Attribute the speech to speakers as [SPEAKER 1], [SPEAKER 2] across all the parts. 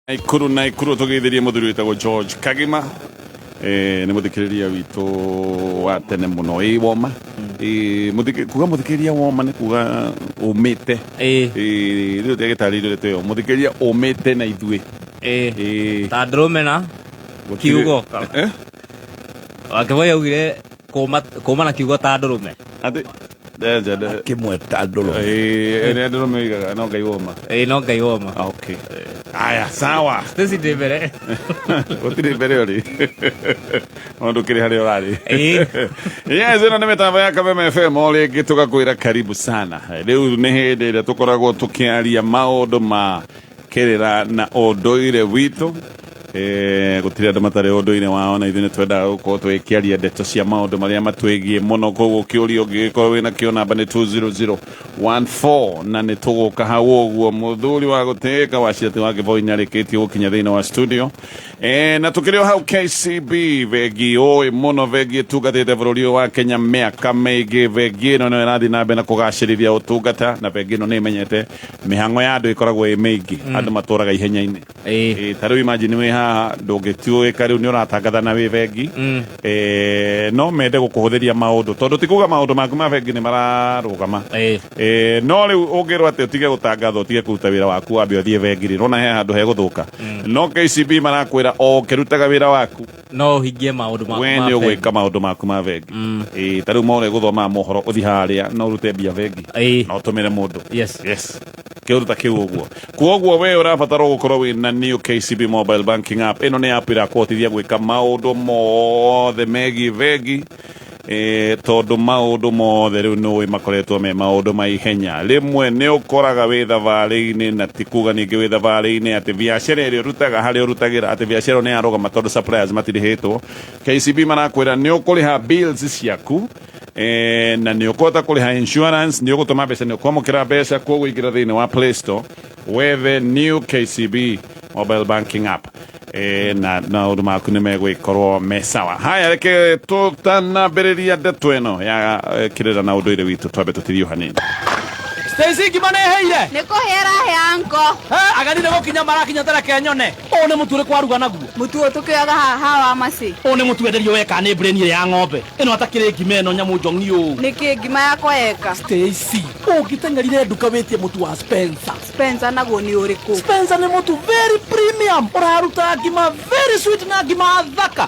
[SPEAKER 1] Naikuru tugeithirie muthuri witagwo George Kagima ni muthikiriria witu wa tene muno woma kuga muthikiriria woma ni kuga umite riu tegitaririo teyo muthikiriria umite na ithui
[SPEAKER 2] ta ndrumena kiugo akivoya ugire kuma na kiugo ta ndrume
[SPEAKER 1] ati
[SPEAKER 3] kimwe ta ndrume
[SPEAKER 1] ene ndrume igaga no ngai woma
[SPEAKER 2] no ngai woma
[SPEAKER 1] okay aya sawa
[SPEAKER 2] sisi ndibere
[SPEAKER 1] utiri mbere ori ondu kiri hari orari yes ino ni mitambo ya Kameme FM oli gitugakwira karibu sana riu ni hindi ria tukoragwo tukiaria maundu ma kirira na unduire witu gutiri andu matari unduire wao na ithuĩ nĩtwendaga gũkorwo tũgĩkĩaria ndeto cia maũndũ marĩa matwĩgiĩ mũno koguo kĩũria ũngĩgĩkorwo wĩna kĩo namba nĩ 20014 na nĩ tũgũka hau ũguo mũthuri wa gũtĩĩka wacirati wa Kĩboi nĩarĩkĩtie gũkinya thĩinĩ wa studio na tũkĩrĩ o hau KCB vengi ũĩ mũno vengi ĩtungatĩte bũrũri ũyũ wa Kenya mĩaka mĩingĩ vengi ĩno no ĩrathiĩ na mbere na kũgacĩrithia ũtungata na vengi ĩno nĩ ĩmenyete mĩhang'o ya andũ ĩkoragwo ĩ mĩingĩ andũ matũraga ihenya-inĩ ta rĩu imagine wĩ haha ndũngĩtuĩka rĩu nĩ ũratangatha na wĩ vengi no mende gũkũhũthĩria maũndũ tondũ ti kuga maũndũ maku ma vengi nĩ mararũgama no rĩu ũngĩrwo atĩ ũtige gũtangatha ũtige kũruta wĩra waku wambe ũthiĩ vengi rĩ rona he handũ hegũthũka no KCB marakwĩra o ũkĩrutaga wĩra waku
[SPEAKER 2] no ũhingie maũndũ maku
[SPEAKER 1] we nĩ ũgwĩka maũndũ maku ma vengi ta rĩu mone gũthoma mohoro ũthiĩ harĩa no ũrute mbia vengi no ũtũmĩre mũndũ yes kĩũruta kĩu ũguo kuoguo we ũrabatara gũkorwo wĩna new KCB mobile banking app ĩno nĩ app ĩrakũhotithia gwĩka maũndũ mothe megiĩ vengi tondu maundu mothe riu nĩ makoretwo me maundu ma ihenya rimwe nĩ ũkoraga wĩ thabarĩ-inĩ na ti kuga ningĩ wĩ thabarĩ-inĩ atĩ biacara ĩrĩa ũrutaga harĩa ũrutagĩra atĩ biacara nĩ yarũgama tondũ suppliers matirĩhĩtwo KCB marakwĩra nĩ ũkũrĩha bills ciaku na nĩ ũkũhota kũrĩha insurance nĩ ũgũtũma mbeca nĩ ũkwamũkĩra mbeca koguo ingĩra thĩinĩ wa Play Store wethe new KCB mobile banking app na maũndũ maku nĩ megwĩkorwo me sawa haya reke tũtanambĩrĩria ndeto ĩno ya kĩrĩra na ũndũire witũ twambe tũtirio hanini
[SPEAKER 4] Stacy ngimane heire
[SPEAKER 5] niko hera he anko
[SPEAKER 4] aganire gukinya marakinya tereke nyone o ne mutu ri kwaruga naguo
[SPEAKER 5] mutu tukiyaga haha wa masi
[SPEAKER 4] o ne mutu enderio weka ni brain ya ng'ombe ino atakire ngime ino nyamu njongi u
[SPEAKER 5] niki ngima yakwa eka
[SPEAKER 4] Stacy ugitengerire nduka wetie mutu wa Spencer
[SPEAKER 5] naguo ni uriku
[SPEAKER 4] Spencer ni mutu very premium uraruta ngima very sweet na ngima thaka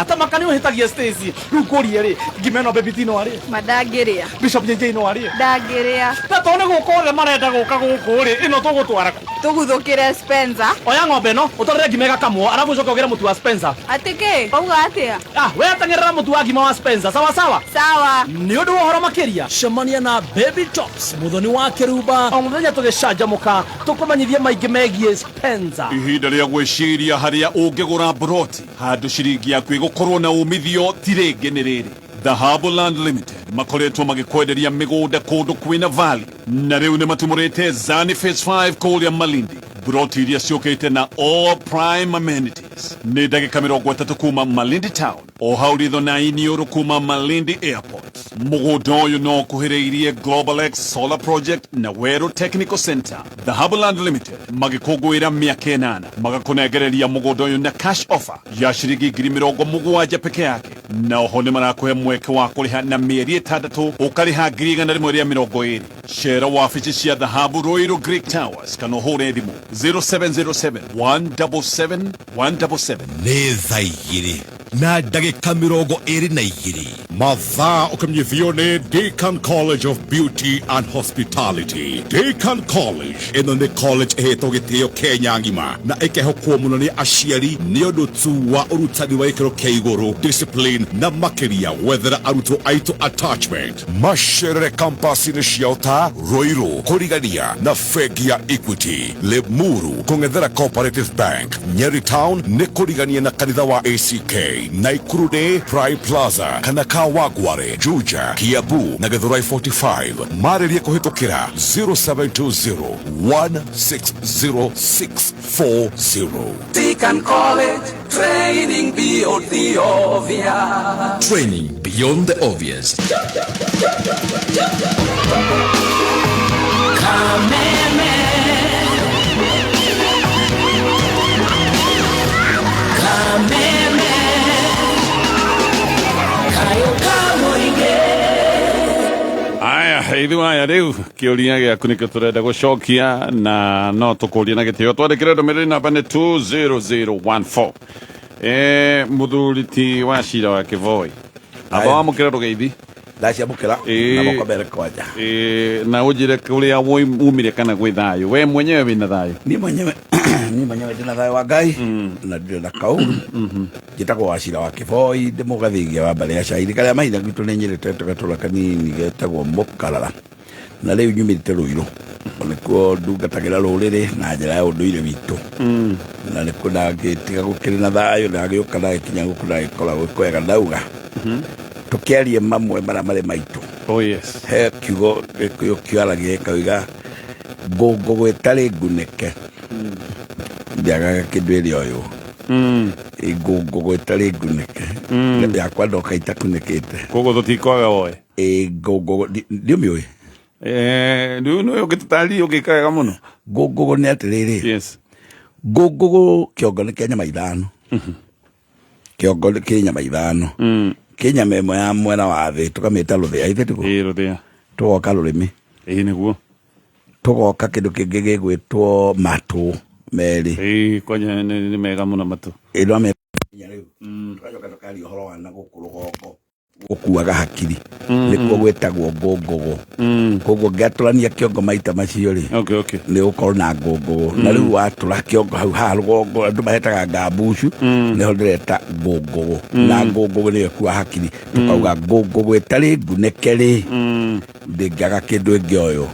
[SPEAKER 4] tamakani uhitagia Stacy rukurie ri ngima ino bebitino ari
[SPEAKER 5] madangiria
[SPEAKER 4] Bishop JJ no ari
[SPEAKER 5] dangiria
[SPEAKER 4] tone gukore marenda guka guku ri ino tugutwara ku
[SPEAKER 5] tuguthukire Spencer
[SPEAKER 4] oya ng'ombe no utorere ngimega kamwo arabu ucoke ugire mutu wa Spencer
[SPEAKER 5] atike auga atia
[SPEAKER 4] we atangerera mutu wa ngima wa Spencer sawa ni undu wohoro makiria cemania na Baby Talks muthoni wa Kiruba o muthenya tugicanjamuka tukumanyithie maingi megie Spencer
[SPEAKER 1] ihinda rĩa gwĩciria harĩa ũngĩgũra broti handũ ciringi yaku ĩgũkorwo na umithio ti rĩngĩ nĩ rĩrĩ Dhahabu Land Limited makoretwo magĩkwenderia mĩgũnda kũndũ kwĩna value na rĩu nĩ matumũrĩte Zani Phase 5 kũrĩa Malindi broti iria ciũkĩte na all prime amenities nĩ ndagĩka 30 kuma Malindi Town o hau ritho na iniũrũ kuma Malindi Airport mũgũnda ũyũ no kuhĩrĩirie Global X Solar Project na Weru Technical Center Dhahabu Land Limited magĩkũngũĩra mĩaka 8 magakũnengereria mũgũnda ũyũ na cash offer ya ciringi 70,000 peke yake na oho nĩ marakũhe mweke wa kũrĩha na mĩeri 6 ũkarĩha 120 cera wabici cia Dhahabu Royal Greek Towers kana ũhũre thimũ 0707 177 177
[SPEAKER 3] nĩ thaa igĩrĩ na ndagĩka 22 mathaa ũkamnyithio nĩ Deakin College of Beauty and Hospitality Deakin College ĩno nĩ college ĩhetwo gĩtĩo Kenya ng'ima na ĩkehokwo mũno nĩ aciari nĩ ũndũ tu wa ũrutani wa gĩkĩro kĩa igũrũ discipline na makĩria gwethera arutwo aitũ attachment macerere campus-inĩ ciao ta Ruiru kũrigania na bengi ya Equity Limuru kũng'ethera Cooperative Bank Nyeri Town nĩ kũrigania na kanitha wa ACK Naikuru nĩ Prime Plaza kana Kawagware Juja Kiambu na Githurai 45 marĩrie kũhĩtũkĩra 0720160640
[SPEAKER 6] Deakin College training beyond the obvious
[SPEAKER 7] training beyond the obvious
[SPEAKER 6] Kameme
[SPEAKER 1] Ithuaya riu kiuria giaku nikio turenda gucokia na no tukuria na gitio twandikire ndumiriri namba ni 20014 muthuriti wa cira wa Kivoi aba mukira rugeithi
[SPEAKER 8] Dacia mukira na moko mbere kwaja
[SPEAKER 1] na ujire kuria umire kana gwi thayo we mwenyewe wina thayo
[SPEAKER 8] ni mwenyewe ndina thayo wa Ngai na ndio na kauru gitagwo wa cira wa Kivoi ndimugathigia wa mbere ya cairi karia maitha gitu ni nyirite tugatura kanini getagwo mukarara na riu nyumirite Ruiru nikuo ndungatagira ruriri na njira ya unduire witu na nikuo ndagitiga gukiri na thayo ndagiuka ndagikinya gukura ikora kwega ndauga tukiarie mamwe mara maitu
[SPEAKER 1] yes
[SPEAKER 8] he kiugo kiaragie kauga gogo gwetari nguneke ndiagaga kindu uyu gogo gwetari nguneke yakwa ndoka itakunekete
[SPEAKER 1] kogo tutikwaga woe
[SPEAKER 8] gogo ndio miwe
[SPEAKER 1] ndio no ukitutali ukikaga muno
[SPEAKER 8] gogo ni atiriri
[SPEAKER 1] yes
[SPEAKER 8] gogo kiongo ni Kenya maithano kiongo ni Kenya maithano Kenya memo ya mwena wa thi tukamita ruthia ithitu
[SPEAKER 1] ruthia
[SPEAKER 8] tugoka rurimi
[SPEAKER 1] niguo
[SPEAKER 8] tugoka kindu kingi gigwitwo matu meri
[SPEAKER 1] konya ni mega muno matu
[SPEAKER 8] ino me riu turajoka tukari uhoro wa na gukurugongo gukuaga hakiri nikuo gwetagwo ngongogo koguo ngiaturania kiongo maita macio ri
[SPEAKER 1] okay
[SPEAKER 8] ni ukorwo na ngongogo na riu watura kiongo hau ha rugongo andu mahetaga ngambushu niho ndireta ngongogo na ngongogo ni kuwa hakiri tukauga ngongogo etari ngunekeri ndingaga kindu ingi uyu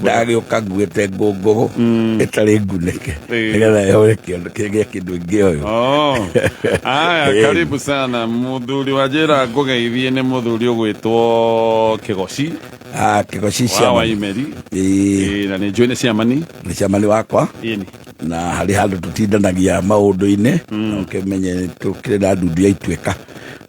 [SPEAKER 8] ndagiuka nguite ngongogo etari nguneke nigetha yore kindu ingi uyu aya
[SPEAKER 1] karibu sana muthuri wa njira ngugeithie ni muthuri ugwitwo Kigoci
[SPEAKER 8] Kigoci
[SPEAKER 1] cia wa imeri na ni joine ciamani
[SPEAKER 8] ni ciamani wakwa
[SPEAKER 1] ini
[SPEAKER 8] na hari handu tutindanagia maundu-ini ukimenye tukire na ndundu ya Ituĩka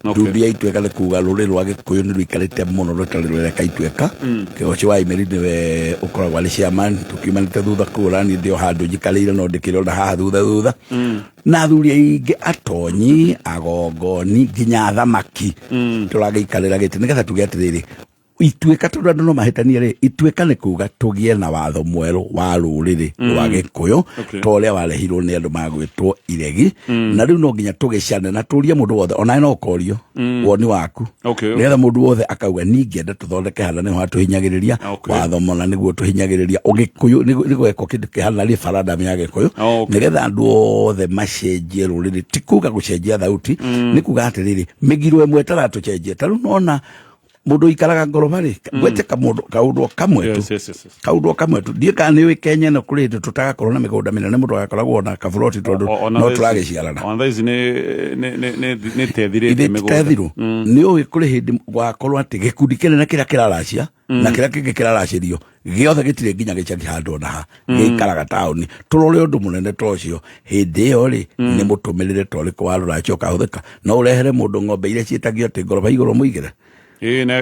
[SPEAKER 8] ndundu ya Ituĩka ni kuga rũrĩrĩ rwa Gĩkũyũ ni rũikarĩte mũno rũtarĩ rũreka Ituĩka Kigoci wa imeri niwe ukoragwo arĩ ciamani tukiumanĩte thutha kũra ni ndio handu njikarĩire no ndĩkĩrĩ ona haha thutha na athuri aingĩ atonyi agongoni nginya thamaki turagĩikarĩra gĩtĩ nĩgetha tuge atĩrĩrĩ Ituĩka tondu andu no mahĩtania rĩ Ituĩka nĩ kuga tũgie na watho mwerũ wa rũrĩrĩ rwa Gĩkũyũ ta ũrĩa warehirwo nĩ andũ magwĩtwo iregi na rĩu no nginya tũgĩcane na tũrie mũndũ wothe ona no ũkorio woni waku nĩgetha mũndũ wothe akauga ningĩenda tũthondeke hana nĩho hatũhinyagĩrĩria watho mũna nĩguo tũhinyagĩrĩria Ũgĩkũyũ nĩ gwekwo kĩndũ kĩhana referendum ya Gĩkũyũ nĩgetha andũ othe macenjie rũrĩrĩ ti kuga gũcenjia thauti nĩ kuga atĩrĩrĩ mĩgiro ĩmwe taratũcenjia ta rĩu nona mundu ikaraga ngoroba ri gwete kaundu kamwe tu kaundu kamwe tu ndie kana ni Kenya na kuri tutaga korona migunda minene mundu agakoragwo na kafloti tondu no turagiciarana
[SPEAKER 1] onda ici ni tethirite migunda
[SPEAKER 8] tethiru ni uwi kuri hindi gwakorwo ati gikundi kinene kiria kiraracia na kiria kingi kiraracirio giothe gitire nginya gicagi handu na ha gikaraga tauni turore undu munene tocio hindi yo ri ni mutumirire tori kwa ruracio kahuthika no urehere mundu ng'ombe iria cietagio ati ngoroba iguru muigire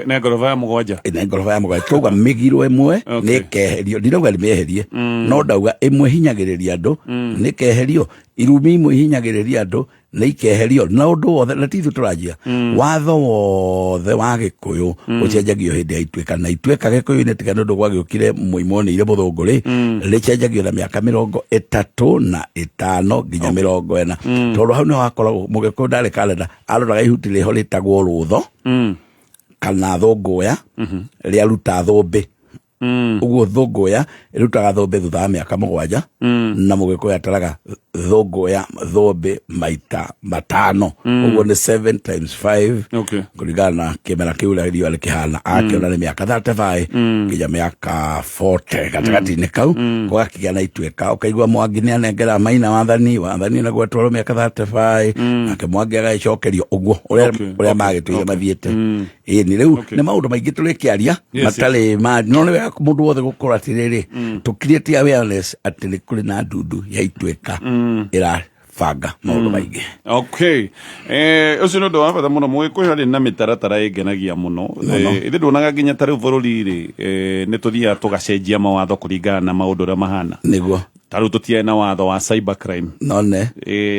[SPEAKER 1] na ngoroba ya mugwanja
[SPEAKER 8] na ngoroba ya mugwanja tuga migiro imwe ni keherio ndirauga ni meherie no ndauga imwe hinyagiriria andu ni keherio irumi imwe hinyagiriria andu ni ikeherio na undu wothe na tithu turajia watho wothe wa Gĩkũyũ ucenjagio hindi ya Ituĩka na Ituĩka Gĩkũyũ-inĩ tiga nundu gwagiukire muimonire muthunguri ricenjagio na miaka 35 nginya 40 tondu hau ni wakoragwo Mũgĩkũyũ ndarĩ kalenda aroraga ihuti riho ritagwo rutho kana thũngũya ria ruta thũmbĩ uguo thũngũya irutaga thũmbĩ thutha wa miaka 7 na Mũgĩkũyũ ataraga thũngũya thũmbĩ maita 5 uguo ni 7 times 5 kuringana na kimera kiu ria riũa rĩkĩhana akiona ni miaka 35 nginya miaka 40 gatagatĩ-inĩ kau gũgakĩgĩa na Ituĩka ũkaigua Mwangi nĩ anengera Maina wathani na gwetwarwo miaka 35 nake Mwangi agagĩcokerio ũguo ũrĩa magĩtũire mathiĩte ni rĩu nĩ maũndũ maingĩ tũrĩkĩaria matarĩ no nĩ wega mũndũ wothe gũkorwo atĩrĩrĩ tũkirĩtie awareness atĩ nĩ kũrĩ na ndundu ya Ituĩka irabanga maũndũ maingĩ ũcio nĩ ũndũ wa bata mũno Mũgĩkũyũ harĩ na mĩtaratara ĩngenagia mũno ithe nduonaga nginya ta rĩu bũrũri-rĩ nĩ tũthiaga tũgacenjia mawatho kũringana na maũndũ ũrĩa mahana nĩguo
[SPEAKER 1] taru tutie na watho wa cyber crime
[SPEAKER 8] none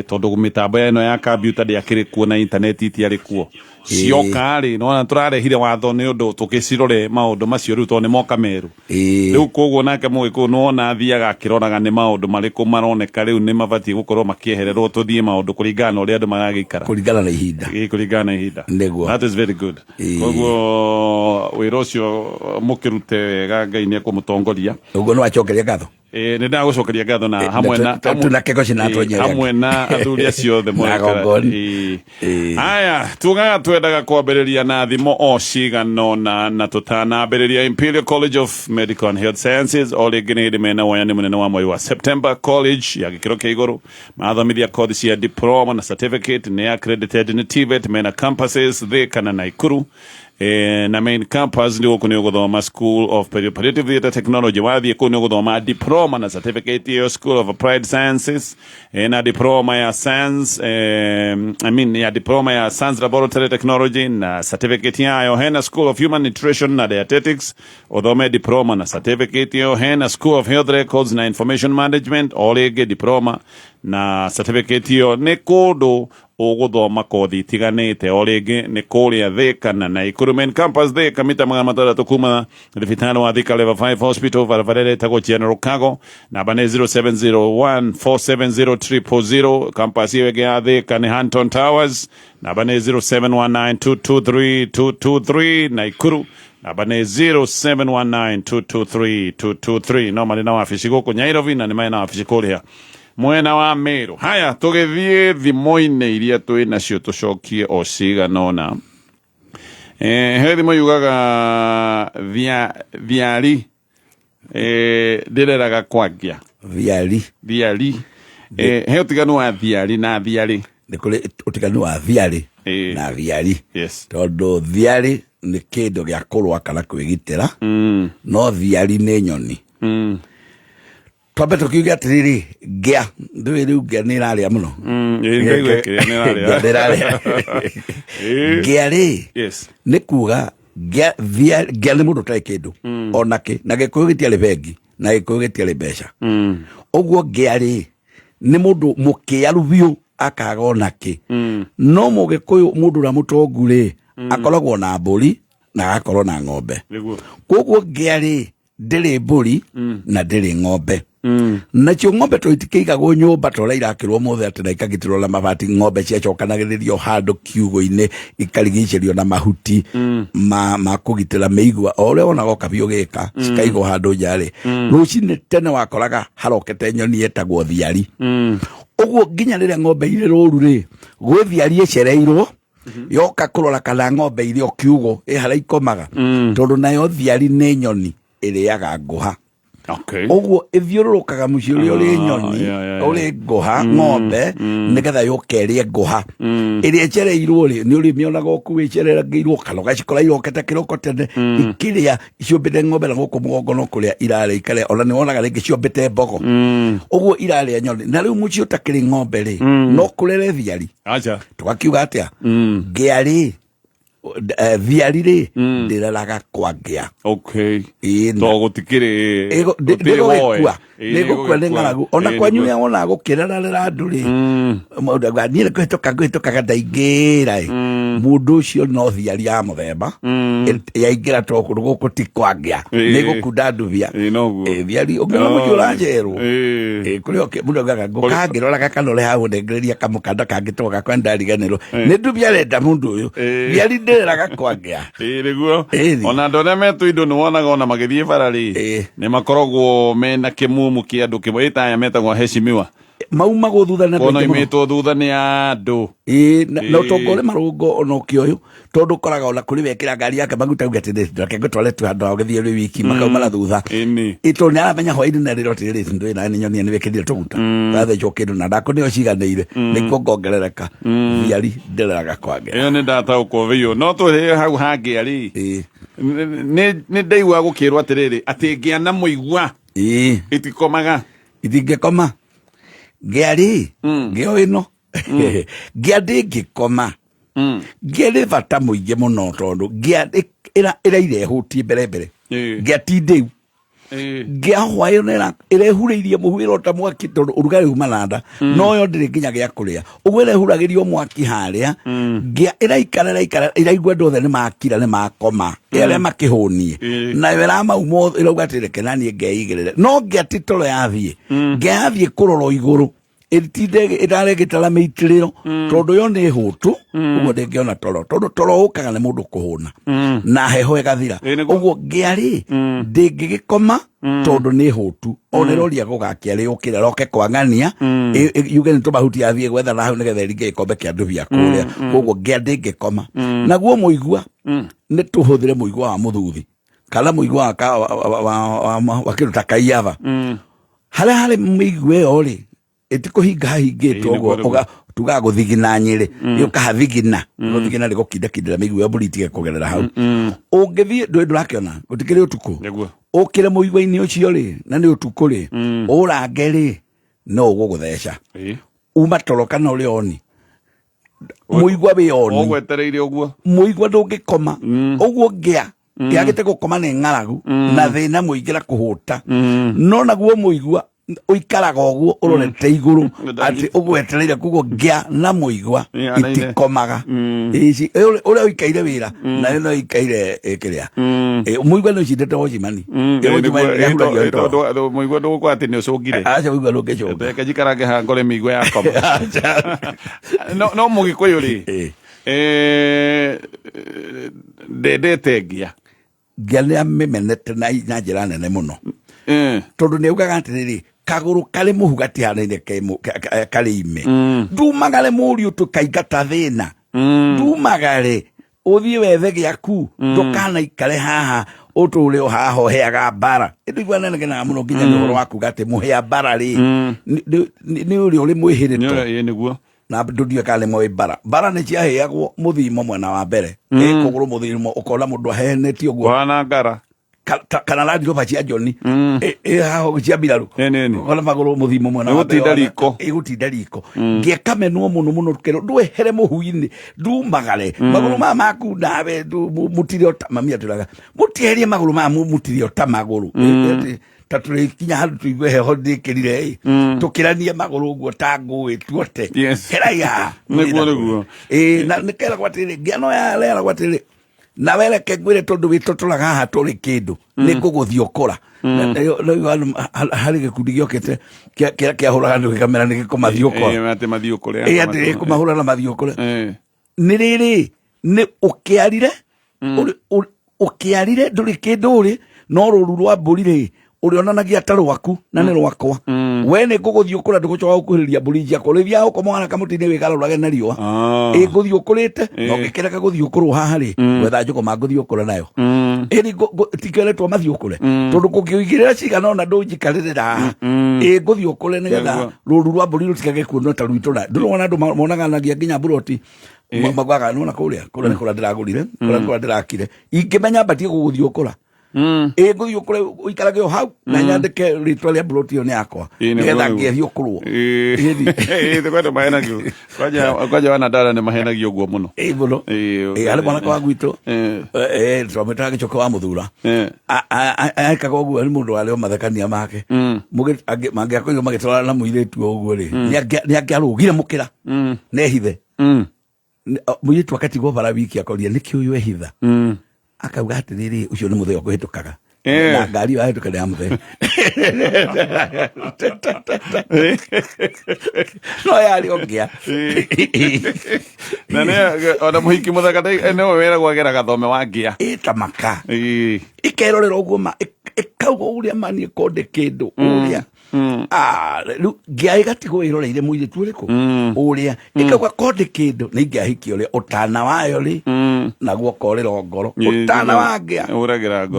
[SPEAKER 1] tondu mitambo eno ya computer ndiakiri kuo na internet itiari kuo cioka ri nona turarehire watho ni undu tukicirore maundu macio riu to ni moka meru riu koguo nake mugiku nona thiaga akiroraga ni maundu mariku maroneka riu ni mabati gukorwo makiehererwo tuthie maundu kuringana uria andu maragikara
[SPEAKER 8] kuringana na ihinda
[SPEAKER 1] that is very good koguo wira ucio mukirute wega Ngai ni ekumutongoria
[SPEAKER 8] uguo no acokeria ngatho
[SPEAKER 1] ni ndagucokeria ngatho na hamwe na hamwe na athuri acio othe mwega aya tugaga twendaga kwambĩrĩria na thimo o ciganona na tutanambĩrĩria Imperial College of Medical and Health Sciences o rĩngĩ nĩ hĩndĩ mena woya nĩ mũnene wa mweri wa September. College ya gĩkĩro kĩa igũrũ mathomithia kothi cia diploma na certificate nĩ accredited nĩ TVET mena campuses Thika na Naikuru. Na main campus ndio kuni uguthoma School of Palliative Theatre Technology wathie kuni uguthoma diploma na certificate ya School of Applied Sciences na diploma ya science ya diploma ya science laboratory technology na certificate ya hena School of Human Nutrition na Dietetics udhome diploma na certificate ya hena School of Health Records na Information Management olege diploma na certificate yo ne kodo uguthoma kothi tiganite o ringi ni kuria Thika na Naikuru main campus Thika mita 300 kuma thibitari wa Thika level 5 hospital barabara tago General Cargo namba ni 0701470300 campus yege ya Thika ni Hampton Towers namba ni 0719223223 Naikuru namba ni 0719223223 no mali na wafici guku Nyairobi na ni mai na wafici kuria mwena wa Meru. Haya tugithie thimo-ini iria twi nacio tucokie o ciganona he thimo yugaga thiari ndireraga kwangia thiari he utiganu wa thiari na thiari
[SPEAKER 8] ni kuri utiganu wa thiari na thiari tondu thiari ni kindu gia kurwa kana kwigitira no thiari ni nyoni twambe tukiuge atiriri gia ndui riu gia ni raria muno gia ri ni kuga gia ni mundu tai kindu onake na gikuyu gitiari bengi na gikuyu gitiari mbeca uguo gia ri ni mundu mukiaru biu akaga onake no mugikuyu mundu ra mutongu ri akoragwo na mburi na agakorwo na ng'ombe koguo gia ri ndiri mburi na ndiri ng'ombe nacio ng'ombe tũitikĩigagwo nyũmba tũrĩa irakĩrwo mothe atĩ na ikagitirwo na mabati ng'ombe ciacokanagĩrĩrio handũ kiugũ-inĩ ikarigicĩrio na mahuti ma kũgitĩra mĩigua o ũrĩa wonaga kabiũ gĩka cikaigwo handũ nja-rĩ rũcinĩ tene wakoraga harokete nyoni yetagwo thiari ũguo nginya rĩrĩa ng'ombe irĩ rũru-rĩ gwĩ thiari ĩcereirwo yoka kũrora kana ng'ombe irĩ o kiugũ harĩa ikomaga tondũ nayo thiari nĩ nyoni ĩrĩaga ngũha uguo ithiũrũrũkaga mũciĩ ũrĩa ũrĩ nyoni ũrĩ ngũha ng'ombe nĩgetha yũke ĩrĩe ngũha ĩrĩa ĩcereirwo rĩ nĩ ũrĩmĩonaga ũkuo ĩcereirwo kana ũgacikora irokete kĩroko tene ikĩrĩa ciũmbĩte ng'ombe na gũkũ mũgongo no kũrĩa irarĩa ikarĩa ona nĩ wonaga rĩngĩ ciũmbĩte mbogo ũguo irarĩa nyoni na rĩu mũciĩ ũtakĩrĩ ng'ombe rĩ no kũrere thiari tũgakiuga atĩa ngĩa rĩ thiari ri ndireraga kwangia
[SPEAKER 1] to gutikiri
[SPEAKER 8] ndigukua nĩ ng'aragu ona kwanyu ya wona gukirerera andu ri mundu agani kwĩtũkaga ndaingĩra mundu ũcio no thiari ya muthemba yaingĩra to kũndũ gũkũ ti kwangia nĩ gũkunda nduvia thiari ũngĩona mũciĩ ũranjerwo kũrĩ mundu augaga ngũkangĩroraga kanore hau ndengereria kamũkanda kangĩtoka kwa ndariganĩrwo nĩ nduvia renda mundu ũyũ thiari ndĩreraga kwangia
[SPEAKER 1] nĩguo ona andũ arĩa metũ indo nĩ wonaga ona magĩthiĩ bara rĩ nĩ makoragwo mena kĩmumu kĩa andũ kĩmwe ĩtaya metagwo heshimiwa
[SPEAKER 8] maumagwo thutha na
[SPEAKER 1] ona imetwo thutha nĩ andũ
[SPEAKER 8] na ũtongore marũngo ona ũkĩoyũ tondũ ũkoraga ona kũrĩ wekĩra ngari yake maguta uga atĩ ndake ngũtware tu handũ ũgĩthiĩ rĩ wiki makaumana thutha tondũ nĩ aramenya hwainĩ na rĩrĩ atĩrĩrĩ ndũ ĩna nĩ nyoni nĩ wekĩrire tũguta gathecwo kĩndũ na ndakũnĩo ciganĩire nĩkuo ngongerereka thiari ndĩreraga kwange
[SPEAKER 1] ĩyo nĩ ndataũkwo biũ no tũrĩ hau hangĩa rĩ nĩ ndaigua gũkĩrwo atĩrĩrĩ atĩ ngĩa na mũigua itikomaga
[SPEAKER 8] itingĩkoma ngĩa rĩ ngĩo ĩno ngĩa ndĩngĩkoma ngĩa rĩ bata mũingĩ mũno tondũ ngĩa ĩra irehũtie mbere ngĩa ti ndĩu ngĩa hwayo nera irehurĩirie mũhwĩro ta mwaki tondũ ũrugarĩ umananda no yo ndĩrĩ nginya gĩa kũrĩa ũguo irehuragĩrio mwaki harĩa ngĩa ĩraikara iraigua andũ othe nĩ makira nĩ makoma arĩa makĩhũnie nayo ĩramauma ĩrauga atĩ reke naniĩ ngeigĩrĩre no ngĩa ti toro yathiĩ ngĩa yathiĩ kũrora igũrũ itinde ĩtaregĩtara mĩitĩrĩro tondũ yo nĩ hũtu ũguo ndĩngĩona toro tondũ toro ũkaga nĩ mũndũ kũhũna na heho ĩgathira ũguo ngĩa-rĩ ndĩngĩgĩkoma tondũ nĩ hũtu ona ĩroria gũgakĩa rĩũkĩra roke kwang'ania yuge nĩ tũmahuti yathiĩ gwetha na hau nĩgetha ĩringe gĩkombe kĩa ndubia kũrĩa ũguo ngĩa ndĩngĩkoma naguo mũigua nĩ tũhũthĩre mũigua wa mũthuthi kana mũigua wa kĩndũ ta kaiyaba harĩa harĩ mĩigua ĩyo-rĩ ĩtikũhinga hahingĩtwo ũguo tugaga gũthigina Nyĩrĩ yũkahathigina gũthigina nĩ gũkindakindĩra mĩigua ya mbũri itige kũgerera hau ũngĩthiĩ ndũrakĩona gũtikĩrĩ ũtukũ ũkĩre mũigua-inĩ ũcio-rĩ na nĩ ũtukũ-rĩ ũrange-rĩ no ũgũgũtheca uma toro kana ũrĩa oni mũigua wĩ oni
[SPEAKER 1] ũgwetereire ũguo
[SPEAKER 8] mũigua ndũngĩkoma ũguo ngĩa yagĩte gũkoma nĩ ng'aragu na thĩna mũingĩ na kũhũta no naguo mũigua ũikaraga ũguo ũrorete igũrũ atĩ ũgwetereire kuguo ngĩa na mũigua itikomaga ũrĩa ũikaire wĩra nayo no ĩikaire kĩrĩa mũigua nĩ ũcindĩte wocimani
[SPEAKER 1] mũigua ndũgũkorwo atĩ nĩ ũcũngire
[SPEAKER 8] aca mũigua ndũngĩcũnga
[SPEAKER 1] reke njikarange hangore mĩigua yakoma no mũgĩkũyũ-rĩ ndendete ngĩa
[SPEAKER 8] nĩ amĩmenete na njĩra nene mũno tondũ nĩ augaga atĩrĩrĩ kagũrũ karĩ mũhu gatihanaine karĩ ime ndumagare mũriũ tũkaingata thĩna ndumagare ũthiĩ wethe gĩaku ndũkanaikare haha ũtũũre o haha ũheaga mbara ĩndũigua nenegenaga mũno nginya nĩ ũhoro wa kuga atĩ mũhea mbara-rĩ nĩ ũrĩa ũrĩ mwĩhĩrĩto na ndũndiũĩ kana nĩ moĩ mbara nĩ ciaheagwo mũthimo mwena wa mbere kũgũrũ mũthimo ũkona mũndũ aheanĩtio ũguo
[SPEAKER 1] wana ngara
[SPEAKER 8] kana Land Rover cia Joni haho cia mbirarũ ona magũrũ mũthimo mwena wa ĩgũtinda riko ngĩakamenwo mũno mũno kero ndwehere mũhu-inĩ ndumagare magũrũ maya maku nawe mũtire ota mami atũraga mũtieherie magũrũ maya mũtire ota magũrũ ta tũrĩkinya handũ tũigue heho ndĩkĩrire tũkĩranie magũrũ ũguo ta ngũĩ tuote heraiya
[SPEAKER 1] nĩguo
[SPEAKER 8] na nĩkeragwo atĩrĩrĩ ngĩa no yareragwo atĩrĩrĩ na wereke ngwĩre tondũ wĩtũtũraga haha tũrĩ kĩndũ nĩ ngũgũthiĩ ũkũra harĩ gĩkundi gĩokĩte kĩahũraga nĩ gĩkamera nĩ gĩkũmathiĩ ũkũra atĩ gĩkũmahũra na mathiĩ ũkũra nĩ rĩrĩ nĩ ũkĩarire ndũrĩ kĩndũ ũrĩ no rũru rwa mbũri-rĩ ũrĩa onanagia ta rwaku na nĩ rwakwa we nĩ ngũgũthiĩ ũkũra ndũgũcoka gũkuhĩrĩria mbũri ciakwa rĩthiaga gũkoma wana kamũtĩ-inĩ wĩgarũrage na riũa ngũthiĩ ũkũrĩte no ngĩkereka gũthiĩ ũkũrũ haha-rĩ gwetha njũgũma ngũthiĩ ũkũra nayo tikeretwo mathiĩ ũkũre tondũ kũngĩũigĩrĩra cigana ona ndũnjikarĩrĩra haha ngũthiĩ ũkũre nĩgetha rũru rwa mbũri rũtikage kuonwo ta rwitũ ndũrona andũ monaganagia nginya mburoti magwaga nona kũrĩa nĩ kũrĩa ndĩragũrire kũrĩa ndĩrakire ingĩmenya batie gũgũthiĩ ũkũra ngũthiĩ ũkũre ũikarage o hau na nyandĩke rĩtwa rĩa mburoti ĩyo nĩ yakwa nĩgetha ngĩthiĩ ũkũrwo
[SPEAKER 1] kwenda mahenagio kwanja wanadara nĩ mahenagio ũguo mũno
[SPEAKER 8] mũno harĩ mwanake wa gwitũ twamwĩtaga gĩcoka wa mũthura aikaga ũguo nĩ mũndũ warĩ o mathekania make mangĩakorirwo magĩtwarana na mũirĩtu ũguo-rĩ nĩ angĩarũgire mũkĩra nehithe mũirĩtu akatigwo bara wiki akoria nĩkĩ ũyũ ehitha akauga atĩrĩrĩ ũcio nĩ mũthee ũkũhĩtũkaga na ngari ĩyo ahĩtũka nĩ ya mũthee no yarĩ o ngĩa
[SPEAKER 1] na ona mũhiki mũthaka nĩwe wĩragwo agera gathome wa ngĩa
[SPEAKER 8] ĩtamaka ĩkerorera ũguo ĩkauga ũrĩa mani ĩkonde kĩndũ ũrĩa rĩu ngĩa ĩgatigwo ĩroreire mũirĩtu ũrĩkũ ũrĩa ĩkauga konde kĩndũ nĩ ingĩahikia ũrĩa ũtana wayo-rĩ naguo korĩrwo ngoro ũtana wa ngĩa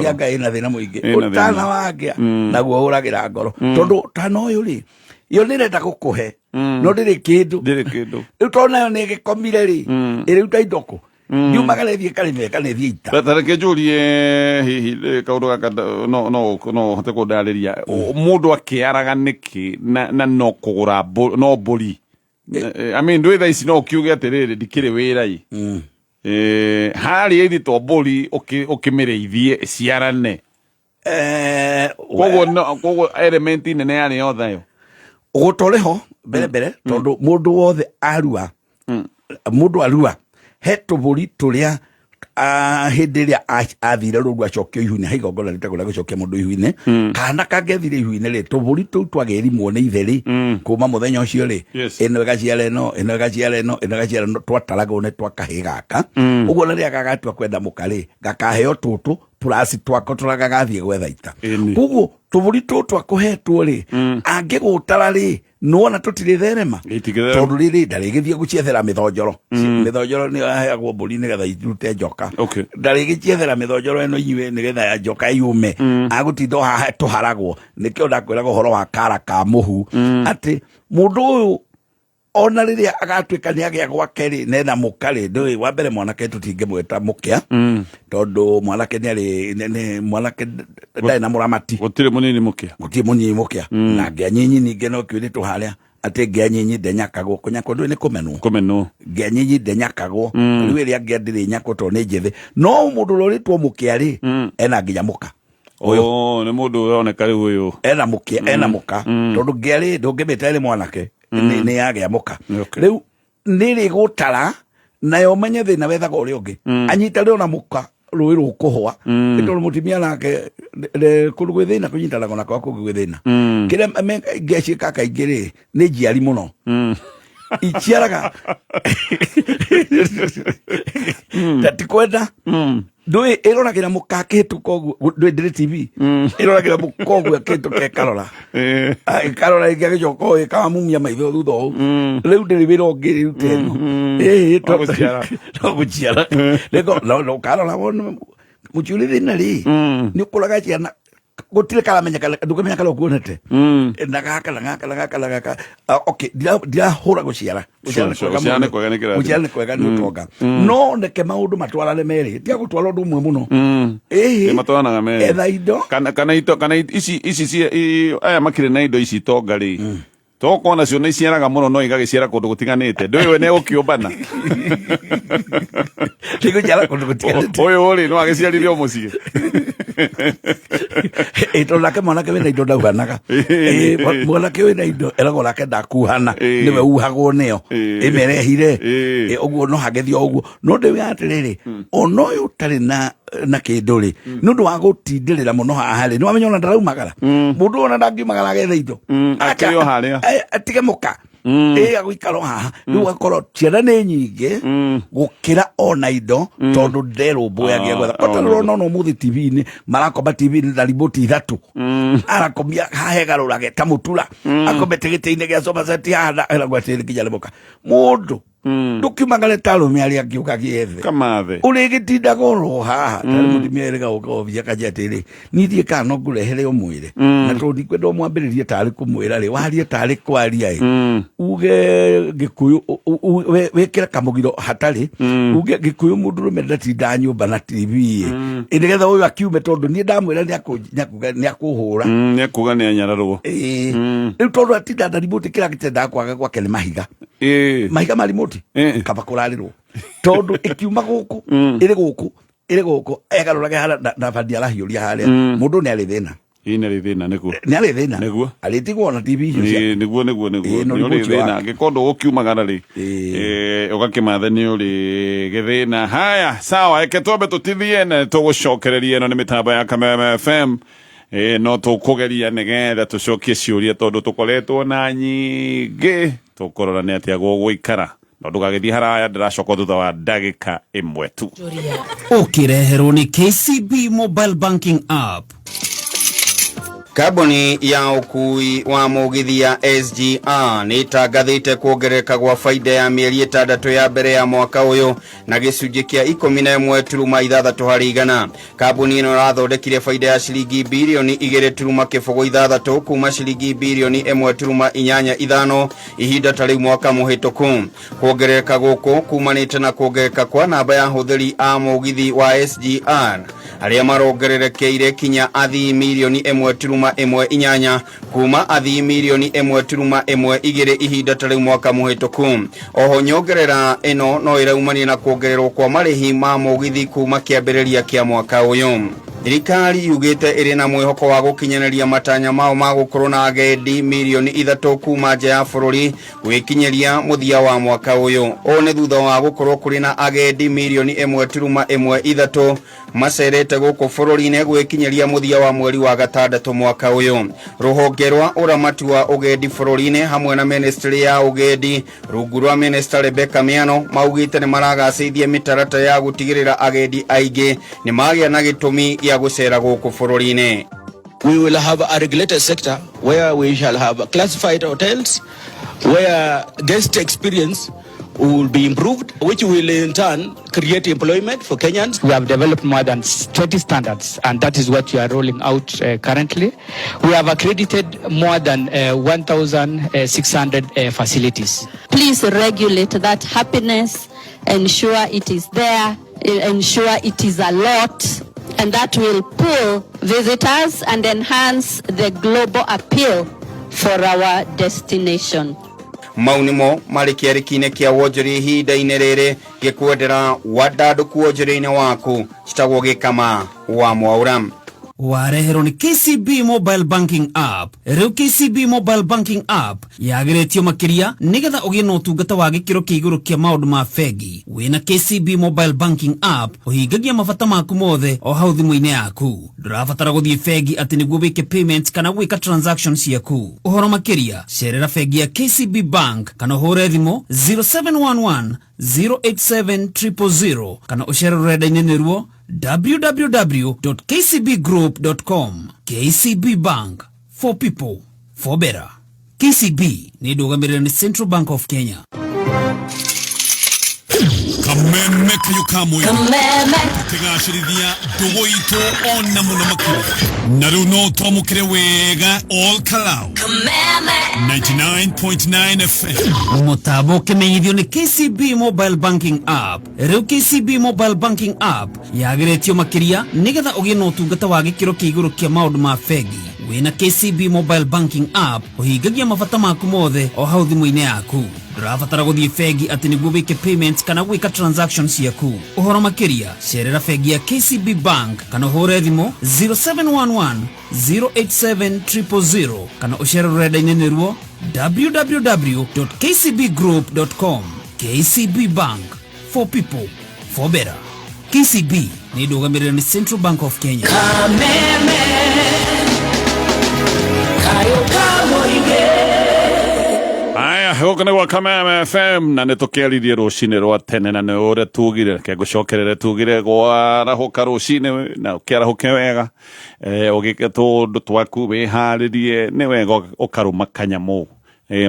[SPEAKER 8] ngĩa Ngai ĩna thĩna mũingĩ ũtana wa ngĩa naguo ũragĩra ngoro tondũ ũtana ũyũ-rĩ yo nĩ ĩrenda gũkũhe no ndĩrĩ kĩndũ rĩu tondũ nayo nĩ ĩgĩkomire-rĩ ĩrĩruta indoko ndiumagara ĩthiĩ karĩme kana ĩthiĩ ita
[SPEAKER 1] tareke njũrie hihi kaũndũ gaka no hote kũndarĩria mũndũ akĩaraga nĩkĩ na no kũgũra no mbũri ndwĩ thaa ici no ũkiuge atĩrĩrĩ ndikĩrĩ wĩra-ĩ harĩa ithitwo mbũri ũkĩmĩrĩithie ciarane kogo element nene yani yothe yo
[SPEAKER 8] ugutoreho mbere tondu mundu wothe arua mundu arua he tuburi turia hindi iria athire rungu acokio ihu-ini he igongona ritagwo rĩa gũcokia mũndũ ihu-ini kana kangethire ihu-ini ri tuburi tuu twagerimwo nĩ ithe kuma muthenya ucio ri ino igaciara ino igaciara ino igaciara ino twataragwo nĩ twakahĩ gaka ũguo rĩrĩa gagatua kwenda mũka-rĩ gakaheo tũtũ plus twako tũragagathiĩ gwetha ita ũguo tuburi tuu twakuhetwo-rĩ angĩgũtara-rĩ nuona tutire therema tondu riri ndarigithie guciethera mithonjoro mithonjoro ni aheagwo mburi ni getha irute njoka ndarigiciethera mithonjoro eno iwe ni getha njoka yume agutinda haha tuharagwo nikio ndakwiraga uhoro wa kara ka muhu ati mundu uyu ona riria agatuika ni agia gwake-ri nena muka-ri ndui wa mbere mwanake tutingimweta mukia tondu mwanake ni ari mwanake ndai na muramati
[SPEAKER 1] gutire munini mukia
[SPEAKER 8] na ngianyinyi ninge no kiuritu haria ati ngianyinyi ndenyakagwo kunyakwo ndui ni kumenwo ngianyinyi ndenyakagwo riu iria ngiandire nyakwo to ni njithi no mundu roritwo mukia-ri ena nginya muka
[SPEAKER 1] ni mundu uroneka riu uyu
[SPEAKER 8] ena mukia ena muka tondu ngiari ndungimita mwanake ni yagia muka riu niri gutara nayo menye thina wethaga uri ungi anyita ri ona muka rui rukuhwa ito mutimia nake kurugwe thina kunyitana kona kwa kugwe thina kire ngecika kaingiri ni jiari muno ichiaraga tatikwenda ndui iroragira mukake tuko ndui ndire TV iroragira mukogu akintu ke karora karora igagicoko ikama mumia maitho thutho riu ndiri wiro ngiri ruteno to guciara lego no karora won muchuri thina ri ni ukuraga ciana gutire karamenya ndugumenya kala kuonete ndagaka okay dia hura guciara
[SPEAKER 1] uciara
[SPEAKER 8] kwega nutoga no ndeke maundu matwarane meri tia gutwara undu umwe muno
[SPEAKER 1] matwaranaga meri
[SPEAKER 8] etha indo
[SPEAKER 1] kana ici aya makire na indo ici tonga ri tokona cio nĩ iciaraga mũno no igagĩciara kũndũ gũtiganĩte ndũĩ we nĩ egũkĩũmbana
[SPEAKER 8] nĩgũciara kũndũ gũtiganĩte
[SPEAKER 1] ũyũ rĩ no agĩciarire o mũciĩ
[SPEAKER 8] ĩtondũ nake mwanake wĩna indo ndauganaga mwanake wĩna indo eragwo nake ndakuhana nĩwe uhagwo nĩyo ĩmerehire ũguo no hagethio ũguo no ndĩwĩ atĩrĩrĩ ona ũyũ ũtarĩ na kĩndũ-rĩ nĩ ũndũ wa gũtindĩrĩra mũno haha-rĩ nĩwamenya ona ndaraumagara mũndũ ona ndangiumagara agetha indo
[SPEAKER 1] akĩrĩ o harĩa
[SPEAKER 8] atige muka agũikara haha rĩu ũgakorwo ciana nĩ nyingĩ gũkĩra ona indo tondu nderũmbũyagia gwetha otarũrona ona ũmũthĩ TV-inĩ marakomba TV-inĩ na riboti 3 arakomia hahegarũrage ta mũtura akomete gĩtĩ-inĩ gĩa Somerset haha eragwo atĩrĩ nginya nĩ muka mũndũ ndũkiumagare ta arũme arĩa angĩ ũgagĩethe
[SPEAKER 1] kamathe
[SPEAKER 8] ũrĩgĩtindaga oro haha tarĩ mũtumia erĩga ũkobia kanjia atĩrĩ nithiĩ kana no ngũrehere ũmwĩre na tondũ ndikwenda ũmwambĩrĩrie tarĩ kũmwĩra-rĩ warie tarĩ kwaria-ĩ uge Gĩkũyũ wĩkĩre kamũgiro hatarĩ uge Gĩkũyũ mũndũrũme ndatinda nyũmba na TV-ĩ nĩgetha ũyũ akiume tondũ niĩ ndamwĩra nĩakũhũra
[SPEAKER 1] nĩakuga nĩanyararwo
[SPEAKER 8] rĩu tondũ atinda ndaribũti kĩrĩa gĩtendaga kwaga gwake nĩ mahiga mahiga marimũti kaba kũrarĩrwo tondũ ĩkiuma gũkũ ĩrĩ gũkũ egarũrage harĩa na bandi arahiũria harĩa mũndũ nĩ arĩ thĩna
[SPEAKER 1] nĩ thĩna nĩguo
[SPEAKER 8] nĩ arĩ thĩna
[SPEAKER 1] nĩguo
[SPEAKER 8] arĩtigwo na TV icio
[SPEAKER 1] nĩguo nĩ ũrĩ thĩna angĩkorwo ũkiumagara-rĩ ũgakĩmathe nĩ ũrĩ gĩthĩna haya sawa reke twambe tũtithie na tũgũcokereria ĩno nĩ mĩtambo ya Kameme FM no tũkũgeria nĩgetha tũcokie ciũria tondũ tũkoretwo na nyingĩ tũkũrora nĩ atĩa gũgũikara no ndũgagĩthiĩ haraya ndĩracoka thutha wa ndagĩka ĩmwe tu
[SPEAKER 9] ũkĩreherwo nĩ KCB Mobile Banking App.
[SPEAKER 10] Kambuni ya ukui wa mũgithi ya SGR nĩ itangathĩte kuongerereka gwa faida ya mĩeri 6 ya mbere ya mwaka ũyũ na gĩcunjĩ kĩa 11.6 harĩ igana. Kambuni ĩno ĩrathondekire faida ya ciringi bilioni 2.6 kuma ciringi bilioni 1.85 ihinda ta rĩu mwaka mũhĩtũku. Kuongerereka gũkũ kumanĩte na kuongerereka kwa namba ya hũthĩri a mũgithi wa SGR arĩa marongererekeire kinya athii milioni 1.18 kuma athii milioni 1.12 ihinda ta rĩu mwaka mũhĩtũku. Oho nyongerera ĩno no ĩraumania na kuongererwo kwa marĩhi ma mũgithi kuma kĩambĩrĩria kĩa mwaka ũyũ. thirikari yugite iri na mwihoko wa gukinyaneria matanya mao ma gukorwo na agendi milioni 3 kuma nja ya bururi gwikinyeria muthia wa mwaka uyu. O ni thutha wa gukorwo kuri na agendi milioni 1.13 macerete guku bururi-ini gwikinyeria muthia wa mweri wa gatandatũ mwaka uyu. Ruhonge rwa uramati wa ugendi bururi-ini hamwe na ministry ya ugendi rungu rwa minister Rebecca Miano maugite ni maragacithia mitarata ya gutigirira agendi aingi ni magia na gitumi ya gucera guku bururi-ini.
[SPEAKER 11] We will have a regulated sector where we shall have classified hotels where guest experience will be improved, which will in turn create employment for Kenyans.
[SPEAKER 12] We have developed more than 20 standards, and that is what we are rolling out currently. We have accredited more than 1,600 facilities.
[SPEAKER 13] Please regulate that happiness, ensure it is there, ensure it is a lot, and that will pull visitors and enhance the global appeal for our destination.
[SPEAKER 10] Maunimo malikiarikine kia wonjori ihinda-inĩ rĩrĩ gĩkwendera wandanduku wonjori-inĩ waku chitagwo gĩkama wa Mwaura.
[SPEAKER 9] Wareherwo ni KCB Mobile Banking App. Rĩu KCB Mobile Banking App yagĩrĩtio makĩria nĩgetha ũgĩe na ũtungata wa gĩkĩro kĩa igũrũ kĩa maũndũ ma bengi. Wĩna KCB Mobile Banking App ũhingagia mabata maku mothe o hau thimũ-inĩ yaku. Ndũrabatara gũthiĩ bengi atĩ nĩguo wĩke payment kana gwĩka transactions ciaku. Ũhoro makĩria cerera bengi ya KCB Bank kana ũhũre thimũ 0711 087 kana ũcere rũrenda-inĩ nĩruo www.kcbgroup.com. KCB Bank, for people, for better. KCB ni ndũgamĩrĩre ni Central Bank of Kenya.
[SPEAKER 3] Kameme kayukamwe tigashirithia ndugu itu ona muno makuru na riu no twamukire wega all kalau 99.9 FM
[SPEAKER 9] Mutabo kimenyithio ni KCB Mobile Banking App. Riu KCB Mobile Banking App yagĩrĩtio makĩria nĩgetha ũgĩe na ũtungata wa gĩkĩro kĩa igũrũ kĩa maũndũ ma bengi. Wĩna KCB Mobile Banking App ũhingagia mabata maku mothe o hau thimũ-inĩ yaku. Ndũrabatara gũthiĩ bengi atĩ nĩguo wĩke payment kana gwĩka transactions ciaku. Ũhoro makĩria cerera bengi ya KCB Bank kana ũhũre thimũ 0711 087 kana ũcere rũrenda-inĩ nĩruo www.kcbgroup.com. KCB Bank, for people, for better. KCB ni ndũgamĩrĩre ni Central Bank of Kenya.
[SPEAKER 1] Aya, huko ni wa Kameme FM na nĩtũkĩaririe rũcinĩ rwa tene na nĩ ũrĩa tugire ke ngũcokerere tugire gwarahuka rũcinĩ na ũkĩarahuke wega ũgĩke tũndũ twaku wĩharĩrie nĩ wega ũkarũma kanyamũ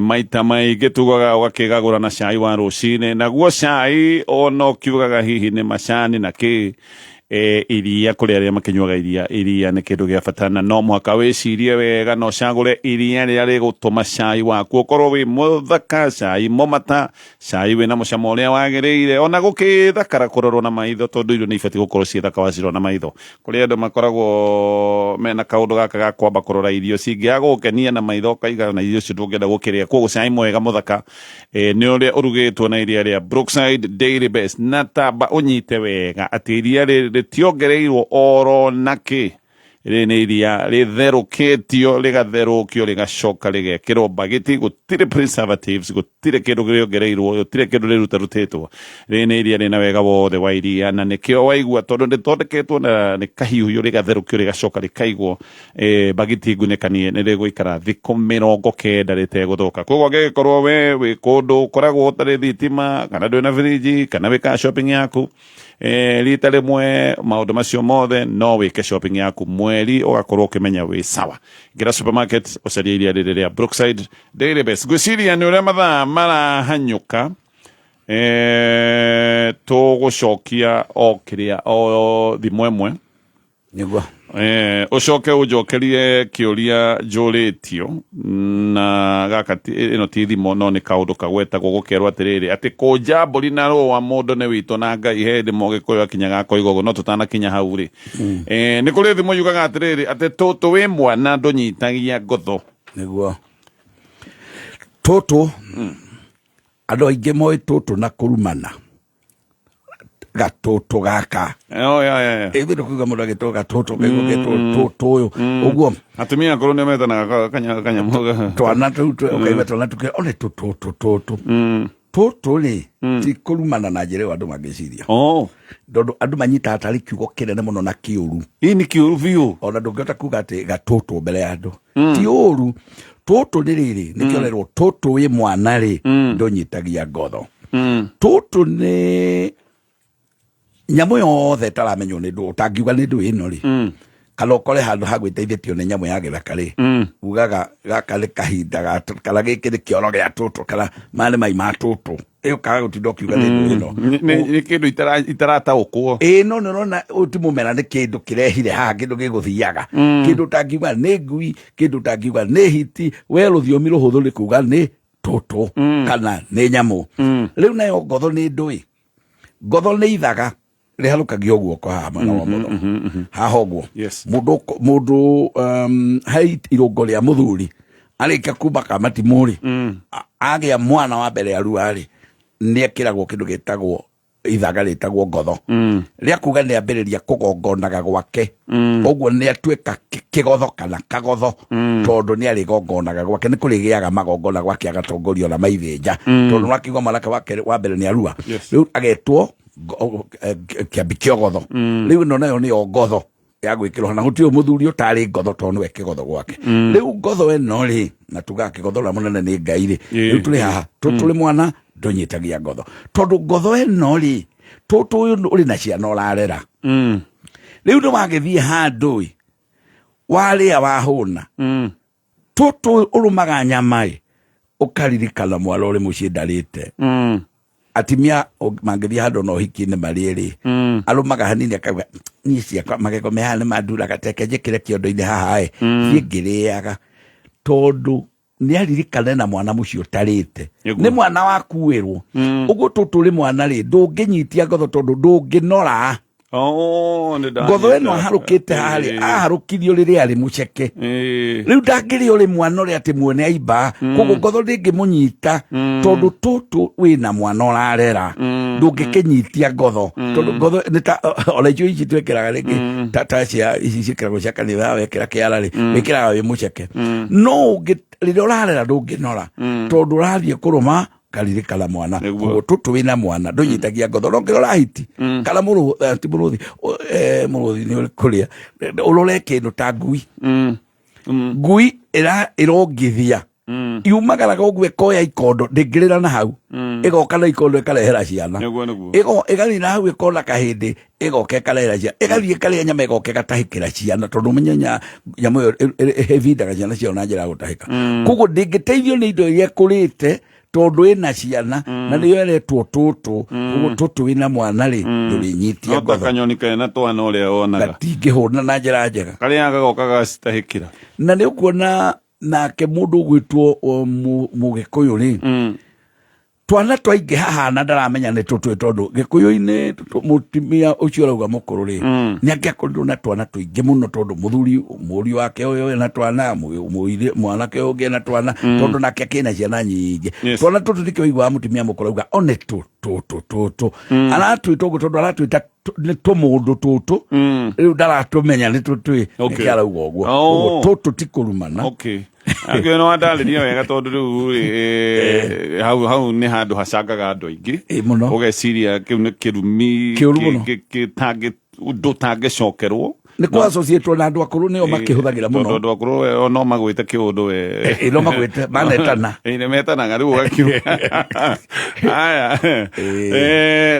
[SPEAKER 1] maita maingĩ tugaga ũgakĩgagũra na cai wa rũcinĩ naguo cai ona ũkiugaga hihi nĩ macani na kĩ iria kũrĩ arĩa makĩnyuaga iria nĩ kĩndũ gĩa bata na no mũhaka wĩcirie wega no cagũre iria rĩrĩa rĩgũtũma cai waku ũkorwo wĩ mũthaka, cai mũmata, cai wĩna mũcamo ũrĩa wagĩrĩire ona gũkĩthakara kũrorwo na maitho tondũ irio nĩ ibatiĩ gũkorwo ciĩ thaka wacirwo na maitho. Kũrĩ andũ makoragwo mena kaũndũ gaka ga kwamba kũrora irio cingĩaga gũkenia na maitho ũkaiga na irio icio ndũngĩenda gũkĩrĩa. Koguo cai mwega mũthaka nĩ ũrĩa ũrugĩtwo na iria rĩa Brookside Dairy Best na tamba ũnyite wega atĩ iria rĩtiongereirwo oro nakĩ. Rĩ nĩ iria rĩtherũkĩtio rĩgatherũkio rĩgacoka rĩgekĩrwo bagiti, gũtirĩ preservatives, gũtirĩ kĩndũ rĩongereirwo, gũtirĩ kĩndũ rĩrutarutĩtwo. Rĩ nĩ iria rĩna wega wothe wa iria na nĩkĩo waigua tondũ rĩthondeketwo na rĩkahiũhio rĩgatherũkio rĩgacoka rĩkaigwo bagiti ngunĩkanie nĩ rĩgũikara thikũ 90 rĩtegũthũka. Koguo angĩgĩkorwo we wĩ kũndũ ũkoragwo ũtarĩ thitima kana ndwĩna fridge kana wĩkaga shopping yaku rita rĩmwe maũndũ macio mothe no wĩke shopping yaku mweri ũgakorwo ũkĩmenya wĩ sawa. Ngĩra supermarket ũcarie iria rĩrĩ rĩa Brookside Dairy Best. Ngwĩciria nĩ ũrĩa mathaa marahanyũka tũgũcokia o kĩrĩa o thimũ ĩmwe
[SPEAKER 8] nĩguo
[SPEAKER 1] ucoke ũnjokerie kĩũria njũrĩtio na gaka ĩno ti thimo no nĩ kaũndũ kagwetagwo gũkerwo atĩrĩrĩ atĩ kũnjambũri na rũa mũndũ nĩ witũ na Ngai he ndĩ Mũgĩkũyũ akinyaga koiga ũguo no tũtanakinya hau rĩ nĩ kũrĩ thimo yugaga atĩrĩrĩ atĩ tũtũ wĩ mwana ndũnyitagia ngotho
[SPEAKER 8] nĩguo tũtũ andũ aingĩ moĩ tũtũ na kũrumana gatoto gaka
[SPEAKER 1] ya
[SPEAKER 8] iviro kuga mundu agitoka gatoto gatoto uyu uguo
[SPEAKER 1] atumia korone metana kanya moga
[SPEAKER 8] twana tu ukaiva twana tu ole toto ri ti kurumana na njira andu magiciria ndondo andu manyita atari kiugo kinene muno na kiuru
[SPEAKER 1] ni kiuru viu
[SPEAKER 8] ona ndungota kuga ati gatoto mbere ya andu ti uru toto ni riri nikionerwo toto wi mwana ri ndonyitagia ngotho toto ni nyamu yothe taramenyo ni ndu utangiuga ni ndu ino ri kana ukore handu hagwiteithĩtio nĩ nyamũ ya gĩthaka rĩ ugaga gaka nĩ kahinda kana gĩkĩ nĩ kĩoro gĩa tũtũ kana maya nĩ mai ma tũtũ ĩyo kaga gũtinda ũkiuga nĩ ndu ĩno
[SPEAKER 1] nĩ kĩndũ itarataũkwo
[SPEAKER 8] no nĩũrona ũyũ ti mũmera nĩ kĩndũ kĩrehire haha kĩndũ gĩgũthiaga kĩndũ ũtangiuga nĩ ngui kĩndũ ũtangiuga nĩ hiti we rũthiomi rũhũthũ nĩ kuuga nĩ tũtũ kana nĩ nyamũ rĩu nayo ngotho nĩ ndũĩ ngotho nĩ ithaga riharukagio guoko haha mwena wa mutho haha ũguo mũndũ hai irũngo rĩa mũthuri arĩkia kuma kamatimũ-rĩ agĩa mwana wa mbere arua-rĩ nĩekĩragwo kĩndũ gĩtagwo ithaga rĩtagwo ngotho rĩa kuga nĩ ambĩrĩria kũgongonaga gwake ũguo nĩ atuĩka kĩgotho kana kagotho tondũ nĩ arĩgongonaga gwake nĩ kũrĩgĩaga magongona gwake agatongorio na maithĩnja tondũ nĩwakiuga mwanake wake wa mbere nĩ arua rĩu agetwo kiambi kiogotho riu no nayo ni ngotho ya gwikirwo na gutio muthuri utari ngotho to nwe kigotho gwake riu ngotho eno ri na tuga kigotho la munene ni ngai ri riu tuli haha tuli mwana ndonyitagia ngotho tondu ngotho eno ri tutu uri na ciana urarera riu ndo magithie handu waria wahuna tutu urumaga nyamai ukaririkana mwalo uri mucii ndarite atimia mangithia handu no hiki-inĩ marĩ arumaga hanini akauga niĩ ciakwa magego me haha nĩ mandura gateke njĩkĩre kĩondo-inĩ haha thiĩ ngĩrĩaga tondũ nĩ aririkane na mwana mũcio ũtarĩte nĩ mwana wakuĩrwo ũguo tũtũ rĩ mwana rĩ ndũngĩnyitia ngotho tondũ ndũngĩnora ngotho ĩno aharũkĩte harĩ aharũkirio rĩrĩa arĩ mũceke rĩu ndangĩrĩ ũrĩ mwana ũrĩa atĩ muone aimba koguo ngotho ndĩngĩmũnyita tondũ tũtũ wĩna mwana ũrarera ndũngĩkĩnyitia ngotho tondũ ngotho nĩ ta ona icio ici twĩkĩraga rĩngĩ ta cia ici ciĩkĩragwo cia kanitha wekĩra kĩara rĩ wĩkĩraga wĩ mũceke no rĩrĩa ũrarera ndũngĩnora tondũ ũrathiĩ kũrũma karirikana mwana koguo tũtũ wĩna mwana ndũnyitagia ngotho no ngĩrora hiti kana ti mũrũthi nĩ ũrĩ kũrĩa ũrore kĩndũ ta ngui ngui ĩrongithia yumagaraga ũguo ĩkoya ikondo ndĩngĩrĩra na hau ĩgoka na ikondo ĩkarehera ciana ĩgathiĩ na hau ĩkona kahĩndĩ ĩgoka ĩkarehera ciana ĩgathiĩ ĩkarĩa nyama ĩgoka ĩgatahĩkĩra ciana tondũ ũmenye nyamũ ĩyo ĩvindaga ciana ciao na njĩra ya gũtahĩka koguo ndĩngĩteithio nĩ indo iria ĩkũrĩte tondu ina ciana na niyo eretwo tutu uguo tutu wina mwana ri ndurinyitia ngotho
[SPEAKER 1] kanyoni kana twana uria wonaga
[SPEAKER 8] gatingihuna na njira njega
[SPEAKER 1] karia gagoka gacitahikira
[SPEAKER 8] na ni ukuona nake mundu gwitwo mugikuyu ri twana twaingi hahana ndaramenya ni tutu tondu gikuyu-ini mutimia ucio arauga mukuru ri ni angiakorirwo na twana tuingi muno tondu muthuri muri wake uyu na twana muire mwanake ungi na twana tondu nake kina ciana nyingi twana tutu nikio igwa mutimia mukuru auga one tutu aratwita uguo tondu aratwita ni tumundu tutu riu ndaratumenya ni tutui nikiarauga uguo tutu ti kurumana
[SPEAKER 1] akio no andariria wega tondu riu hau ni handu hacangaga andu aingi ugeciria kiu ni kirumi gitangi undu tangicokerwo
[SPEAKER 8] ni kwa associate na andu akuru nio makihuthagira muno
[SPEAKER 1] andu akuru no magwite kiundu we
[SPEAKER 8] no magwite manetana
[SPEAKER 1] ni metanaga riu gakiuga aya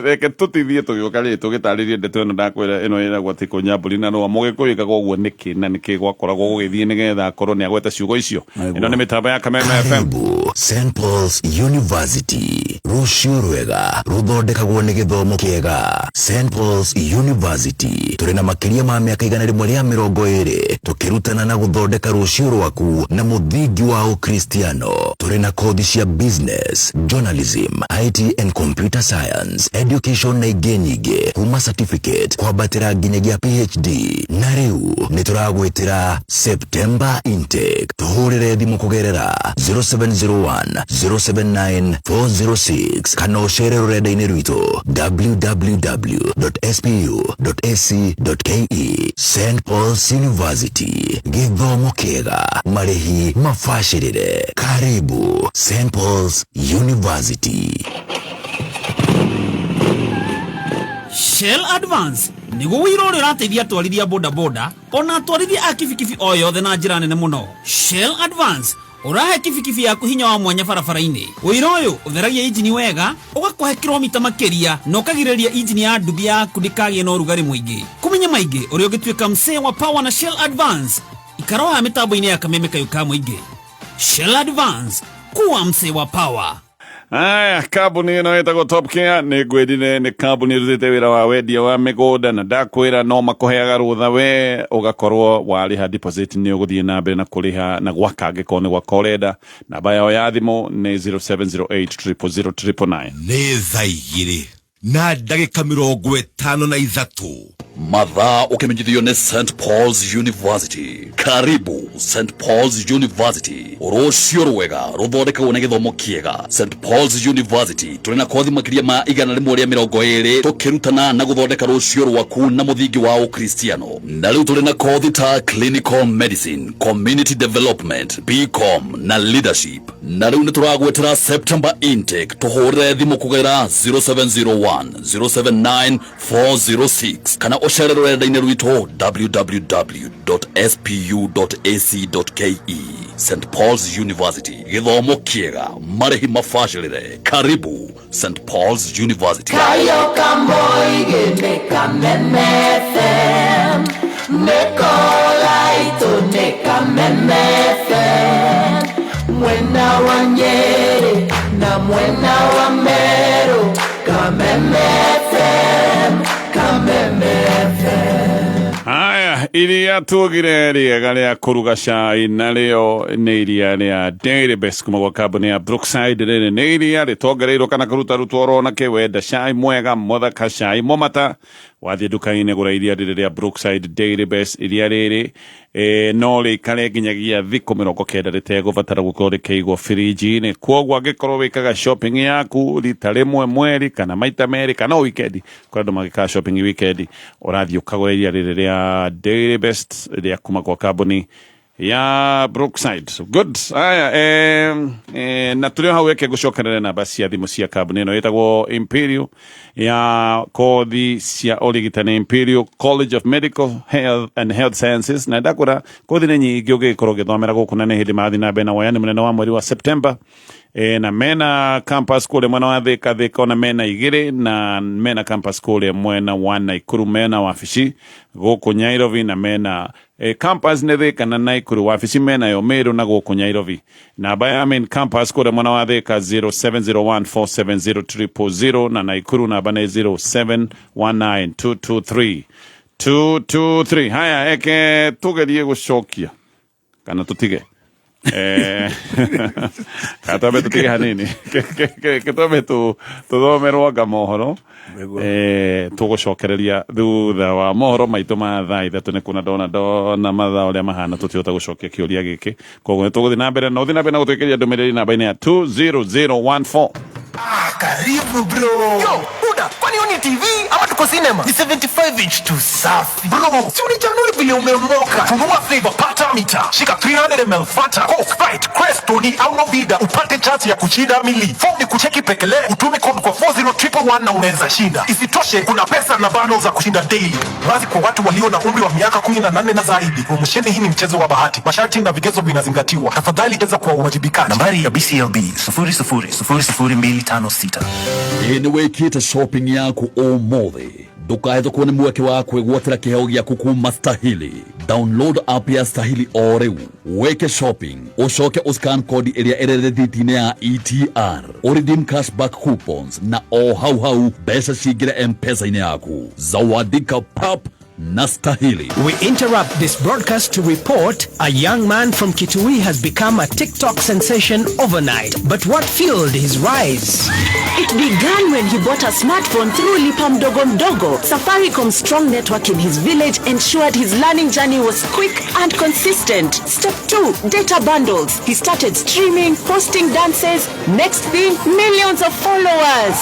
[SPEAKER 1] reke tutithie tugioka ri tugitaririe ndeto ino ndakwira ino ira gwati kunyamburi na no mugikuikaga uguo niki na niki gwakoragwo gugithie nigetha akorwo ni agweta ciugo icio ino ni mitambo ya Kameme FM
[SPEAKER 14] St Paul's University rucio rwega ruthondekagwo ni githomo kiega St Paul's University turi na makiria ma miaka igana rimwe ria 20 tukirutana na guthondeka rucio rwaku na muthingi wa ukristiano turi na kothi cia business journalism IT and computer science education na ingĩ nyingĩ kuma certificate kwambatĩra nginyagia PhD na rĩu nĩtũragwĩtĩra September intake tuhũrĩre thimũ kũgerera 0701 079 406 06 kana ucere rurenda-inĩ rwitũ www.spu.ac.ke. St Paul's University, gĩthomo kĩega, marĩhi mabacĩrĩre. Karibu St Paul's University.
[SPEAKER 9] Shell Advance nĩguo wĩra ũrĩa ũrateithia atwarithia bodaboda ona atwarithia a kibikibi o yothe na njĩra nene mũno. Shell Advance ũrahe kibikibi yaku hinya wa mwanya barabara-inĩ. Wĩra ũyũ ũtheragia injini wega, ũgakũhe kilomita makĩria na ũkagirĩrĩria injini ya nduthi yaku ndĩkagĩe na ũrugarĩ mũingĩ. Kũmenya maingĩ ũrĩa ũngĩtuĩka msee wa power na Shell Advance, ikara wa mĩtambo-inĩ ya Kameme Kayuka mũingĩ. Shell Advance, kuwa msee wa power.
[SPEAKER 1] Aya, kambuni ĩno ĩtagwo Top Care nĩ ngwĩrire nĩ kambuni ĩrutĩte wĩra wa wendia wa mĩgũnda na ndakwĩra no makũheaga rũtha we ũgakorwo warĩha deposit nĩ ũgũthiĩ na mbere na kũrĩha na gwaka angĩkorwo nĩ gwaka ũrenda. Namba yao ya thimũ nĩ 0708000999.
[SPEAKER 3] nĩ thaa igĩrĩ na ndagĩka 53
[SPEAKER 7] mathaa ũkĩmenyithio nĩ St Paul's University. Karibu St Paul's University, rũciũ rwega rũthondekagwo na gĩthomo kĩega. St Paul's University tũrĩ na kothi makĩria ma 120 tũkĩrutana na gũthondeka rũciũ rwaku na mũthingi wa ũkristiano. Na rĩu tũrĩ na kothi ta clinical medicine, community development, BCom na leadership. Na rĩu nĩ tũragwetera September intake. Tũhũrĩre thimũ kũgerera 0701079406 kana ũcere rũrenda-inĩ rwitũ www.spu.ac.ke. St Paul's University, gĩthomo kĩega, marĩhi mabacĩrĩre. Karibu St Paul's University.
[SPEAKER 6] Kayo Kamboige ne Kameme FM, Nekola ito ne Kameme FM, Mwena wa Nyeri na Mwena wa Meru, Kameme FM, Kameme FM.
[SPEAKER 1] Haya, iria tugire rĩega rĩa kũruga cai na rĩo nĩ iria rĩa Dairy Best kuma gwa kambuni ya Brookside. Rĩrĩ nĩ iria rĩtongereirwo kana kũruta rutoro na kĩwenda cai mwega mũthaka cai mũmata. Wathiĩ nduka-inĩ gũra iria rĩrĩ rĩa Brookside Dairy Best. Iria rĩrĩ no rĩikare nginyagia thikũ 90 rĩtegũbatara gũkorwo rĩkĩigwo fridge-inĩ. Kwoguo angĩkorwo wĩkaga shopping yaku rita rĩmwe mweri kana maita merĩ kana weekend, kwa andũ magĩkaga shopping weekend, ũrathiĩ ũkagũra iria rĩrĩ rĩa Dairy Best rĩa kuma kwa kambuni ya Brookside. So good. Aya, na tulio hau eke gũcokanĩrĩra namba cia thimũ cia kambuni ĩno ĩtagwo Imperial ya kothi cia ũrigitani, Imperial College of Medical Health and Health Sciences. Na ndakũra kothi nĩ nyingĩ ũngĩkorwo ũgĩthomera gũkũ na nĩ hĩndĩ mathi na mbere na woyani mũnene wa mweri wa September. Na mena campus kule mwena wa Thika na mena igĩrĩ, na mena campus kule mwena wa Naikuru, mena wabici gũkũ Nyairobi, na mena campus nĩ Thika na Naikuru, wabici mena yo Meru na gũkũ Nyairobi. Namba ya main campus kule mwena wa Thika 0701470300 na Naikuru namba nĩ 0719223223. Haya, eke tugerie gũcokia kana tutige katabe tutige hanini katabe tuthomerwo anga mohoro tugucokereria thutha wa mohoro maitũ ma thaa ithatũ. Nĩ kuna ndona mathaa ũrĩa mahana tũtihota gũcokia kĩũria gĩkĩ, koguo nĩtũgũthiĩ na mbere na ũthiĩ na mbere na gũtwĩkĩria ndũmĩrĩri namba-inĩ ya 20014.
[SPEAKER 4] Karibu bro. Yo, Buda, kwani uni TV ama tuko cinema? Ni 75 inch tu safi. Bro, si unichanuli vile umemoka. Tunua flavor pata mita. Shika 300ml Fanta, Coke, Sprite, Crest, Tony au Novida. Upate chance ya kushinda mili. Form ni kucheki pekele. Utume code kwa 40111 na unaweza shinda. Isitoshe, kuna pesa na bundles za kushinda daily. Wazi kwa watu walio na umri wa miaka 18 na zaidi. Promosheni hii ni mchezo wa bahati. Masharti na vigezo vinazingatiwa. Tafadhali cheza kwa uwajibikaji. Nambari ya BCLB 000256.
[SPEAKER 7] Ĩnĩ wĩkĩte shopping yaku ũmũthĩ, ndũkahĩtũkwo nĩ mweke wa kwĩgwatĩra kĩheo gĩaku kuma Stahili. Download app ya Stahili o rĩu, wĩke shopping, ũcoke ũscan code ĩrĩa ĩrĩ rĩthiti-inĩ ya ETR, ũredeem cashback coupons na o hau hau mbeca cingĩre M-Pesa-inĩ yaku. Zawadika pap nastahili.
[SPEAKER 15] We interrupt this broadcast to report a young man from Kitui has become a TikTok sensation overnight. But what fueled his rise?
[SPEAKER 16] It began when he bought a smartphone through Lipa Mdogo Mdogo. Safaricom's strong network in his village ensured his learning journey was quick and consistent. Step 2, data bundles. He started streaming, posting dances. Next thing, millions of followers.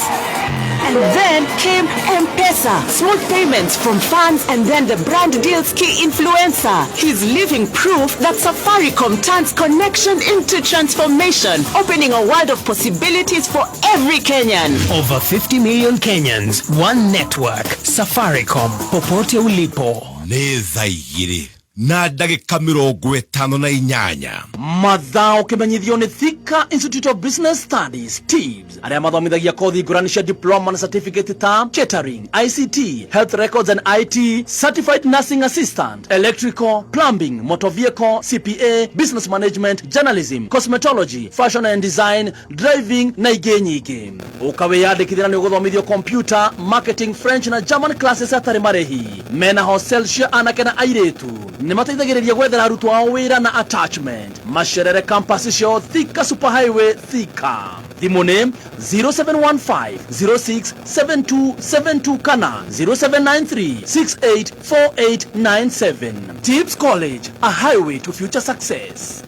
[SPEAKER 16] And then came M-Pesa, smooth payments from fans, and then the brand deals key influencer. He's living proof that Safaricom turns connection into transformation, opening a world of possibilities for every Kenyan.
[SPEAKER 15] Over 50 million Kenyans, one network. Safaricom, popote ulipo.
[SPEAKER 3] Neza igiri na ndagika 58.
[SPEAKER 17] Mathaa ukimenyithio ni Thika Institute of Business Studies TIBS aria mathomithagia kothi nguranisha diploma na certificate ta catering, ICT, health records and IT, certified nursing assistant, electrical, plumbing, motor vehicle, CPA, business management, journalism, cosmetology, fashion and design, driving na ingĩ nyingĩ. Ukawiyandĩkithia ni uguthomithio computer, marketing, French na German classes atari marehi. Mena hostel cia anake na airĩtu ni mateithagĩrĩria gwethera arutwo ao wĩra na attachment. Macerere campus cio Thika Superhighway Thika. Thimũ nĩ 0715067272 kana 0793684897. TIBS College, a highway to future success.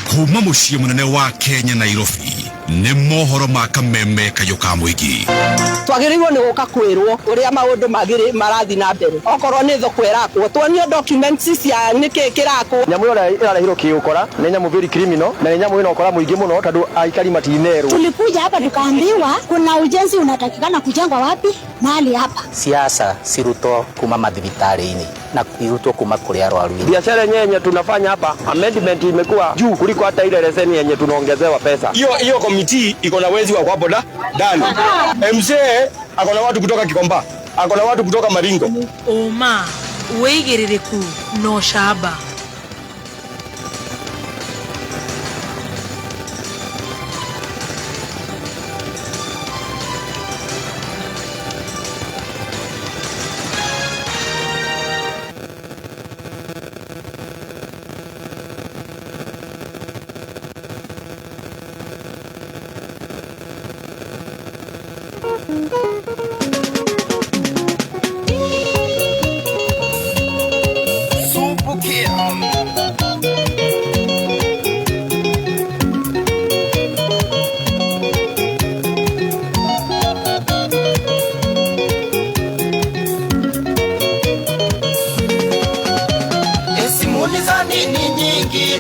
[SPEAKER 3] Kuma muciĩ munene wa Kenya Nairobi nĩ mohoro ma kameme kayuka muigi.
[SPEAKER 18] Twagĩrĩirwo nĩ gũka kwĩrwo ũrĩa maũndũ marathi na mbere. Okorwo nĩ thoko ĩrakwo tuonio documents cia nĩkĩ kĩrakwo.
[SPEAKER 19] Nyamũ ĩrĩa ĩrarehirwo kĩũkora nĩ nyamũ very criminal na nĩ nyamũ ĩno ũkora mũingĩ mũno tondũ aikari matinerwo.
[SPEAKER 20] Tulikuja hapa tukaambiwa kuna ujenzi unatakikana kujengwa wapi? Mahali hapa.
[SPEAKER 21] Siasa sirutwo kuma mathibitarĩ-inĩ na irutwo kuma kũrĩ arwaru.
[SPEAKER 19] Biashara yenye tunafanya hapa amendment imekuwa juu kuliko hata ile leseni yenye tunaongezewa pesa.
[SPEAKER 22] Hiyo committee iko na wezi wa kwa boda ndani. MCA akona watu kutoka Kikomba, akona watu kutoka Maringo.
[SPEAKER 23] Oma weigĩrĩrĩku no shaba.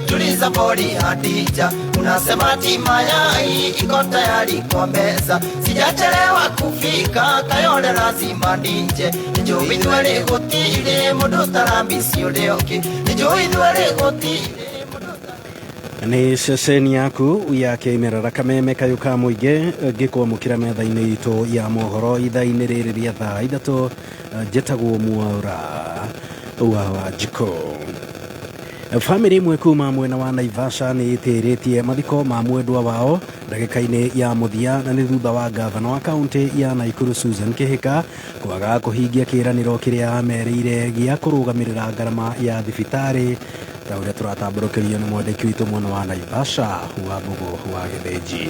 [SPEAKER 6] Tuliza body Hadija, unasema tima yai iko tayari kwa meza. Sijachelewa kufika, Kayole lazima nije. Nijui idwele gotire, mundu tarambisi uleoke. Nijui idwele gotire.
[SPEAKER 24] Nĩ ceceni yaku ya kĩmerera kameme kayuka muige ngĩkwamũkĩra metha-inĩ itũ ya mohoro ithaa-inĩ rĩrĩ rĩa thaa ithatũ. Njĩtagwo Mwaura wa Wanjikũ. Family imwe kuma mwena wa Naivasha nĩ ĩtĩrĩtie mathiko ma mwendwa wao ndagĩka-inĩ ya mũthia, na nĩ thutha wa gavana wa kaunti ya Naikuru Susan Kĩhĩka kwaga kũhingia kĩĩranĩro kĩrĩa amerĩire gĩa kũrũgamĩrĩra ngarama ya thibitarĩ, ta ũrĩa tũratambũrũkĩrio nĩ mwandĩki witũ mwena wa Naivasha wa Mbũgũ wa Gĩthĩnji.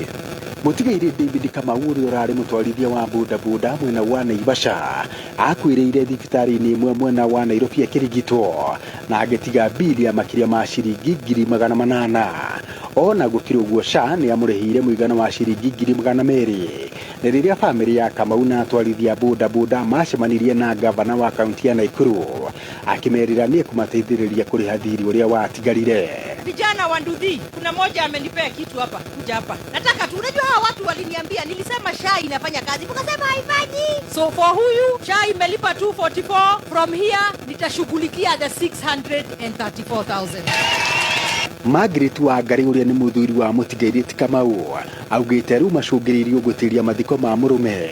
[SPEAKER 25] Mũtigaire David Kamau ũrĩa ũrarĩ mũtwarithia wa bodaboda mwena wa Naivasha akwĩrĩire thibitarĩ-inĩ ĩmwe mwena wa Nairobi akĩrigitwo na agĩtiga bili ya makĩria ma ciringi 800,000. Ona gũkĩrĩ ũguo SHA nĩ amũrĩhĩire mũigana wa ciringi 200,000. Na rĩrĩa famĩlĩ ya Kamau na atwarithia bodaboda macemanirie na gavana wa kaunti ya Naikuru akĩmerĩra nĩ kũmateithĩrĩria kũrĩha thirĩ ũrĩa watigarire.
[SPEAKER 26] Vijana wa Nduthi, kuna moja amenipea kitu hapa, kuja hapa. Nataka tu, unajua hawa watu waliniambia, nilisema SHA inafanya kazi, mkasema haifanyi. So for huyu, SHA imelipa 244, from here nitashughulikia the 634,000.
[SPEAKER 25] Margaret Wangari uria ni muthuri wa Mutigairĩti Kamau augĩte rĩu macũngĩrĩirio gũtĩria mathiko ma mũrũme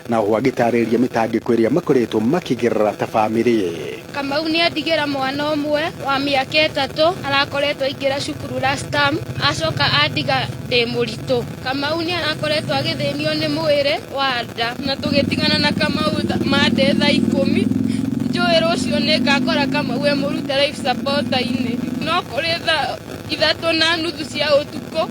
[SPEAKER 25] na ho agĩtarĩria mĩtangĩko ĩrĩa makoretwo makĩgerera ta bamĩrĩ.
[SPEAKER 2] Kamau nĩ andigĩra mwana ũmwe wa mĩaka 3 arakoretwo aingĩra cukuru last term acoka andiga ndĩ mũritũ. Kamau nĩ arakoretwo agĩthĩnio nĩ mwĩrĩ wa nda na tũgĩtigana na Kamau mande thaa 10. Njũĩ rũciũ nĩ ngakora Kamau e mũrute life support-inĩ no kũrĩ thaa 3:30 cia ũtukũ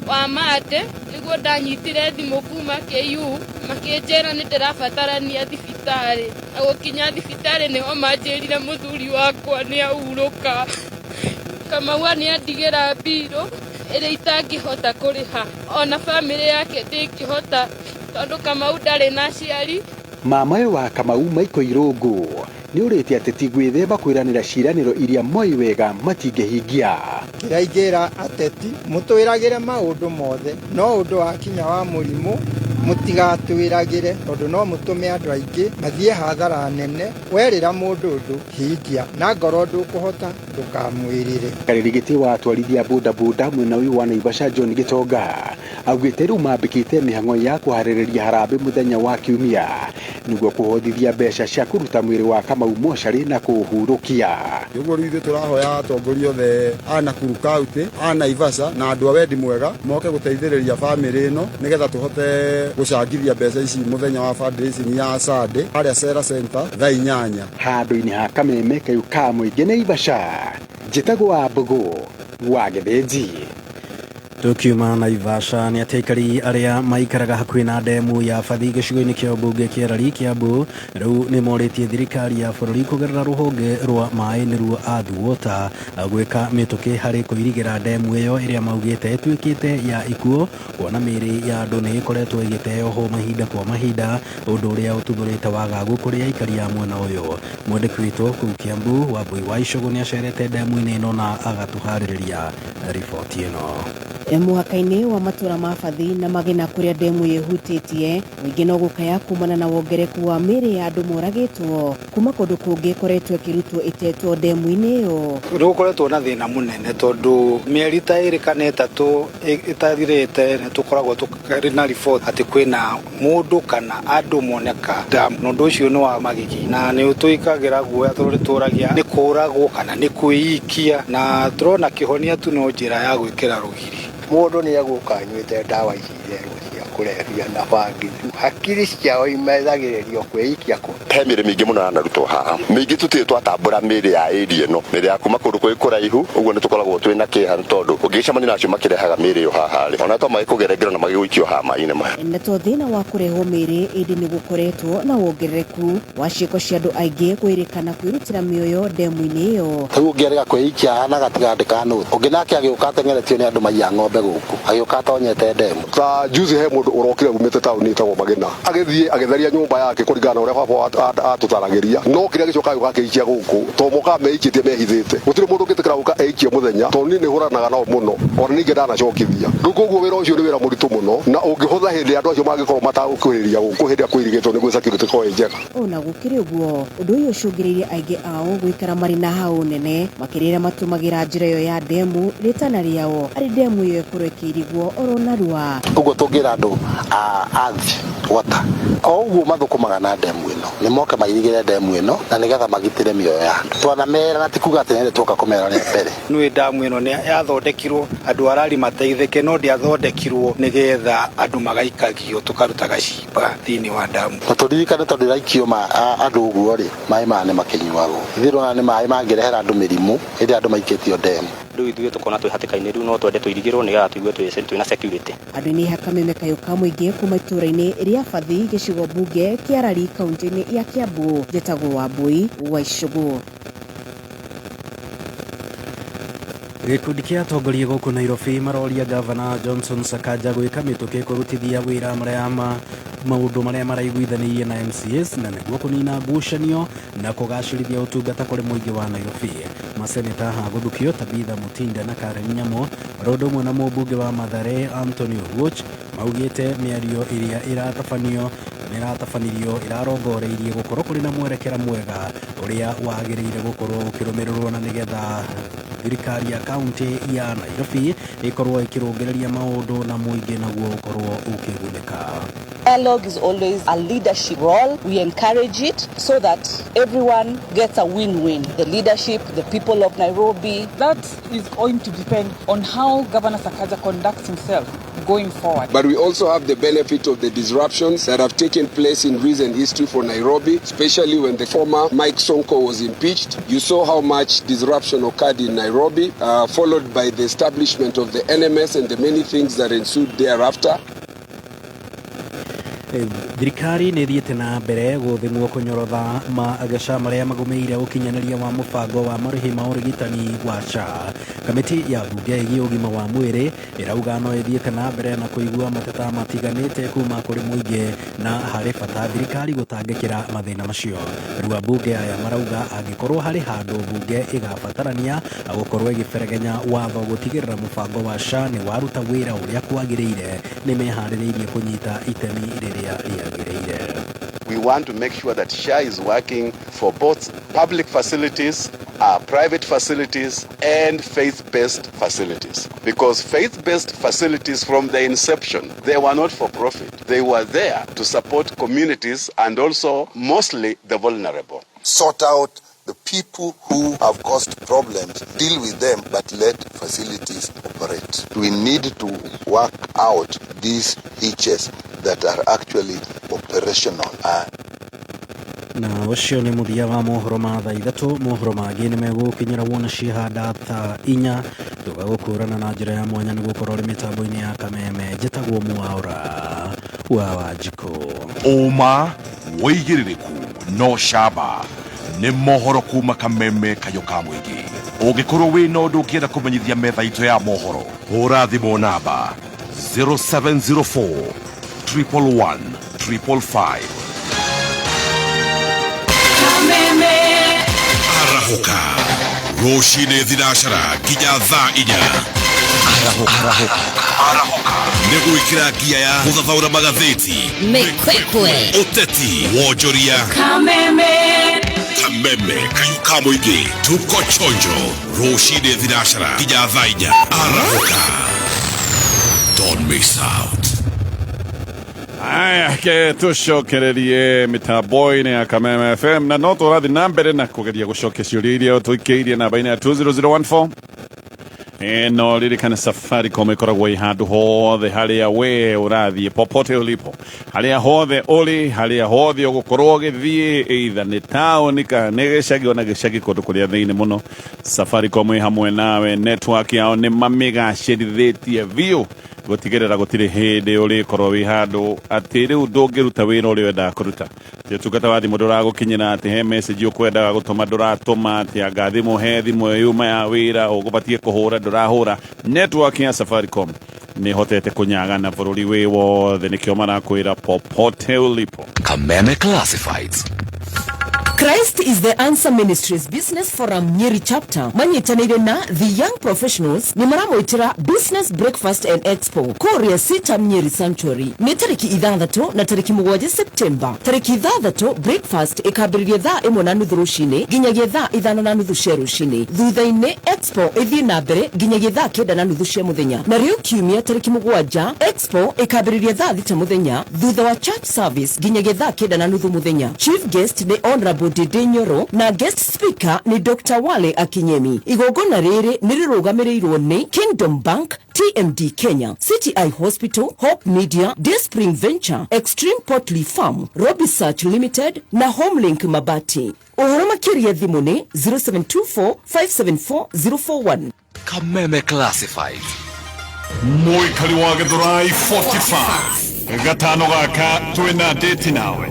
[SPEAKER 2] wa mande nĩguo ndanyitire thimũ kuma KU makĩnjĩra nĩ ndĩrabatarania thibitarĩ na gũkinya thibitarĩ nĩho manjĩrire mũthuri wakwa nĩ ahurũka. Kamau nĩ andigĩra mbirũ ĩrĩa itangĩhota kũrĩha ona bamĩrĩ yake ndĩngĩhota tondũ Kamau ndarĩ na aciari.
[SPEAKER 25] Mamawe wa Kamau Maiko Irũngũ nĩ ũrĩte atĩ ti gwĩthemba kwĩranĩra ciĩranĩro iria moĩ wega matingĩhingia.
[SPEAKER 5] Kĩraingĩra ateti mũtwĩragĩre maũndũ mothe no ũndũ wa kinya wa mũrimũ mũtigatwĩragĩre tondũ no mũtũme andũ aingĩ mathiĩ hathara nene. Werĩra mũndũ ũndũ hingia na ngoro ndũkũhota ndũkamwĩrĩre.
[SPEAKER 25] Karĩrĩgĩti wa atwarithia bodaboda mwena ũyũ wa Naivasha John Gitonga augĩte rĩu mambĩkĩte mĩhang'o ya kũharĩrĩria harambĩ mũthenya wa Kiumia nĩguo kũhothithia mbeca cia kũruta mwĩrĩ wa Kamau mocarĩ na kũhurũkia.
[SPEAKER 10] Ũguo rĩu ithuĩ tũrahoya atongoria othe a Nakuru County a Naivasha na andũ a wendi mwega moke gũteithĩrĩria bamĩrĩ ĩno nĩgetha tũhote gũcangithia mbeca ici mũthenya wa fundraising ya Sunday harĩa Sera Center thaa 8
[SPEAKER 25] handũ-inĩ ha Kameme Kayũ ka mũingĩ Naivasha. Njĩtagwo wa Mbũgũ wa Gĩthĩnji.
[SPEAKER 24] Tukiuma Naivasha nĩ ataikari arĩa maikaraga hakuhĩ na ndemu ya Fathi gĩcigo-inĩ kĩa ũmbunge kĩa Rari Kiambu rĩu nĩ morĩtie thirikari ya bũrũri kũgerera rũhonge rwa maĩ nĩruo Earth Water gwĩka mĩtũkĩ harĩ kũirigĩra ndemu ĩyo ĩrĩa maugĩte ĩtuĩkĩte ya ikuo kuona mĩĩrĩ ya andũ nĩ ĩkoretwo ĩgĩteo ho mahinda kwa mahinda ũndũ ũrĩa ũtuthũrĩte wagagu kũrĩ aikari a mwena ũyũ. Mwandĩki witũ kũu Kiambu Wambui wa Icũgũ nĩ acerete ndemu-inĩ ĩno na agatũharĩrĩria riboti ĩno.
[SPEAKER 11] Mũhaka-inĩ wa matũra ma Fathi na Magina kũrĩa ndemu yĩhutĩtie mũingĩ no gũkaya kumana na wongereku wa mĩĩrĩ ya andũ moragĩtwo kuma kũndũ kũngĩ koretwo ĩkĩrutwo ĩtetwo ndemu-inĩ ĩyo.
[SPEAKER 12] Nĩ gũkoretwo na thĩna mũnene tondũ mĩeri ta 2 kana 3 ĩtathirĩte nĩ tũkoragwo tũkĩrĩ na report atĩ kwĩna mũndũ kana andũ moneka damu. Ũndũ ũcio nĩ wa magigi na nĩ ũtũikagĩra guoya tondũ tũragia nĩ kũragwo kana nĩ kwĩikia na tũrona kĩhonia tu no njĩra ya gwĩkĩra rũgiri.
[SPEAKER 13] Mũndũ nĩ agũka anyuĩte ndawa ici njerũ cia kũrebia na bangi hakiri ciao imethagĩrĩrio kwĩikia kũ.
[SPEAKER 22] He mĩĩrĩ mĩingĩ mũno yanarutwo haha mĩingĩ tũtirĩ twatambũra mĩĩrĩ ya area ĩno mĩĩrĩ ya kuma kũndũ kũrĩ kũraihu ũguo nĩ tũkoragwo twĩna kĩeha tondũ ũngĩcemania nacio makĩrehaga mĩĩrĩ ĩyo haha rĩ ona to magĩkũgerengera na magĩgũikio haha maĩ-inĩ maya.
[SPEAKER 11] Na to thĩna wa kũrehwo mĩĩrĩ ĩndĩ nĩ gũkoretwo na wongerereku wa ciĩko cia andũ aingĩ kwĩrĩkana kwĩrutĩra mĩoyo ndemu-inĩ ĩyo.
[SPEAKER 12] Rĩu ũngĩerega kwĩikia haha na gatigandĩka nũthũ ũngĩ nake agĩũka ateng'eretio nĩ andũ maiya ng'ombe gũkũ agĩũka atonyete ndemu.
[SPEAKER 22] Ta juzi he mũndũ ũrokire umĩte taũni ĩtagwo Magina agĩthiĩ agĩtheria nyũmba yake kũringana na ũrĩa baba atũtaragĩria no kĩrĩa gĩcoka gĩũka akĩikia gũkũ to moka meikĩtie mehithĩte gũtirĩ mũndũ ũngĩtĩkĩra gũka eikie mũthenya tondũ niĩ nĩ hũranaga nao mũno ona ningĩ ndanacokithia. Rĩu koguo wĩra ũcio nĩ wĩra mũritũ mũno na ũngĩhũtha hĩndĩ andũ acio mangĩkorwo matagũkuhĩrĩria gũkũ hĩndĩ ya kũirigĩtwo nĩguo security ĩkorwo ĩ njega.
[SPEAKER 11] Ona gũkĩrĩ ũguo ũndũ ũyũ ũcũngĩrĩirie aingĩ ao gũikara marĩ na hau nene makĩrĩra matũmagĩra njĩra ĩyo ya ndemu rĩtana rĩao arĩ ndemu ĩyo ĩkorwo ĩkĩirigwo oro narua.
[SPEAKER 12] Ũguo tũngĩra andũ Earth Water o ũguo mathũkũmaga na ndemu ĩno nĩ moke mairigĩre ndemu ĩno na nĩgetha magitĩre mĩoyo ya andũ. Twanamera na tikuga atĩ nĩ twoka kũmera rĩa mbere. Nĩ ndemu ĩno nĩ yathondekirwo andũ arari mateithĩke no ndĩathondekirwo nĩgetha andũ magaikagio tũkarutaga cimba thĩinĩ wa ndemu. Na tũririkane tondũ ĩraikio andũ ũguo rĩ maĩ maya nĩ makĩnyuagwo. Ithirwo nĩ maĩ mangĩrehera andũ mĩrimũ hĩndĩ andũ maikĩtio ndemu.
[SPEAKER 27] Rĩu ithuĩ tũkona twĩ hatĩka-inĩ rĩu no twende tũirigĩrwo nĩgetha tũigue twĩna security.
[SPEAKER 11] Andũ-inĩ ha Kameme Kayũ ka mũingĩ kuma itũra-inĩ rĩa Fathi gĩcigo mbunge kĩa Rari kaunti-inĩ ya Kiambu. Njĩtagwo Wambui wa Icũgũ.
[SPEAKER 24] Gĩkundi kĩa atongoria gũkũ Nairobi maroria gavana Johnson Sakaja gwĩka mĩtũkĩ kũrutithia wĩra maũndũ marĩa maraiguithanĩirie na MCAs na nĩguo kũnina ngucanio na kũgacĩrithia ũtungata kũrĩ mũingĩ wa Nairobi. Maseneta ha gũthukio Tabitha Mutinda na Karen Nyamo ũndũ ũmwe na mũmbunge wa Mathare Anthony Owuoch maugĩte mĩario ĩrĩa ĩratabanio nĩratafanirio irarongoreirie gũkorwo kũrĩ na mwerekera mwega ũrĩa wagĩrĩire gũkorwo ũkĩrũmĩrĩrwo na nĩgetha thirikari ya kaunti ya Nairobi ĩkorwo ĩkĩrũngĩrĩria maũndũ na mũingĩ naguo ũkorwo ũkĩgunĩka.
[SPEAKER 18] Dialogue is always a leadership role. We encourage it so that everyone gets a win-win. The leadership, the people of Nairobi.
[SPEAKER 1] That is going to depend on how Governor Sakaja conducts himself going forward.
[SPEAKER 4] But we also have the benefit of the disruptions that have taken place in recent history for Nairobi, especially when the former Mike Sonko was impeached. You saw how much disruption occurred in Nairobi, followed by the establishment of the NMS and the many things that ensued thereafter.
[SPEAKER 24] Thirikari nĩ thiĩte na mbere gũthimwo kũnyorotha magaca marĩa magũmĩire ũkinyanĩria wa mũbango wa marĩhi ma ũrigitani wa SHA. Kamĩtĩ ya bunge ĩgiĩ ũgima wa mwĩrĩ ĩrauga no ĩthiĩte na mbere na kũigua mateta matiganĩte kuma kũrĩ mũingĩ na harĩ bata thirikari gũtangĩkĩra mathĩna macio. Rĩu ambunge aya marauga angĩkorwo harĩ handũ bunge ĩgabatarania gũkorwo ĩgĩberegenya watho gũtigĩrĩra mũbango wa SHA nĩ waruta wĩra ũrĩa kwagĩrĩire nĩ meharĩrĩirie kũnyita itemi rĩrĩa rĩagĩrĩire.
[SPEAKER 7] We want to make sure that SHA is working for both public facilities, private facilities, and faith-based facilities. Because faith-based facilities from the inception, they were not for profit. They were there to support communities and also mostly the vulnerable.
[SPEAKER 8] Sort out the people who have caused problems, deal with them, but let facilities operate. We need to work out these hitches that are actually operational.
[SPEAKER 24] Na ũcio nĩ mũthia wa mohoro ma thaa ithatũ. Mohoro mangĩ nĩ megũkinyĩra wona cihanda thaa 4 tũgagũkũrana na njĩra ya mwanya nĩ gũkorwo rĩ mĩtambo-inĩ ya Kameme. Njĩtagwo Mwaũra wa Wanjikũ.
[SPEAKER 3] Ũma wĩigĩrĩrĩku no camba nĩ mohoro kuma Kameme kayo ka mũingĩ. Ũngĩkorwo wĩna ũndũ ũngĩenda kũmenyithia metha itũ ya mohoro, hũra thimũ namba 0704 111 555.
[SPEAKER 9] Kameme
[SPEAKER 3] Arahuka rũcinĩ thinacara nginya thaa 4. Arahuka nĩ gwĩkĩra ngia ya gũthathaũra magathĩti,
[SPEAKER 9] Mĩkwekwe,
[SPEAKER 3] ũteti, wonjoria. Kameme kayo ka mũingĩ, tuko chonjo rũcinĩ thinacara nginya thaa 4. Arahuka, don't miss out.
[SPEAKER 14] Aya ke tucokererie mitambo-inĩ ya Kameme FM na no tũrathiĩ na mbere na kũgeria gũcokia ciũria iria tũikĩirie namba-inĩ ya 20014. No ririkana Safaricom ĩkoragwo ĩ handũ hothe harĩa we ũrathiĩ, popote ulipo, harĩa hothe ũrĩ, harĩa hothe ũgũkorwo ũgĩthiĩ, either nĩ taũni kana nĩ gĩcagi ona gĩcagi kũndũ kũrĩa thĩinĩ mũno, Safaricom ĩ hamwe nawe. Network yao nĩ mamĩgacĩrithĩtie biũ gũtigĩrĩra gũtirĩ hĩndĩ ũrĩkorwo wĩ handũ atĩ rĩu ndũngĩruta wĩra ũrĩa wendaga kũruta. Ũtungata wa thimũ ndũragũkinyĩra atĩ he message ũkwendaga gũtũma ndũratũma, atĩ anga thimũ he thimũ yuma ya wĩra ũgũbatiĩ kũhũra ndũrahũra. Network ya Safaricom nĩ hotete kũnyagana bũrũri wĩ wothe, nĩkĩo marakwĩra popote ulipo.
[SPEAKER 3] Kameme Classifieds.
[SPEAKER 16] Christ is the Answer Ministries Business Forum Nyeri chapter manyitanĩire na The Young Professionals nĩ maramwĩtĩra Business Breakfast and Expo Korea Sitam Nyeri Sanctuary nĩ tarĩki 6 na tarĩki 7 September. Tarĩki 6 breakfast ĩkambĩrĩria thaa 1:30 rũcinĩ nginyagia thaa 5:30 cia rũcinĩ. Thutha-inĩ expo ĩthiĩ na mbere nginyagia thaa 9:30 cia mũthenya. Na rĩu kiumia tarĩki 7 expo ĩkambĩrĩria thaa 6 mũthenya thutha wa church service nginyagia thaa 9:30 mũthenya. Chief guest nĩ Honorable Dede Nyoro na guest speaker ni Dr. Wale Akinyemi. Igongona rĩrĩ nĩ rĩrũgamĩrĩirwo nĩ Kingdom Bank, TMD Kenya, City Eye Hospital, Hope Media, Dayspring Venture, Extreme Portly Farm, Robi Search Limited na Homelink Mabati. Ũhoro makĩria thimũ nĩ 0724 574 041.
[SPEAKER 3] Kameme Classified.
[SPEAKER 14] Mũikari wa Githurai 45 gatano gaka twina date nawe.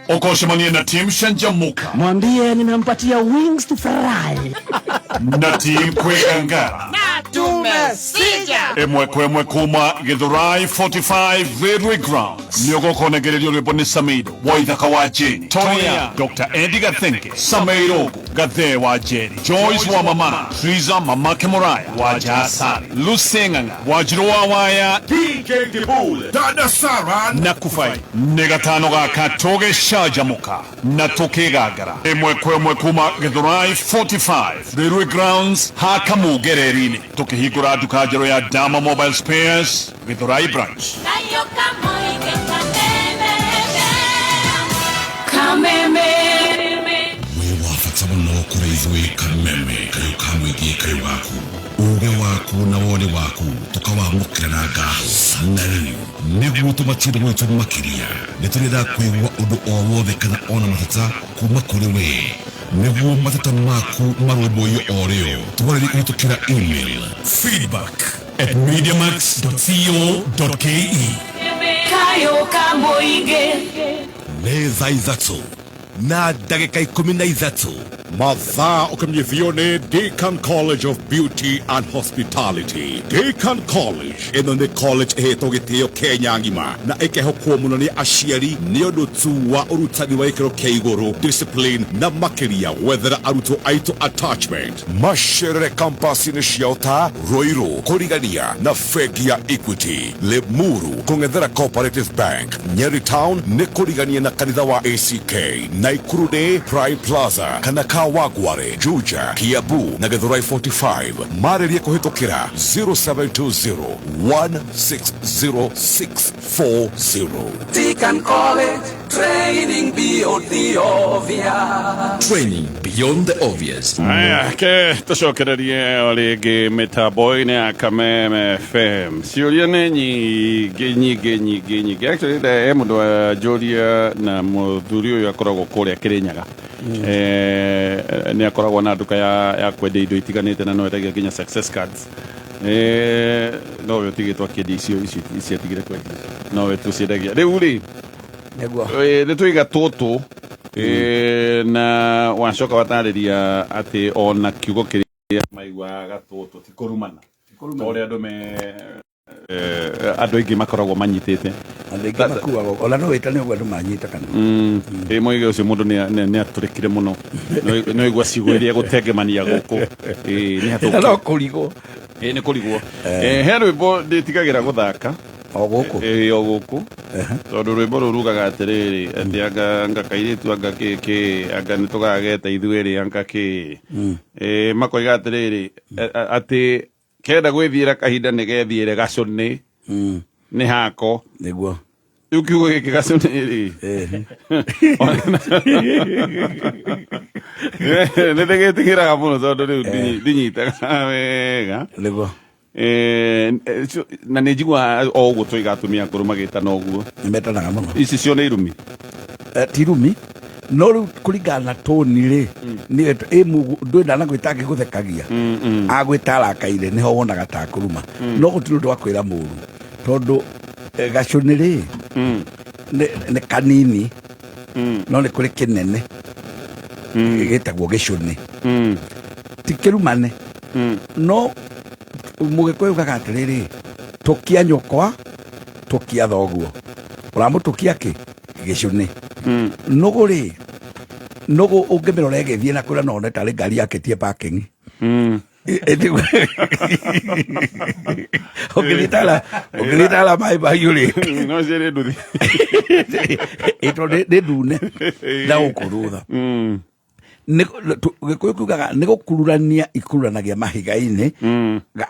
[SPEAKER 14] Okoshimanie na team Shanjamuka.
[SPEAKER 15] Mwambie nimempatia wings to fly.
[SPEAKER 14] Na team Kwegangara.
[SPEAKER 9] Na Umesija.
[SPEAKER 14] Emwe kwemwe kuma Githurai 45 Railway Grounds. Nyogo konegererio rwimbo ni Samido wa ithaka wa Jeni. Tonya Dr. Eddie Gathenke, Samido Gathe wa Jeni, Joyce wa Mama, Triza Mama Kemoraya wa Jasari, Lusenganga wa Jiroa Waya,
[SPEAKER 3] DJ Kibule, Dada Sara,
[SPEAKER 14] Nakufai, Negatano ga Katoge Shajamuka, Natoke Gagara. Emwe kwemwe kuma Githurai 45 Railway Grounds, Hakamu Gererini. Tukihigura dukajero ya Dama Mobile Spares, Githurai Branch.
[SPEAKER 3] Sabuno kureizwe kameme kayo kamwigi kayo waku uge waku na wone waku tukawamukira naga sanari niguo tumatire mwitu makiria niturida kwigwa undu o wothe kana ona matata kuma kuri we niguo matata maku marumbuyo oreo tuwariri kuhitukira email feedback@mediamax.co.ke
[SPEAKER 9] Kayo Kamoige
[SPEAKER 3] neza izatso na dagika 13 mathaa ukamnyevione Deakin College of Beauty and Hospitality. Deakin College ino ni college ehitogitio Kenya ngima na ikehokwo muno ni aciari ni undu tu wa urutani wa ikero keiguru discipline na makiria whether aruto aito attachment mashere campus ni ciota Roiro Korigania na Fegia Equity Lemuru kungethera Cooperative Bank Nyeri Town ni Korigania na kanitha wa ACK Naikurude Prime Plaza Kanaka Wagware Juja Kiabu na Githurai 45 Mareria kuhitukira 0720160640
[SPEAKER 9] Deakin College Training Beyond the Obvious.
[SPEAKER 3] Training Beyond the Obvious.
[SPEAKER 14] Aya, ke tucokererie oringi mitambo-ini ya Kameme FM. Ciuria ni nyingi. Actually, he mundu wanjuria na muthuri uyu akoragwo kuria Kirinyaga. Ni akoragwo na nduka ya kwendia indo itiganite na no endagia nginya success cards. No we tigitwa kĩendia icio atigire kwendia. No we tuciendagia. Rĩu rĩ
[SPEAKER 6] Neguo.
[SPEAKER 14] Nĩ tũiga tũtũ na wacoka watarĩria atĩ ona kiugo kĩrĩa maiguaga tũtũ ti kũrumana. Tondũ andũ aingĩ makoragwo manyitĩte.
[SPEAKER 6] Andũ aingĩ makuaga ona no wĩtane ũguo andũ manyita kana.
[SPEAKER 14] Moige ũcio mũndũ nĩ atũrĩkire mũno. No igua ciugo iria gũtengemania gũkũ. Nĩ hatũku.
[SPEAKER 6] No kũrigwo.
[SPEAKER 14] Nĩ kũrigwo. He rwĩmbo ndĩtigagĩra gũthaka.
[SPEAKER 6] O gũkũ.
[SPEAKER 14] O gũkũ. Tondũ rwĩmbo rũu rugaga atĩrĩrĩ atĩ anga kairĩtu anga kĩkĩ anga nĩ tũgageta ithuĩ anga kĩ. Makoiga atĩrĩrĩ atĩ kenda gwĩthiĩra kahinda nĩ gethiĩre gacũnĩ nĩ hako.
[SPEAKER 6] Nĩguo.
[SPEAKER 14] Rĩu kiugo gĩkĩ gacũnĩ rĩ. Nĩ ndĩgĩtigĩraga mũno tondũ rĩu ndinyitaga wega.
[SPEAKER 6] Nĩguo.
[SPEAKER 14] Na nĩ njiguaga o ũguo tũiga atumia akũrũ magĩtana ũguo.
[SPEAKER 6] Nĩmetanaga mũno.
[SPEAKER 14] Ici cio nĩ irumi.
[SPEAKER 6] Ti irumi no rĩu kũringana na toni rĩ ndũĩ ndanagwĩta angĩgũthekagia agwĩta arakaire nĩho wonaga ta kũruma no gũtirĩ ũndũ wa kwĩra mũũru tondũ gacũnĩ rĩ nĩ kanini no nĩ kũrĩ kĩnene gĩtagwo gĩcũnĩ ti kĩrumane no mũgĩkũyũ ugaga atĩrĩrĩ tũkia nyũkwa tũkia thoguo ũramũtũkia kĩ gĩcũnĩ nũgũ rĩ nũgũ ũngĩmĩrora ĩgĩthiĩ na kũrĩa none tarĩ ngari yakĩtie parking ũngĩrĩtara maĩ mahiũ rĩ
[SPEAKER 14] no ciĩrĩ nduthi
[SPEAKER 6] nĩ ndune na gũkũrũtha gĩkũyũ kiugaga nĩ gũkururania ikururanagia mahiga-inĩ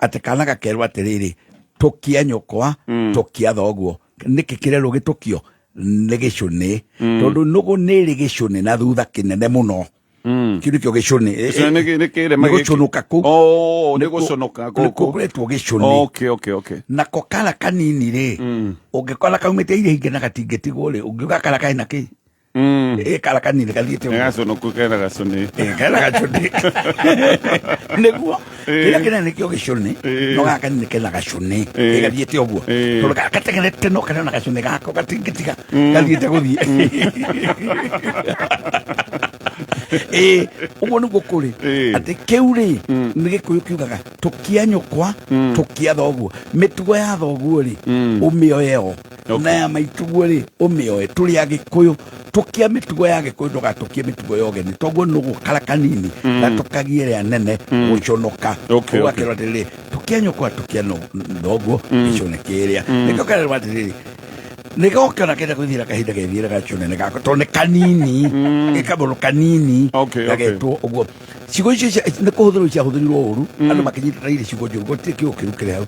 [SPEAKER 6] atĩ kana gakerwo atĩrĩrĩ tũkia nyũkwa tũkia thoguo nĩkĩ kĩrerwo gĩtũkio nĩ gĩcũnĩ tondũ nũgũ nĩ ĩrĩ gĩcũnĩ na thutha kĩnene mũno kĩu nĩkĩo gĩcũnĩ nĩ gũcũnũka kũu
[SPEAKER 14] nĩ gũconoka
[SPEAKER 6] kũretwo gĩcũnĩ nako kara kanini rĩ ũngĩkora kaumĩte iria ingĩ na gatingĩtigwo rĩ ũngiuga kara kaĩ na kĩ kara kanini gathiĩte
[SPEAKER 14] gaconoku kena gacũnĩ
[SPEAKER 6] nĩguo kĩrĩa kĩnene nĩkĩo gĩcũnĩ no gaka kanini kena gacũnĩ gathiĩte ũguo tondũ gatengerete no kana na gacũnĩ gako gatingĩtiga gathiĩte gũthiĩ uguo niguo kuri ati kiu ri ni gikuyu kiugaga tukia nyukwa tukia thoguo mitugo ya thoguo ri umioyeo na ya maitugo ri umioe turi agikuyu tukia mitugo ya gikuyu ndugatukie mitugo yoge ni toguo nugu karakanini na tukagie ria nene guconoka ugakirwa atiri tukia nyukwa tukia thoguo iconekeria nikokara watiri Niko na kenda kuthira kahinda gethira gachone ne gako to ne kanini ikaboro kanini gageto ugo cigo icio ne kuhuthiru cia huthirirwo uru andu makinyita ile cigo njuru gotire kio kirukire hau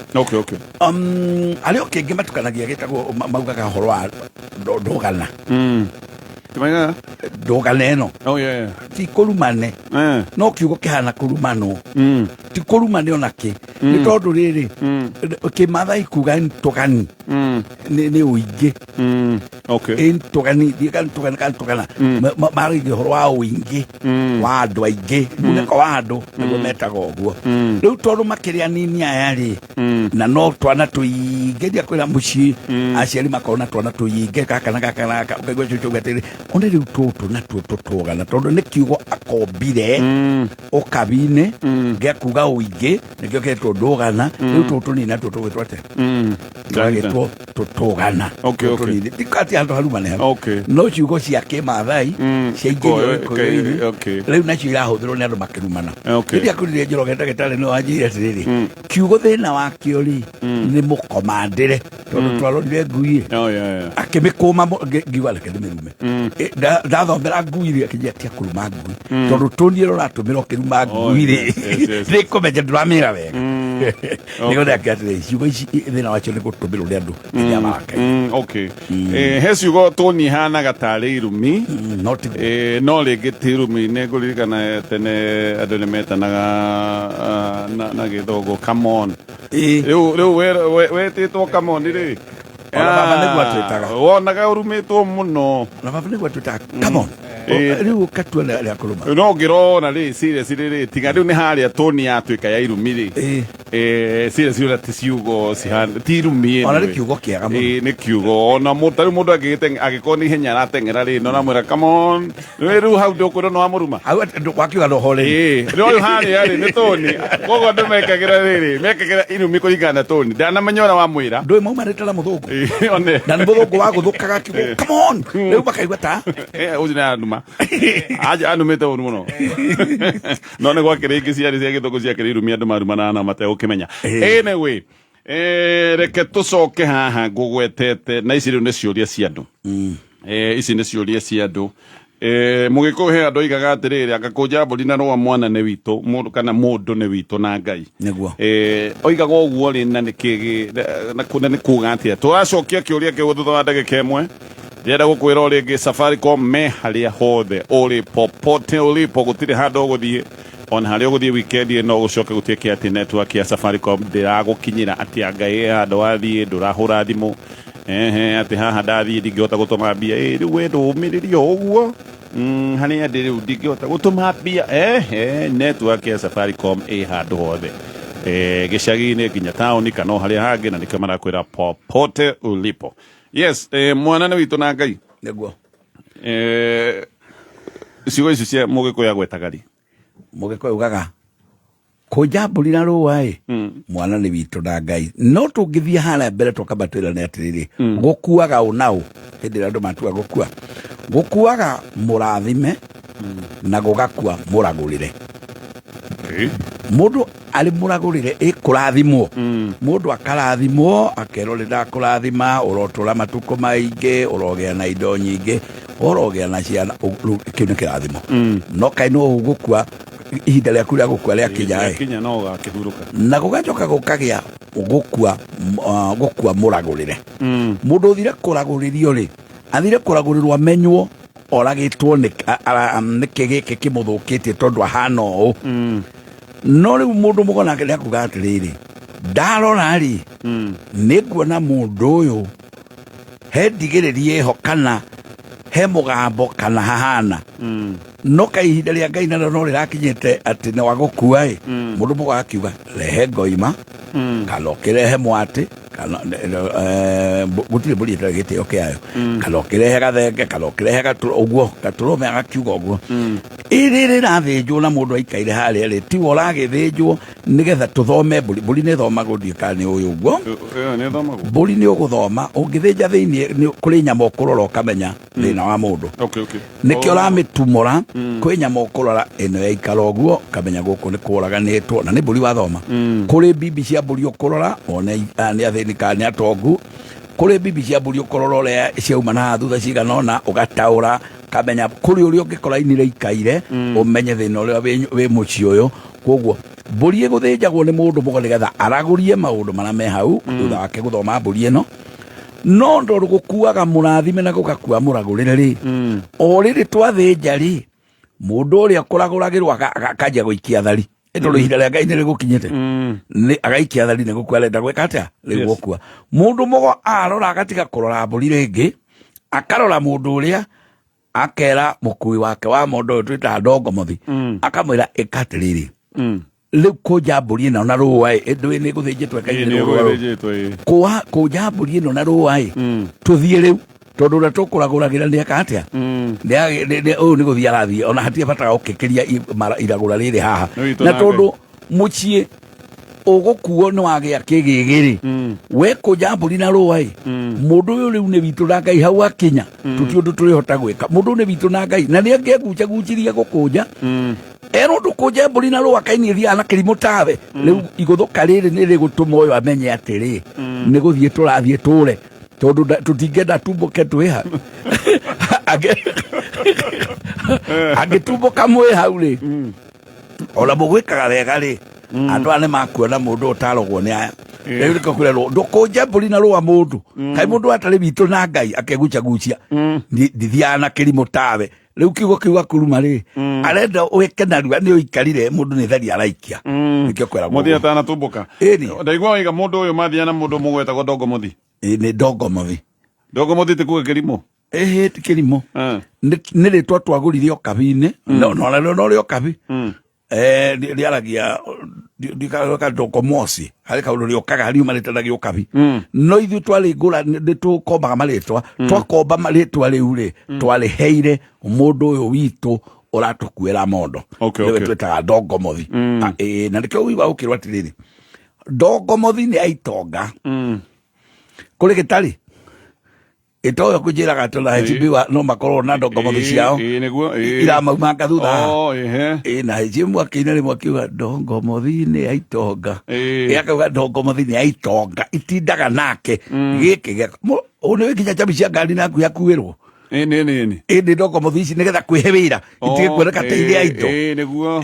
[SPEAKER 6] alio kenge matukanagia gitagwo maugaga horo wa ndogana
[SPEAKER 14] Timanga
[SPEAKER 6] ndogana eno ti kurumane no kiugo kihana kurumano ti kurumane onake ni tondu riri kimathai kuga ntogani ni uingi ntogani togana mari horo wa uingi wa andu aingi muneko wa andu niguo metaga uguo riu tondu makiria nini ayari na no twana tuingeria kwira muci aciari makona twana tuinge kaka na kaka ukaigua chuchu gatiri onde riu tutu na tutu togana tondu ni kiugo akombire ukabine ngekuga uingi nikio ketwo ndogana riu tutu ni na tutu gwitwate gagetwo tutogana tikati andu harumane no ciugo cia kimathai ciaingĩrio gĩkũyũ-inĩ rĩu nacio irahũthĩrwo nĩ andũ makĩrumana rĩrĩa kũrire Njoroge ndagĩtarĩ nĩ wanjĩrire atĩrĩrĩ kiugo thĩna wakĩo rĩ nĩ mũkomandĩre tondũ twarorire ngui akĩmĩkũma ngiuga reke ndĩmĩrume ndathomera ngui rĩ akĩnjĩra tia kũruma ngui tondũ tũniĩ rũratũmĩra ũkĩruma ngui rĩ nĩkũmenya ndũramĩra wega nĩguo ndakĩra atĩrĩrĩ ciugo ici thĩna wacio nĩ gũtũmĩrwo nĩ andũ nginya marakai
[SPEAKER 14] he ciugo tũnyihanaga tarĩ irumi no rĩngĩ ti irumi nĩ ngũririkana tene andũ nĩ metanaga na gĩthũngũ come on rĩu wetĩtwo come on rĩ wonaga ũrumĩtwo mũno
[SPEAKER 6] na baba nĩguo twĩtaga come on riu katua rĩa kũrũma
[SPEAKER 14] no ngĩrona rĩ serious rĩ tiga rĩu nĩ harĩa toni yatuĩka ya irumi rĩ serious rĩu ti ciugo cihana ti irumi
[SPEAKER 6] ona nĩ kiugo kĩega mũno
[SPEAKER 14] nĩ kiugo ona mũndũ angĩkorwo nĩ ihenya arateng'era rĩ nona mwĩra come on rĩu hau ndũkwĩrwo nĩ wa mũruma
[SPEAKER 6] wakiuga no hore
[SPEAKER 14] rĩu harĩa rĩ nĩ toni koguo andũ mekagĩra irumi kũringana na toni ndanamenya ũrĩa wamwĩra
[SPEAKER 6] ndũĩ maumanĩte na mũthũngũ na nĩ mũthũngũ wa gũthũkaga kiugo come on rĩu makaigua ta
[SPEAKER 14] ũcio nĩ anduma aja anumĩte ũru mũno no nĩ gwakĩrĩ ingĩ ciarĩ cia gĩthũngũ ciakĩrĩ irumi andũ marumanaga na mategũkĩmenya anyway reke tũcoke haha ngũgwetete na ici rĩu nĩ ciũria cia andũ ici nĩ ciũria cia andũ mũgĩkũyũ he andũ oigaga atĩrĩrĩ anga kũnjambũri na rũa mwana nĩ witũ mũndũ kana mũndũ nĩ witũ na Ngai
[SPEAKER 6] nĩguo
[SPEAKER 14] oigaga ũguo rĩ na nĩ kuga atĩa tũracokia kĩũria kĩu thutha wa ndagĩka ĩmwe ndĩrenda gũkwĩra rĩngĩ Safaricom me harĩa hothe ũrĩ popote ũrĩpo gũtirĩ handũ ũgũthiĩ ona harĩa ũgũthiĩ wikendi ĩno gũcoke gũtuĩke atĩ network ya Safaricom ndĩragũkinyĩra atĩ anga handũ wathiĩ ndũrahũra thimũ atĩ haha ndathiĩ ndingĩhota gũtũma mbia rĩu we ndũmĩrĩrio ũguo harĩa ndĩ rĩu ndingĩhota gũtũma mbia network ya Safaricom ĩ handũ hothe gĩcagi-inĩ nginya taũni kana harĩa hangĩ na nĩkĩo marakwĩra popote ũlipo. Yes, mwana nĩ witũ na Ngai
[SPEAKER 6] nĩguo
[SPEAKER 14] ciugo ici cia mũgĩkũyũ agwetaga rĩ
[SPEAKER 6] mũgĩkũyũ ugaga kũnjambũri na rũa mwana nĩ witũ na Ngai no tũngĩthiĩ harĩa mbere tũkamba twĩrane atĩrĩrĩ gũkuaga ũnaũ hĩndĩ ĩrĩa andũ matua gũkua gũkuaga mũrathime na gũgakua mũragũrĩre mundu ari muragurire ikurathimwo mundu akarathimwo akerwo ndakurathima urotura matuko maingi urogea na indo nyingi urogea na ciana kiune kirathimo no kaino ugukua ihinda rĩa kuria gukua rĩa kinya
[SPEAKER 14] no gakihuruka
[SPEAKER 6] na gugacoka gukagia gukua muragurire mundu uthire kuraguririo ri athire kuragurirwo amenywo oragitwo niki giki kimuthukitie tondu ahana ũũ no rĩu mũndũ mũgona nĩ akuga atĩrĩrĩ ndarora rĩ nĩnguona mũndũ ũyũ he ndigĩrĩria ĩho kana he mũgambo kana hahana no ihinda rĩa Ngai narĩo no rĩrakinyĩte atĩ nĩ wa gũkua mũndũ mũgona akiuga rehe ngoima kana ũkĩrehe mwatĩ kana gutire mburi ĩtarĩ gĩtĩo kĩayo kana ũkĩrehe gathenge kana ũkĩrehe ũguo gatũrũme agakiuga ũguo ĩrĩ rĩrathĩnjwo na mũndũ aikaire harĩa rĩ tiwe ũragĩthĩnjwo nĩgetha tũthome mburi nĩ thomagwo ndiũka nĩ ũyũ ũguo mburi nĩ ũgũthoma ũngĩthĩnja thĩinĩ kũrĩ nyama ũkũrora ũkamenya thĩna wa mũndũ nĩkĩo ũramĩtumũra kwĩ nyama ũkũrora ĩno yaikara ũguo ũkamenya gũkũ nĩ kũraganĩtwo na nĩ mburi wathoma kũrĩ bibi cia mburi ũkũrora one nĩ athĩnĩka nĩ atongu kũrĩ bibi cia mburi ũkũrora ũrĩa ciauma na thutha cigana ũna ũgataũra kamenya kũrĩ ũrĩa ũngĩkora inire ikaire ũmenye thĩna ũrĩa wĩ mũciĩ ũyũ koguo mburi ĩgũthĩnjagwo nĩ mũndũ mũgo nĩgetha aragũrie maũndũ marĩa me hau thutha wake gũthoma mburi ĩno no ndoro gũkuaga mũrathime na gũgakua mũragũrĩre rĩ o rĩrĩ twathĩnja rĩ mũndũ ũrĩa kũragũragĩrwo akanjia gũikia thari ĩtondũ ihinda rĩa Ngai nĩ rĩgũkinyĩte nĩ agaikia thari nĩ gũkua arenda gwĩka atĩa rĩu gũkua mũndũ mũgo arora agatiga kũrora mbũri rĩngĩ akarora mũndũ ũrĩa akera mũkui wake wa mondo ũyũ twĩtaga ndongomothi akamwĩra ĩka atĩrĩrĩ rĩu kũnja mbũri ĩno na rũa ndũĩ nĩ gũthĩnjĩtwo ĩkainĩ kũnja mbũri ĩno na rũa tũthiĩ rĩu tondũ ũrĩa tũkũragũragĩra nĩ eka atĩa ũyũ nĩ gũthiĩ arathiĩ ona hatirĩ bata ũkĩkĩria iragũra rĩrĩ haha na tondũ mũciĩ ũgũkuo nĩ wagĩa kĩgĩgĩrĩ we kũnja mbũri na rũa mũndũ ũyũ rĩu nĩ witũ na Ngai hau akinya tũti ũndũ tũrĩhota gwĩka mũndũ nĩ witũ na Ngai na nĩ angĩgucagucirie gũkũnja ero ndũkũnja mbũri na rũa kainĩ thiaga na kĩrimũ tawe rĩu igũthũka rĩrĩ nĩ rĩgũtũma ũyũ amenye atĩrĩ nĩ gũthiĩ tũrathiĩ tũre tondũ tũtingĩenda tumbũke twĩha angĩtumbũka mwĩ hau rĩ ona mũgwĩkaga wega rĩ andũ aya nĩ makuona mũndũ ũtarogwo nĩ aya rĩu nĩkũkwĩrerwo ndũkũnja mbũri na rũa mũndũ kaĩ mũndũ atarĩ witũ na Ngai akegucagucia ndithiaga na kĩrimũ tawe rĩu kiugo kiuga kuruma rĩ arenda wĩke narua nĩ ũikarire mũndũ nĩ thari araikia nĩkĩo kwĩra
[SPEAKER 14] mũthia atanatumbuka ndaigua waiga mũndũ ũyũ mathia na mũndũ mũgwetagwo ndongomothi
[SPEAKER 6] nĩ ndongomothi
[SPEAKER 14] ti kuga kĩrimũ
[SPEAKER 6] ti kĩrimũ nĩ rĩtwa twagũrire ũkabi-inĩ no rĩo kabi rĩaragia ndikaga ndongomoci harĩ kaũndũ rĩũkaga riuma rĩtanagio ũkabi no ithuĩ twarĩ ngũra nĩtũkombaga marĩtwa twakomba marĩtwa rĩu rĩ twarĩheire mũndũ ũyũ witũ ũratũkuĩra mondo nĩwe twĩtaga ndongomothi na nĩkĩo ũigua ũkĩrwo atĩrĩrĩ ndongomothi nĩ aitonga kũrĩ gĩtarĩ itoyo kujiraga tola hibiwa no makorwo na ndongomothi ciao iramaumanga thutha na hijimu akinere mwakiuga ndongomothi nĩ aitonga akauga ndongomothi nĩ aitonga itindaga nake gĩkĩ ũnĩ wĩkinya chabi cia ngari naku yakuĩrwo ĩndĩ ndongomothi ici nĩgetha kwĩhe wĩra itige kuoneka ta irĩ aitũ
[SPEAKER 14] nĩguo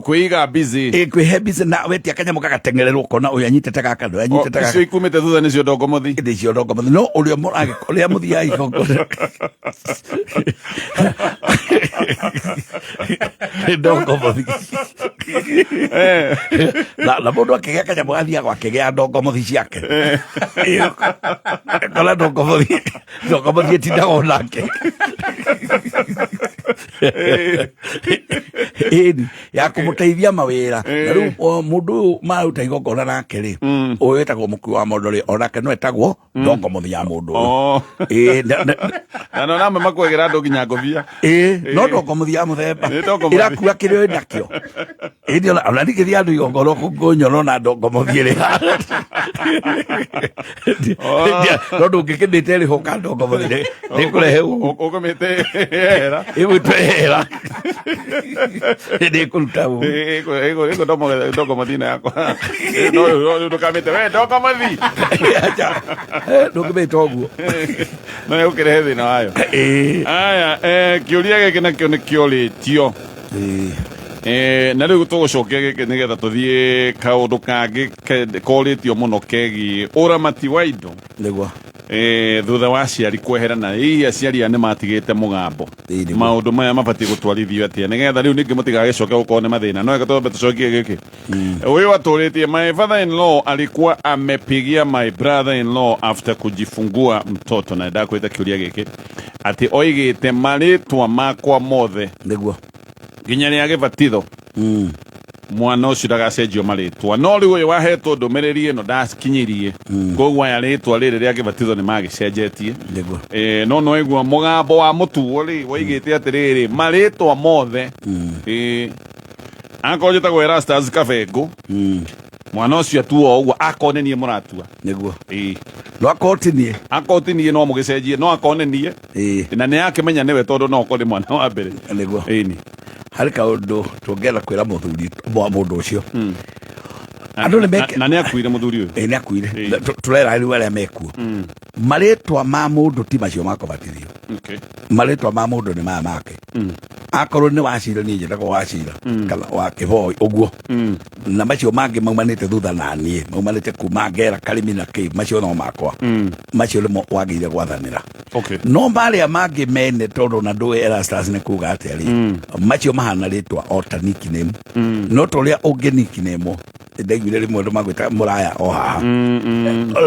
[SPEAKER 14] kwĩiga busy
[SPEAKER 6] kwĩhe busy na wetia kanyamũ gagateng'ererwo kona ũyũ anyitĩte gaka ndũ anyitĩte gaka
[SPEAKER 14] icio ikumĩte thutha nĩcio ndongomothi
[SPEAKER 6] nĩcio ndongomothi no ũrĩa mũthiaga igongona ndongomothi na mũndũ akĩgĩa kanyamũ gathiaga akĩgĩa ndongomothi ciake kona ndongomothi ĩtindaga onake ya kũmũteithia mawĩra na rĩu mũndũ ũyũ maruta igongona nake rĩ ũyũ wĩtagwo mũkui wa mondo rĩ onake no etagwo ndongomothi ya mũndũ ũyũ
[SPEAKER 14] na no namwe makwegera andũ nginya ngũbia
[SPEAKER 6] no ndongomothi ya mũthemba ĩrakua kĩrĩa wĩ nakĩo ona nĩkĩthia andũ igongona kũngũnyoro na ndongomothi ĩrĩ no ndũngĩkĩndĩte rĩhũka ndongomothi nĩkũrehe ũkũmĩte hera ĩgũtwehera nĩkũruta
[SPEAKER 14] ndongomothi yakwa ndũkamĩte we ndongomothi
[SPEAKER 6] ndũngĩmĩte ũguo
[SPEAKER 14] no ũkĩrehe thĩna wayo aya kĩũria gĩkĩ nakĩo nĩkĩorĩtio na rĩu tũgũcokia gĩkĩ nĩgetha tũthiĩ kaũndũ kangĩ korĩtio mũno kegiĩ ũramati wa indo
[SPEAKER 6] nĩguo
[SPEAKER 14] thutha wa aciari kweherana hihi aciari nĩ matigĩte mũgambo maũndũ maya mabatiĩ gũtwarithio atĩa nĩgetha rĩu ningĩ mũtigagĩcoke gũkorwo nĩ mathĩna no twambe tũcokie gĩkĩ huyu atũrĩtie my father in law alikuwa amepigia my brother in law after kujifungua mtoto na ndakwĩta kĩũria gĩkĩ atĩ oigĩte marĩtwa makwa mothe
[SPEAKER 6] nĩguo
[SPEAKER 14] nginya rĩa gĩbatitho mwana ucio ndagacenjio maritwa no riu uyu wahetwo ndumiriri ino ndakinyirie koguo aya ritwa riri ria kibatitho ni magicenjetie no no igua mugambo wa mutuo ri waigite atiriri maritwa mothe akonje ta gwera stars kafengo mwana ucio atuo uguo akonenie muratua
[SPEAKER 6] niguo no akotinie
[SPEAKER 14] no mugicenjie no akonenie na ne akimenya niwe tondu no kodi mwana wa mbere
[SPEAKER 6] niguo hari kaundu tungera kwira muthuri mundu ucio andu
[SPEAKER 14] na ne akuire muthuri uyu
[SPEAKER 6] ne akuire turera riu aria mekuo maritwa ma mundu ti macio makobatithio maritwa ma mundu ni maya make akorwo ni wacira ni njira ko wacira kana wa kiboi uguo na macio mangi maumanite thutha na nie maumanite kuma ngera karimi na ki macio no makwa macio limo wagire gwathanira no maria mangi mene tondu na ndu Erastus ni kuga ateri macio mahana ritwa alternate name no toria ungi nickname ndaiguire rimwe ndu magwita muraya o haha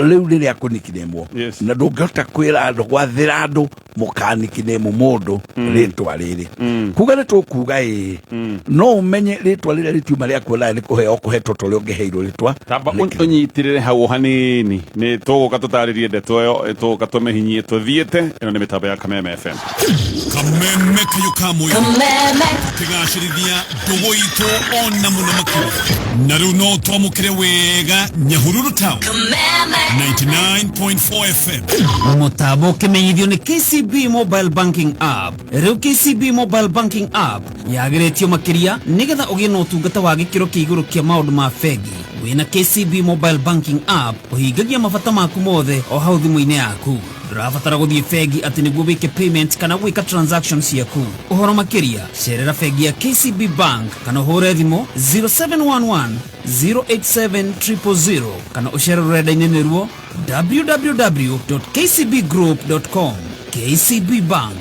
[SPEAKER 6] riu riria kunikinemo na ndungihota kwira andu gwathira andu mukanikinemo mundu ritwa riri kuga ni tukuga no umenye ritwa riria ritiuma ria kuona ni kuheo kuhetwo toria ungiheirwo ritwa
[SPEAKER 14] tamba unyitirire hau hanini ni tuguka tutaririe ndeto yo tuguka tumehinyie tuthiete ino ni mitambo ya Kameme FM
[SPEAKER 3] Kameme kayukamu tigashirithia ndugu itu ona muno makuru na riu no twamukire wega Nyahururu Town 99.4 FM
[SPEAKER 2] mutambo kimenyithio ni KCB Mobile Banking App. Riu KCB Mobile Banking App yagiretio makiria nigetha ugie no tungata wa gikiro kiiguru kia maundu ma fegi. Wina KCB Mobile Banking App uhingagia mabata maku mothe o hau thimu-ini yaku. Ndurabatara guthie fegi ati niguo wike payment kana gwika transactions yaku. Uhoro makiria cerera fegi ya KCB Bank kana hore thimu 0711 087 000 kana ucere rurenda-ini niruo www.kcbgroup.com. KCB Bank,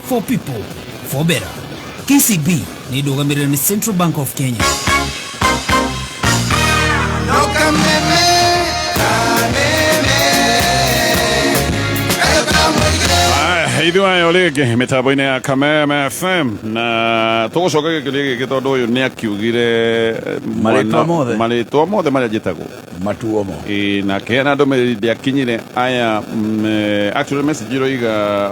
[SPEAKER 2] for people, for better. KCB ni ndugamirira ni Central Bank of Kenya.
[SPEAKER 14] Ithu ayo rĩngĩ mĩtambo-inĩ ya Kameme FM na tũgũcoka gĩkĩrĩ gĩkĩ tondũ ũyũ nĩ akiugire marĩtwa mothe marĩa njĩtagwo
[SPEAKER 6] matuo mo
[SPEAKER 14] na kena ndũmĩrĩri ndĩakinyire aya actually message iroiga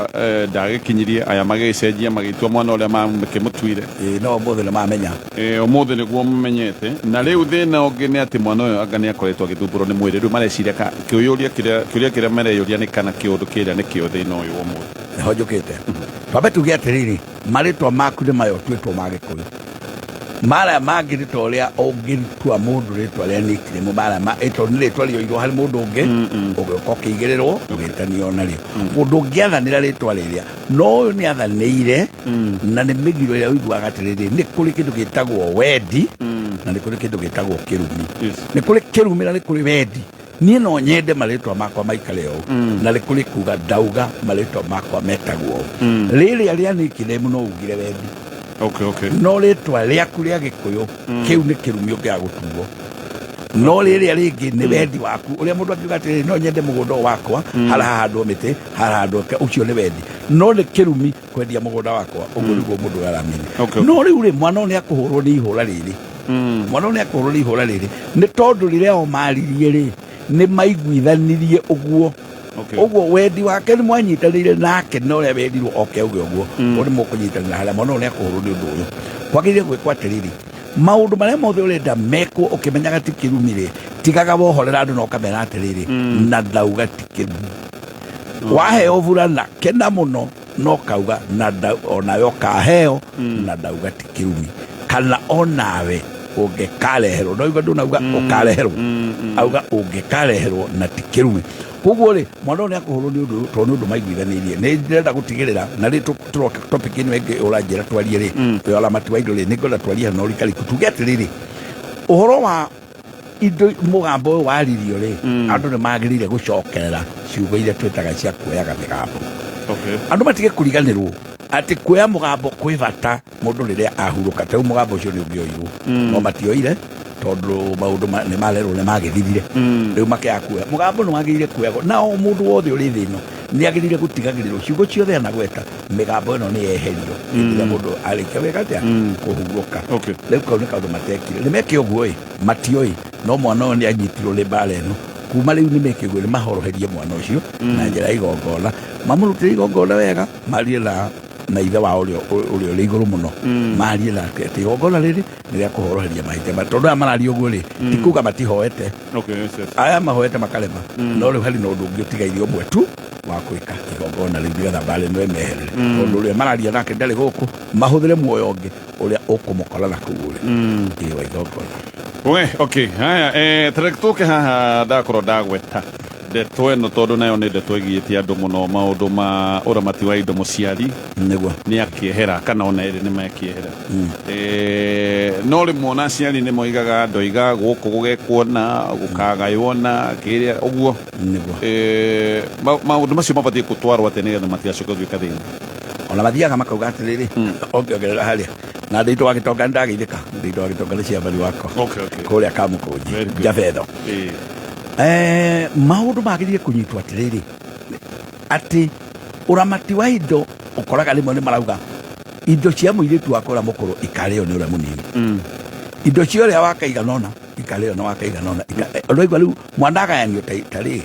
[SPEAKER 14] ndagĩkinyirie aya magĩcenjia magĩtua mwana ũrĩa makĩmũtuire
[SPEAKER 6] no ũmũthĩ nĩ mamenya
[SPEAKER 14] ũmũthĩ nĩguo mũmenyete na rĩu thĩna ũngĩ nĩ atĩ mwana ũyũ anga nĩ akoretwo agĩthumbũrwo nĩ mwĩrĩ rĩu mareciria kĩũria kĩrĩa mareyũria nĩ kana kĩũndũ kĩrĩa nĩkĩo thĩna ũyũ ũmũthĩ
[SPEAKER 6] hojokete twambe tuge atiriri maritwa maku ni mayo twitwo magikuyu mara mangĩ nĩ ta ũrĩa ũngĩtua mũndũ rĩtwa rĩa nickname mara ĩtwo nĩ rĩtwa rĩoirwo harĩ mũndũ ũngĩ ũgĩũka ũkĩigĩrĩrwo ũgĩtanio narĩo mũndũ ũngĩathanĩra rĩtwa rĩrĩa no ũyũ nĩ athanĩire na nĩ mĩgiro ĩrĩa ũiguaga atĩrĩrĩ nĩ kũrĩ kĩndũ gĩtagwo wendi na nĩ kũrĩ kĩndũ gĩtagwo kĩrumi nĩ kũrĩ kĩrumi na nĩ kũrĩ wendi niĩ no nyende marĩtwa makwa maikare ũũ na rĩ kũrĩ kuga ndauga marĩtwa makwa metagwo ũũ rĩrĩa rĩa nickname no ugire wendi no rĩtwa rĩaku rĩa gĩkũyũ kĩu nĩ kĩrumi ũngĩaga gũtuo no rĩrĩa rĩngĩ nĩ wendi waku ũrĩa mũndũ akiuga atĩrĩrĩ no nyende mũgũnda wakwa harahandwo mĩtĩ harahandwo ũcio nĩ wendi no nĩ kĩrumi kwendia mũgũnda wakwa ũguo nĩguo mũndũ aramenya no rĩu rĩ mwana nĩ akũhũrwo nĩ ihũra rĩrĩ mwana nĩ akũhũrwo nĩ ihũra rĩrĩ nĩ tondũ rĩrĩa o maririe rĩ nĩ maiguithanirie ũguo ũguo wendi wake nĩ mwanyitanĩire nake no ũrĩa wendirwo oke auge ũguo ũrĩ mũkũnyitanĩra harĩa mwana nĩ akũhũrwo nĩ ũndũ ũyũ kwagĩrĩire gwĩkwo atĩrĩrĩ maũndũ marĩa mothe ũrenda mekwo ũkĩmenyaga ti kĩrumi rĩ tigaga wohorera andũ na ũkamera atĩrĩrĩ na ndauga ti kĩrumi waheo burana kena mũno no kauga na onawe ũkaheo na ndauga ti kĩrumi kana onawe ũngĩkareherwo no igua ndũnauga ũkareherwo auga ũngĩkareherwo na ti kĩrumi koguo rĩ mwana nĩ akũhũrwo nĩ ũndũ tondũ nĩ ũndũ maiguithanĩirie nĩ ndĩrenda gũtigĩrĩra na rĩ tũroka topic ĩno ĩngĩ ũranjĩra twarie rĩ ũramati wa indo rĩ nĩ ngwenda twarie na ũrikariku tuge atĩrĩrĩ ũhoro wa indo mũgambo ũyũ waririo rĩ andũ nĩ magĩrĩire gũcokerera ciugo iria twĩtaga cia kuoyaga mĩgambo andũ matige kũriganĩrwo ati kuoya mũgambo kwĩ bata mũndũ rĩrĩa ahurũka ta mũgambo ũcio nĩ ũngĩoirwo no matioire tondũ maũndũ nĩ marerwo nĩ magĩthirire rĩu makĩaga kuoya mũgambo nĩ wagĩrĩire kuoyagwo na o mũndũ wothe ũrĩ thĩ ĩno nĩ agĩrĩire gũtigagĩrĩrwo ciugo ciothe anagweta mĩgambo ĩno nĩ yeherio rĩrĩa mũndũ arĩkia wega atĩa kũhurũka rĩu kau nĩ kaũndũ matekire nĩ meke ũguo matioĩ no mwana ũyũ nĩ anyitirwo nĩ mbara ĩno kuma rĩu nĩ meke ũguo nĩ mahoroherie mwana ũcio na njĩra igongona mamũrutĩre igongona wega marie na ithe wa ũrĩa ũrĩ igũrũ mũno marie nake atĩ igongona rĩrĩ nĩ rĩa kũhoroheria mahĩtia tondũ aya mararia ũguo rĩ ti kuga matihoete aya mahoete makarema no rĩu harĩ na ũndũ ũngĩ ũtigairie ũmwe tu wa gwĩka igongona rĩu nĩgetha mbara ĩno ĩmeherere tondũ ũrĩa mararia nake ndarĩ gũkũ mahũthĩre muoyo ũngĩ ũrĩa ũkũmũkora na kũu rĩ ĩĩ wa igongona
[SPEAKER 14] okay haya tũke haha ndakorwo ndagweta ndeto ĩno tondũ nayo nĩ ndeto ĩgiĩtie andũ mũno maũndũ ma ũramati wa indo mũciari
[SPEAKER 6] nĩguo
[SPEAKER 14] nĩ akĩehera kana ona ĩrĩ nĩ makĩehera no rĩmwe ona aciari nĩ moigaga ndoiga gũkũ gũgekuona gũkagaywo na kĩrĩa ũguo maũndũ macio mabatiĩ gũtwarwo atĩ nĩgetha matigacoke gũtuĩka thĩna
[SPEAKER 6] ona mathiaga makauga atĩrĩrĩ ongerera harĩa na ndĩitũ wa gĩtonga nĩ ndageithĩka ndĩitũ wa gĩtonga nĩ ciambari wakwa kũrĩa Kamũkũnji Jabetho maũndũ magĩrĩire kũnyitwo atĩrĩrĩ atĩ ũramati wa indo ũkoraga rĩmwe nĩ marauga indo cia mũirĩtu wakwa ũrĩa mũkũrũ ikarĩo nĩ ũrĩa mũnini indo cia ũrĩa wakaiganona ikarĩo na wakaiganona ũraigua rĩu mwana agayanio tarĩ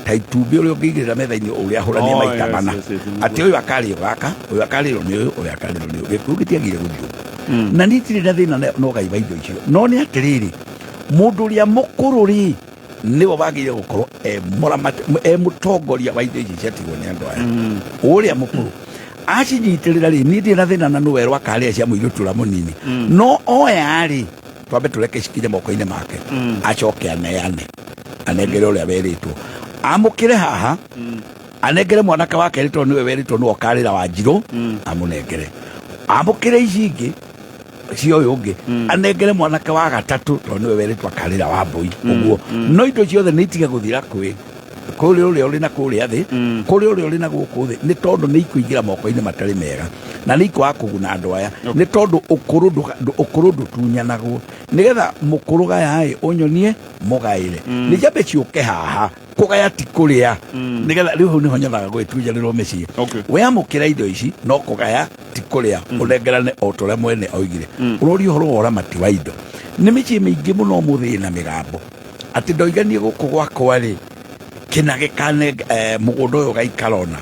[SPEAKER 6] ta itumbĩ ũrĩa ũngĩigĩrĩra metha-inĩ ũrĩa ahũrania maita mana atĩ ũyũ akarĩo gaka ũyũ akarĩo nĩ ũyũ ũyũ akarĩo nĩ ũyũ gĩkuũ gĩtiagire gũthiũ na nĩ itirĩ na thĩna no gaiba indo icio no nĩ atĩrĩrĩ mũndũ ũrĩa mũkũrũ rĩ nĩwe wagĩrĩire gũkorwo mũtongoria wa indo ici ciatigwo nĩ andũ aya ũrĩa mũkũrũ acinyitĩrĩra rĩ niĩ ndirĩ na thĩna na nũwe rwakarĩa cia mũirĩtu ũrĩa mũnini no oya rĩ twambe tũreke cikinye moko-inĩ make acoke aneane anengere ũrĩa werĩtwo amũkĩre haha anengere mwanake wake erĩtwo nĩwe werĩtwo nĩwe ũkarĩra Wanjirũ amũnengere amũkĩre ici ingĩ cio ũyũ ũngĩ anengere mwanake wa gatatũ tondũ nĩwe werĩtwo akarĩra Wambũi ũguo no indo ciothe nĩ itige gũthira kũrĩ ũrĩa ũrĩ na kũrĩa thĩ kũrĩ ũrĩa ũrĩ na gũkũ thĩ nĩ tondũ nĩ ikũingĩra moko-inĩ matarĩ mega na nĩ ikwaga kũguna andũ aya nĩ tondũ ũkũrũ ndũtunyanagwo nĩgetha mũkũrũ gaya ũnyonie mũgaĩre nĩ njambe ciũke haha kũgaya ti kũrĩa nĩgetha rĩu hau nĩho nyonaga gwĩtunyanĩrwo mĩciĩ we amũkĩra indo ici no kũgaya ti kũrĩa ũnengerane o ta ũrĩa mwene oigire ũroria ũhoro wa ũramati wa indo nĩ mĩciĩ mĩingĩ mũno ũmũthĩ ĩna mĩgambo atĩ ndoiganie gũkũ gwakwa rĩ kĩna gĩkane mũgũnda ũyũ gaikara ona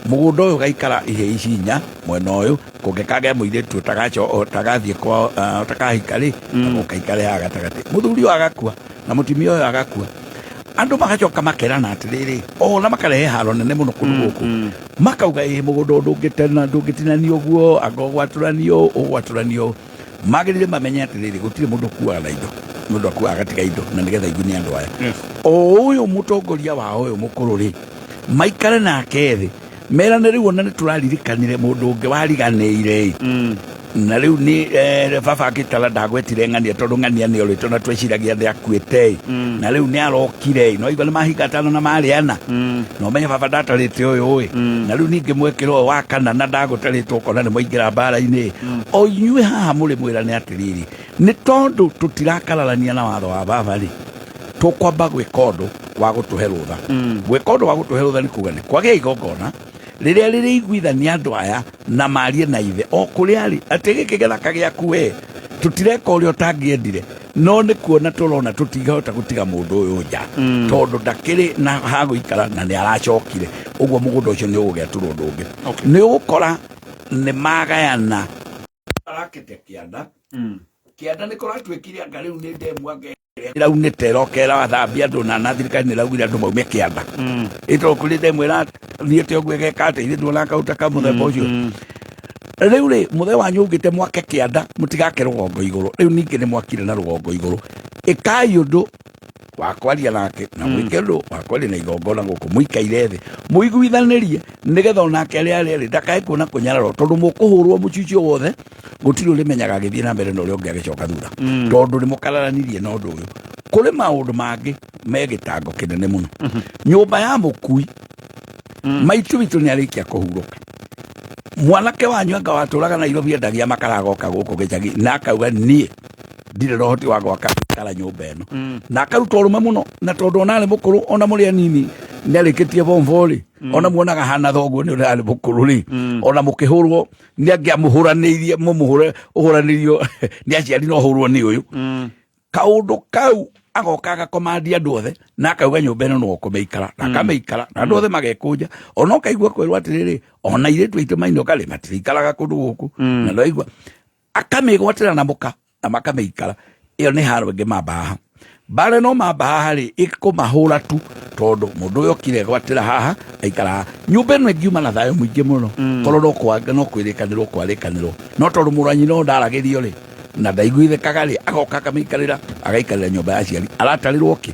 [SPEAKER 6] mũgũnda ũyũ gaikara ihĩ ici inya mwena ũyũ kũngĩkagĩa mũirĩtu ũtagathiĩ kwao ũtakahika rĩ ũkaikare haha gatagatĩ mũthuri ũyũ agakua na mũtumia ũyũ agakua andũ magacoka makerana atĩrĩrĩ ona makarehe haro nene mũno kũndũ gũkũ makauga mũgũnda ndũngĩtinanio ũguo anga ũgwatũranio magĩrĩire mamenye atĩrĩrĩ gũtirĩ mũndũ ũkuaga na indo mũndũ akuaga gatiga indo na nĩgetha igunie andũ aya o ũyũ mũtongoria wa ũyũ mũkũrũ rĩ maikare nake thĩ merane rĩu ona nĩ tũraririkanire mũndũ ũngĩ wariganĩire na rĩu nĩ baba agĩtara ndagwetire ng'ania tondũ ng'ania nĩ orĩtwo na tweciragia nĩ akuĩte na rĩu nĩ arokire no igua nĩ mahingatana na marĩana no menye baba ndatarĩte ũyũ na rĩu ningĩ mwekĩra ũyũ wa kana na ndagũtarĩtwo ũkona nĩ mwaingĩra mbara-inĩ o inyuĩ haha mũrĩ mwĩrane atĩrĩrĩ nĩ tondũ tũtirakararania na watho wa baba rĩ tũkwamba gwĩka ũndũ wa gũtũhe rũtha gwĩka ũndũ wa gũtũhe rũtha nĩ kuga nĩ kwagĩa igongona rĩrĩa rĩrĩ iguithania andũ aya na marie na ithe o kũrĩa rĩ atĩ gĩkĩ gĩthaka gĩaku we tũtireka ũrĩa ũtangĩendire no nĩ kuona tũrona tũtingĩhota gũtiga mũndũ ũyũ nja tondũ ndakĩrĩ na ha gũikara na nĩ aracokire ũguo mũgũnda ũcio nĩ ũgũgetũrwo ũndũ ũngĩ nĩ ũgũkora nĩ magayana arakĩte kĩanda nĩ kũratuĩkire anga rĩu nĩ ndemu ĩraunĩte ĩrokera wathambia andũ na thirikari nĩ ĩraugire andũ maume kĩanda ĩtokũrĩte mwĩra thiĩte ũguo ĩgeka atĩ ithe nduona kauta ka mũthemba ũcio rĩu rĩ mũthee wanyu augĩte mwake kĩanda mũtigake rũgongo igũrũ rĩu ningĩ nĩ mwakire na rũgongo igũrũ ĩkai ũndũ wa kwaria nake na mwĩke ũndũ wa kwaria na igongona gũkũ mũikaire thĩ mũiguithanĩrie nĩgetha onake arĩa arĩ ndakae kuona kũnyararwo tondũ mũkũhũrwo mũcicio wothe gũtirĩ ũrĩmenyaga agĩthiĩ na mbere na ũrĩa ũngĩ agĩcoka thutha tondũ nĩ mũkararanirie na ũndũ ũyũ kũrĩ maũndũ mangĩ me gĩtango kĩnene mũno nyũmba ya mũkui maitũ witũ nĩ arĩkia kũhurũka mwanake wanyu anga watũraga Nairobi endagia makaragoka gũkũ gĩcagi na akauga niĩ ndirĩ na ũhoti wa gwaka nyũmba ĩno na akaruta ũrũme mũno na tondũ ona arĩ mũkũrũ ona mũrĩ anini nĩ arĩkĩtie form 4 rĩ ona muonaga hana thoguo ni uri mukuru ri ona mukihurwo ni angiamuhuranirie mumuhure uhuranirio ni aciari no hurwo ni uyu kaundu kau agokaga komandi andu othe na akauga nyumba ino no kumeikara na kameikara na andu othe magekunja ona ukaigua kwirwo atiriri ona iritu aitu maino kale matirikaraga kundu guku na ndoigua akamigwatira na muka na makameikara iyo ni haro nge mabaha bare no mabaha ri ikumahura tu tondu mundu uyo kire gwatira haha aikara nyumba ino ngiuma na thayo muingi muno kororo kwanga no kwirikanirwo kwarikanirwo no tondu muranyi no ndaragirio ri na ndaiguithe kagari agoka kamaikarira agaikarira nyumba ya ciari aratarirwo ki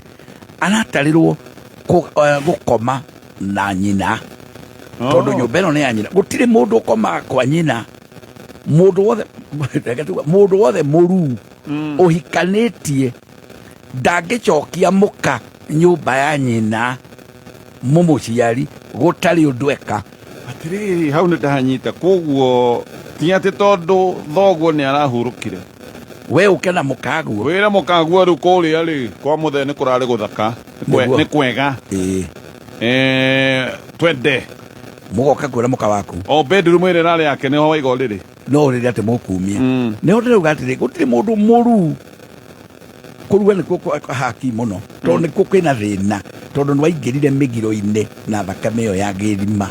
[SPEAKER 6] aratarirwo gukoma na nyina tondu nyumba ino ni ya nyina gutire mundu ukoma kwa nyina mundu wothe muru uhikanitie ndangicokia muka nyumba ya nyina mumuciari gutari undu eka
[SPEAKER 14] atiriri hau ni ndahanyita koguo ti ati tondu thoguo ni arahurukire
[SPEAKER 6] we ukena mukaguo
[SPEAKER 14] wira mukaguo ru kuria ri kwa muthe ni kurari guthaka ni kwega twende
[SPEAKER 6] mugoka kwira muka waku
[SPEAKER 14] o bedroom ire rari yake ni ho waigo riri
[SPEAKER 6] no riri ati mukumia ni ho ndiruga atiri gutiri mundu muru kuruga ni kuko haki muno tondu ni kuko ina thina tondu nwaingirire migiro-ine na thakame iyo ya girima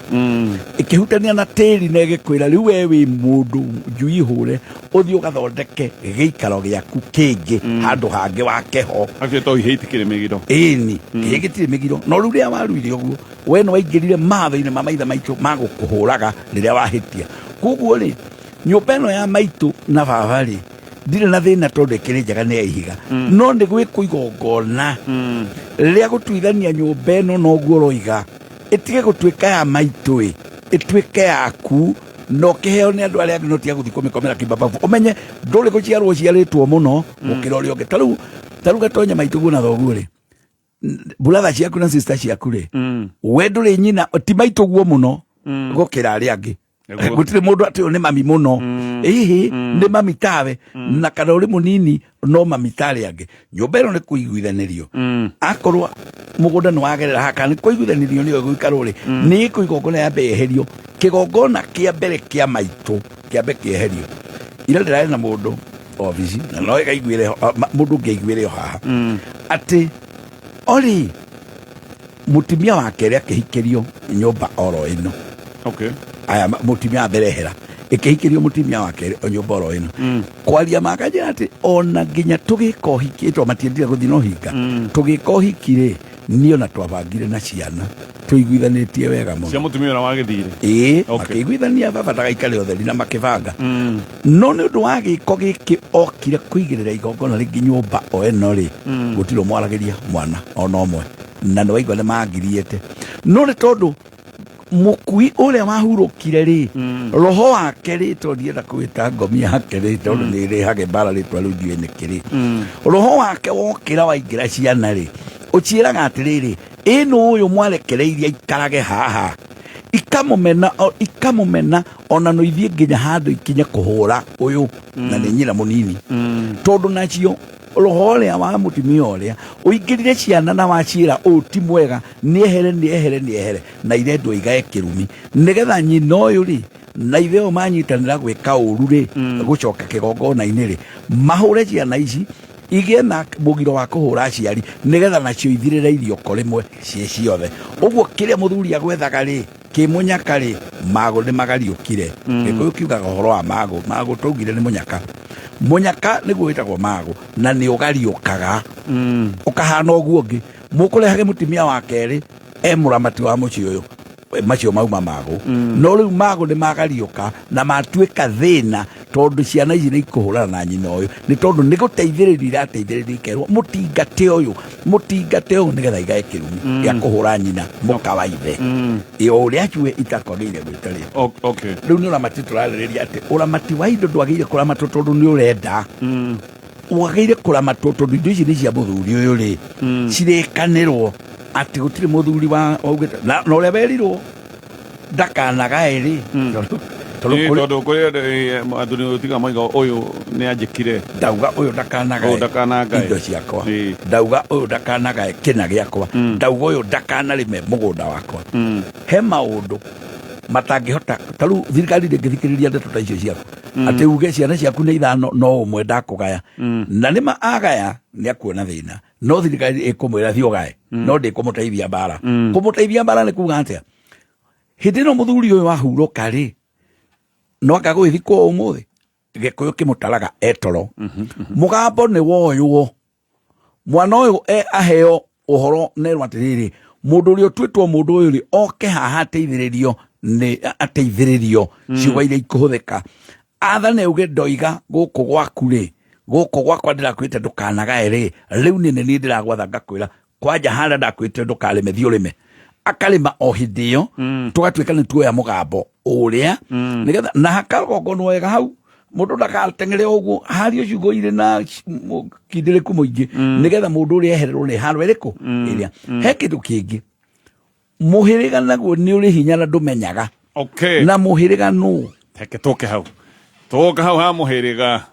[SPEAKER 6] ikihutania na tiri na igikwira riu we wi mundu njui hure uthii ugathondeke giikaro giaku kingi handu hangi wakeho
[SPEAKER 14] agito ihitikire migiro
[SPEAKER 6] ini gitire migiro no riu ria waruire uguo we no waingirire matho-ine ma maitha maitu magukuhuraga riria wahitia koguo ri nyumba ino ya maitu na baba ri ndire na thina tondu ikiri njaga ni ihiga no ni gwiko igongona riria gutuithania nyumba ino no guo roiga itige gutuika ya maitu ituike yaku no kiheo ni andu aria no tia guthi kumikomera kibabavu umenye nduri guciarwo ciaritwo muno gukira uria ungi taru gatonya maitu guo na thoguo ri brother ciaku na sister ciaku ri we nduri nyina ti maitu guo muno gukira aria angi gutire mundu ati ni mami muno ihi ni mami tawe na kana uri munini no mami tare angi nyumba ino ni kuiguithanirio akorwa mugunda ni wagerera haka ni kuiguithanirio ni guikaro ri ni kuigongona ya beherio kigongona kia mbere kia maitu kia mbere kieherio ira ndirae na mundu office na no ikaiguire mundu ngeiguire haha ati ori mutimia wake ria kihikirio nyumba oro ino
[SPEAKER 14] okay
[SPEAKER 6] aya mutimia berehera ikihikirio mutimia wake nyumba oro ino kwaria makaje ati ona nginya tugikohikitwo matiendire guthi no hinga tugikohikire nio na twabangire na ciana tuiguithanitie wega muno
[SPEAKER 14] cia mutumia wa githire
[SPEAKER 6] makiguithania baba ndagaikare utheri na makibanga no ni undu wa giko giki okire kuigirira igongona ringi nyumba o eno ri gutiro mwaragiria mwana ona omwe na no waigwa ni mangiriete no ni tondu mukui uria mahurukire ri roho wake ri tondienda kwita ngomi yake ri tondu ni ri hage bara ri twaru ndiwe nikiri roho wake wokira waingira ciana ri uciiraga atiriri ino uyu mwarekereirie ikarage haha ikamumena ona no ithie nginya handu ikinye kuhura uyu na ni nyina munini tondu nacio roho ria wa mutimia uria uingirire ciana na wacira uti mwega niehere na irendwo igae kirumi nigetha nyina uyu ri na itheo manyitanira gwika uru ri gucoka kigongona-ini ri mahure ciana ici igie na mugiro wa kuhura ciari nigetha nacio ithirire irio korimwe cie ciothe uguo kiria muthuri agwethaga ri kimunyaka ri mago ni magariukire gikuyu kiugaga uhoro wa mago tugire ni munyaka niguo witagwo mago na ni ugariukaga ukahana uguo ngi mukurehage mutimia wa keri muramati wa muci uyu macio mauma mago no riu mago ni magariuka na matuika thina tondu ciana ici ni ikuhurana na nyina uyu ni tondu ni guteithiriria irateithiriria ikerwo mutingate uyu nigetha igae kirumi ya kuhura nyina muka wa ithe iyo uria acue itakwagire gwitari
[SPEAKER 14] okay
[SPEAKER 6] riu ni uramati turaririria ati uramati wa indo ndwagire kuramata tondu ni urenda wagire kuramata tondu indo ici ni cia muthuri uyu ri cirikanirwo ati gutire muthuri wa na uria berirwo ndakanaga eri
[SPEAKER 14] tondu kuri anduni utiga moiga uyu ni anjikire
[SPEAKER 6] ndauga uyu ndakanagae indo ciakwa ndauga uyu ndakanagae kina giakwa ndauga uyu ndakanarime mugunda wakwa he maundu matangihota taru thirikari ndingithikiriria ndeto ta icio ciaku ati uge ciana ciaku ni ithano no umwe ndakugaya na nima agaya ni akuona thina no thirikari ikumwira thiogae no ndikumuteithia bara kumuteithia bara ni kuga atia hindi no muthuri uyu wahuruka ri no akagwithikwo umuthi gikuyu kimutaraga etoro mugambo ni woywo mwana uyu aheo uhoro nerwa atiriri mundu uri otwitwo mundu uyu ri oke haha ateithiririo ni ateithiririo ciugo iria ikuhuthika athane uge ndoiga guku gwaku ri guku gwakwa ndirakwite ndukanagae ri riu nini ni ndiragwatha ngakwira kwanja handa ndakwite ndukarime thiurime akalima o hindi iyo tugatwika ni tuoya mugambo uria nigetha na hakagonwo wega hau mundu ndagatengere uguo hario ciugo ire na kindiriku muingi nigetha mundu uria ehererwo ni haro iriku iria he kindu kingi muhiriga naguo ni uri hinya na ndumenyaga na muhiriga nu
[SPEAKER 14] teke toke hau ha muhiriga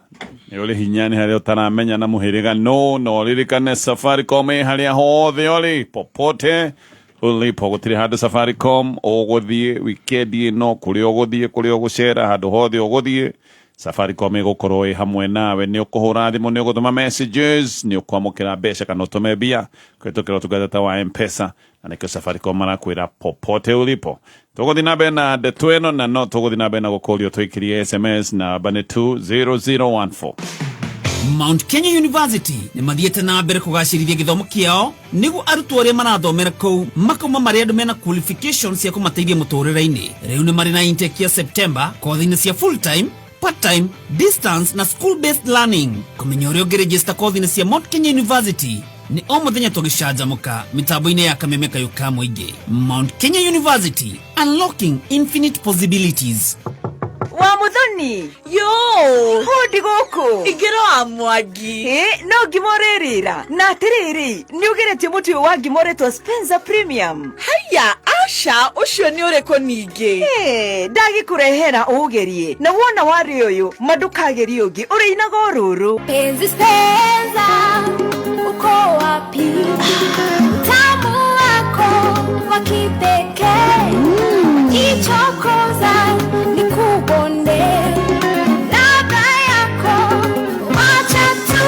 [SPEAKER 14] ni uri hinya ni haria utaramenya na muhiriga no ririkane Safaricom haria hothe uri popote ulipo gutiri handu Safaricom uguthie weekend no kuri uguthie kuri ugucera handu hothe uguthie Safaricom igukorwo hamwe nawe ni ukuhura thimu ni ugutuma messages ni ukwamukira mbeca kana utume bia kwitukira utungata wa M-Pesa na nikio Safaricom marakwira popote ulipo tuguthi na bena de tweno na no tuguthi na bena gukurio twikirie SMS na bane 20014
[SPEAKER 2] Mount Kenya University ni mathiete na mbere kugacirithia githomo kiao nigu arutwo aria marathomera kou makauma maria andu mena qualifications cia kumateithia muturire-ini riu ni mari na intake ya September kothi-ini cia full time part-time, distance na school-based learning. Kumenya uria ungiregister kothi-ini cia Mount Kenya University ni o muthenya tugicanjamuka mitambo-ini ya Kameme Kayuka Muingi. Mount Kenya University, unlocking infinite possibilities.
[SPEAKER 5] Wa muthoni yo hodi goko igero amwagi no gimoririra na tiriri ni ugeretie muti wa gimoretwa Spencer Premium. Haya asha ucio ni ureko ninge ndagi kurehera ugerie na wona wari uyu madukageri ugi uri inago ruru penzi Spencer uko wapi tamu wako wa kipekee ichokoza ni kubonde ladha yako wacha tu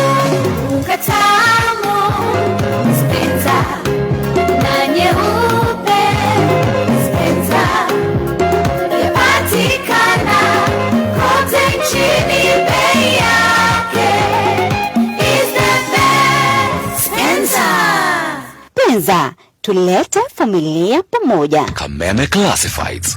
[SPEAKER 5] ukatamu Spencer na nyeupe Spencer yapatikana kote nchini bei yake is the best Spencer tulete familia pamoja.
[SPEAKER 17] Kameme Classifieds.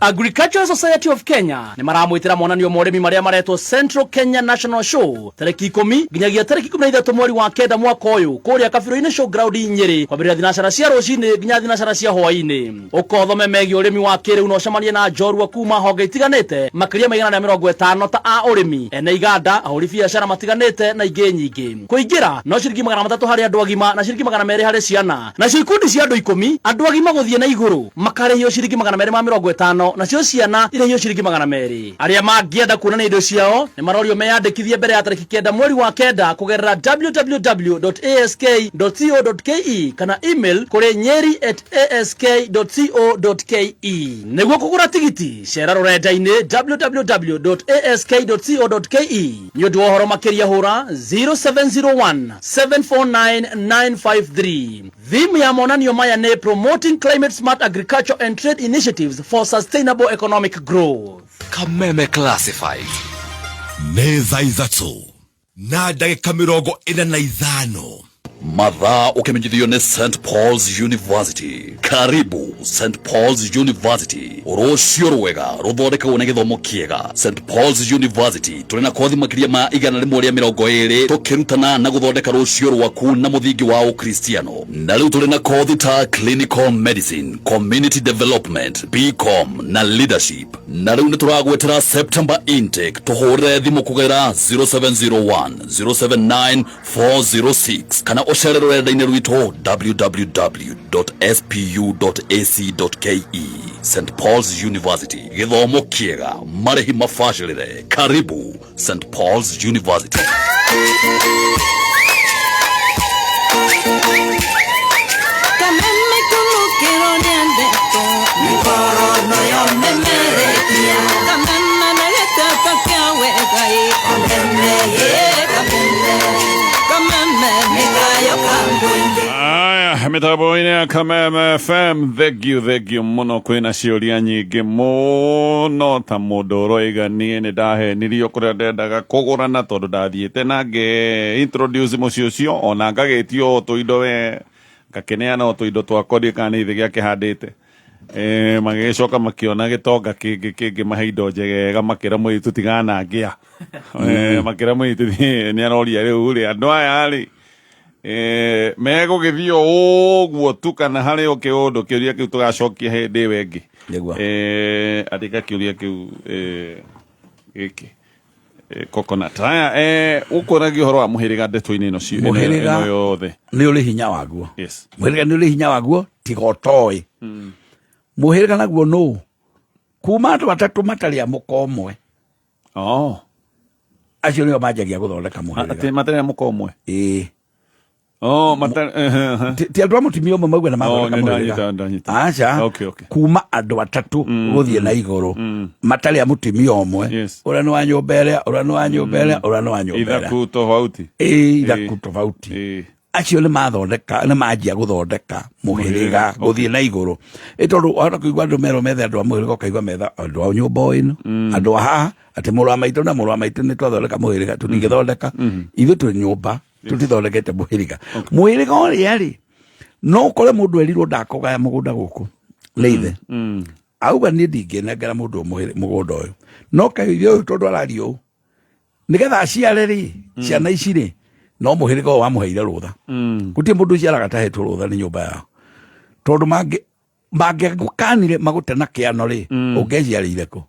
[SPEAKER 19] Agricultural Society of Kenya ni maramwitira monanio moremi maria maretwo Central Kenya National Show tariki 10 nginyagia tariki 13 mweri wa kenda mwaka uyu kuria Kabiro-ini Showground Nyeri kwambĩrĩria thinacara cia rũcinĩ nginya thinacara cia hwaĩ-inĩ ukothome megie ũrĩmi wa kĩrĩu no cemania na njorua kuma honge itiganĩte makĩria maigana na 50 ta a ũrĩmi ene iganda ahũri biacara matiganĩte na ingĩ nyingĩ kũingĩra no ciringi 300 harĩ andũ agima na ciringi 200 harĩ ciana na ikundi cia andũ 10 andũ agima gũthiĩ na igũrũ makarĩhio ciringi 250 na cio ciana irĩhio ciringi 200 aria mangĩenda kuonania indo ciao ni marorio meyandĩkithie mbere ya tariki 9 mweri wa kenda kugerera www.ask.co.ke kana email kuri nyeri@ask.co.ke nĩguo kũgũra tigiti cera rũrenda-inĩ www.ask.co.ke nĩ ũndũ wa ũhoro makĩria hũra 0701 749 953 thimu ya monanio maya nĩ promoting climate smart agriculture and trade initiatives for sustainable economic growth.
[SPEAKER 17] Kameme Classified.
[SPEAKER 3] Neza izatu na ndagĩka 45
[SPEAKER 17] mathaa ukimenyithio ni St Paul's University. Karibu St Paul's University, urucio rwega ruthondekagwo na githomo kiega. St Paul's University turi na kothi makiria ma 120 tukirutana na guthondeka rucio rwaku na muthingi wa ukristiano. Na riu turi na kothi ta clinical medicine, community development, BCom na leadership. Na riu nituragwetera September intake tuhurire thimu kugera 0701 079 406 kana ucere rurenda-inĩ rwitũ www.spu.ac.ke. St Paul's University, gĩthomo kĩega, marĩhi mabacĩrĩre. Karibu St Paul's University.
[SPEAKER 14] Mitambo-inĩ ya Kameme FM, thank you muno. Kwĩna ciũria nyingĩ mũno ta mũndũ ũroiga niĩ nĩ ndahenirio kũrĩa ndendaga kũgũrana tondũ ndathiĩte na introduce mũciĩ ũcio ona ngagĩtio tũindo we ngakeneana o tũindo twakwa ndiĩ kana nĩ ithe gĩakĩhandĩte magĩcoka makĩona gĩtonga kĩngĩ mahe indo njegega makĩra mũirĩtu tigana ngĩa makĩra mũirĩtu nĩ aroria rĩu rĩ andũ aya rĩ megũgĩthio ũguo tu kana harĩ o kĩũndũ kĩũria kĩu tũgacokia hĩndĩ ĩyo ĩngĩ andĩka kĩũria kĩu gĩkĩ coconut aya ũkũragia ũhoro wa mũhĩrĩga ndeto-inĩ ĩno ĩno yothe
[SPEAKER 6] nĩ ũrĩ hinya waguo mũhĩrĩga nĩ ũrĩ hinya waguo tiga ũtoĩ mũhĩrĩga naguo nũ kuma andũ atatũ matarĩ a mũka ũmwe acio nĩo manjagia gũthondeka mũhĩrĩga
[SPEAKER 14] matarĩ a mũka ũmwe
[SPEAKER 6] ti andũ a mũtumia ũmwe mauga na mathondeka mũhĩrĩga aca kuma andũ atatũ gũthiĩ na igũrũ matarĩ a mũtumia ũmwe ũrĩa nĩ wa nyũmba ĩrĩa ũrĩa nĩ wa nyũmba ĩrĩa ũrĩa nĩ wa nyũmba ĩrĩa
[SPEAKER 14] ithaku tofauti
[SPEAKER 6] ithaku tofauti acio nĩ mathondeka nĩ manjia gũthondeka mũhĩrĩga gũthiĩ na igũrũ tondũ wahota kũigua andũ merwo methe andũ a mũhĩrĩga ũkaigua metha andũ a nyũmba ĩno andũ a haha atĩ mũrũ wa maitũ na mũrũ wa maitũ nĩ twathondeka mũhĩrĩga tũtingĩthondeka ithuĩ twĩ nyũmba tutithondekete mũhĩrĩga mũhĩrĩga ũrĩa rĩ no ũkore mũndũ erirwo ndakũgaya mũgũnda gũkũ nĩ ithe auga niĩ ndingĩnengera mũndũ mũgũnda ũyũ no kaĩ ithe ũyũ tondũ araria ũũ nĩgetha aciare rĩ ciana ici rĩ no mũhĩrĩga ũyũ wamũheire rũtha gũtirĩ mũndũ ũciaraga atahetwo rũtha nĩ nyũmba yao tondũ mangĩgũkanire magũte na kĩano rĩ ũngĩciarĩire kũ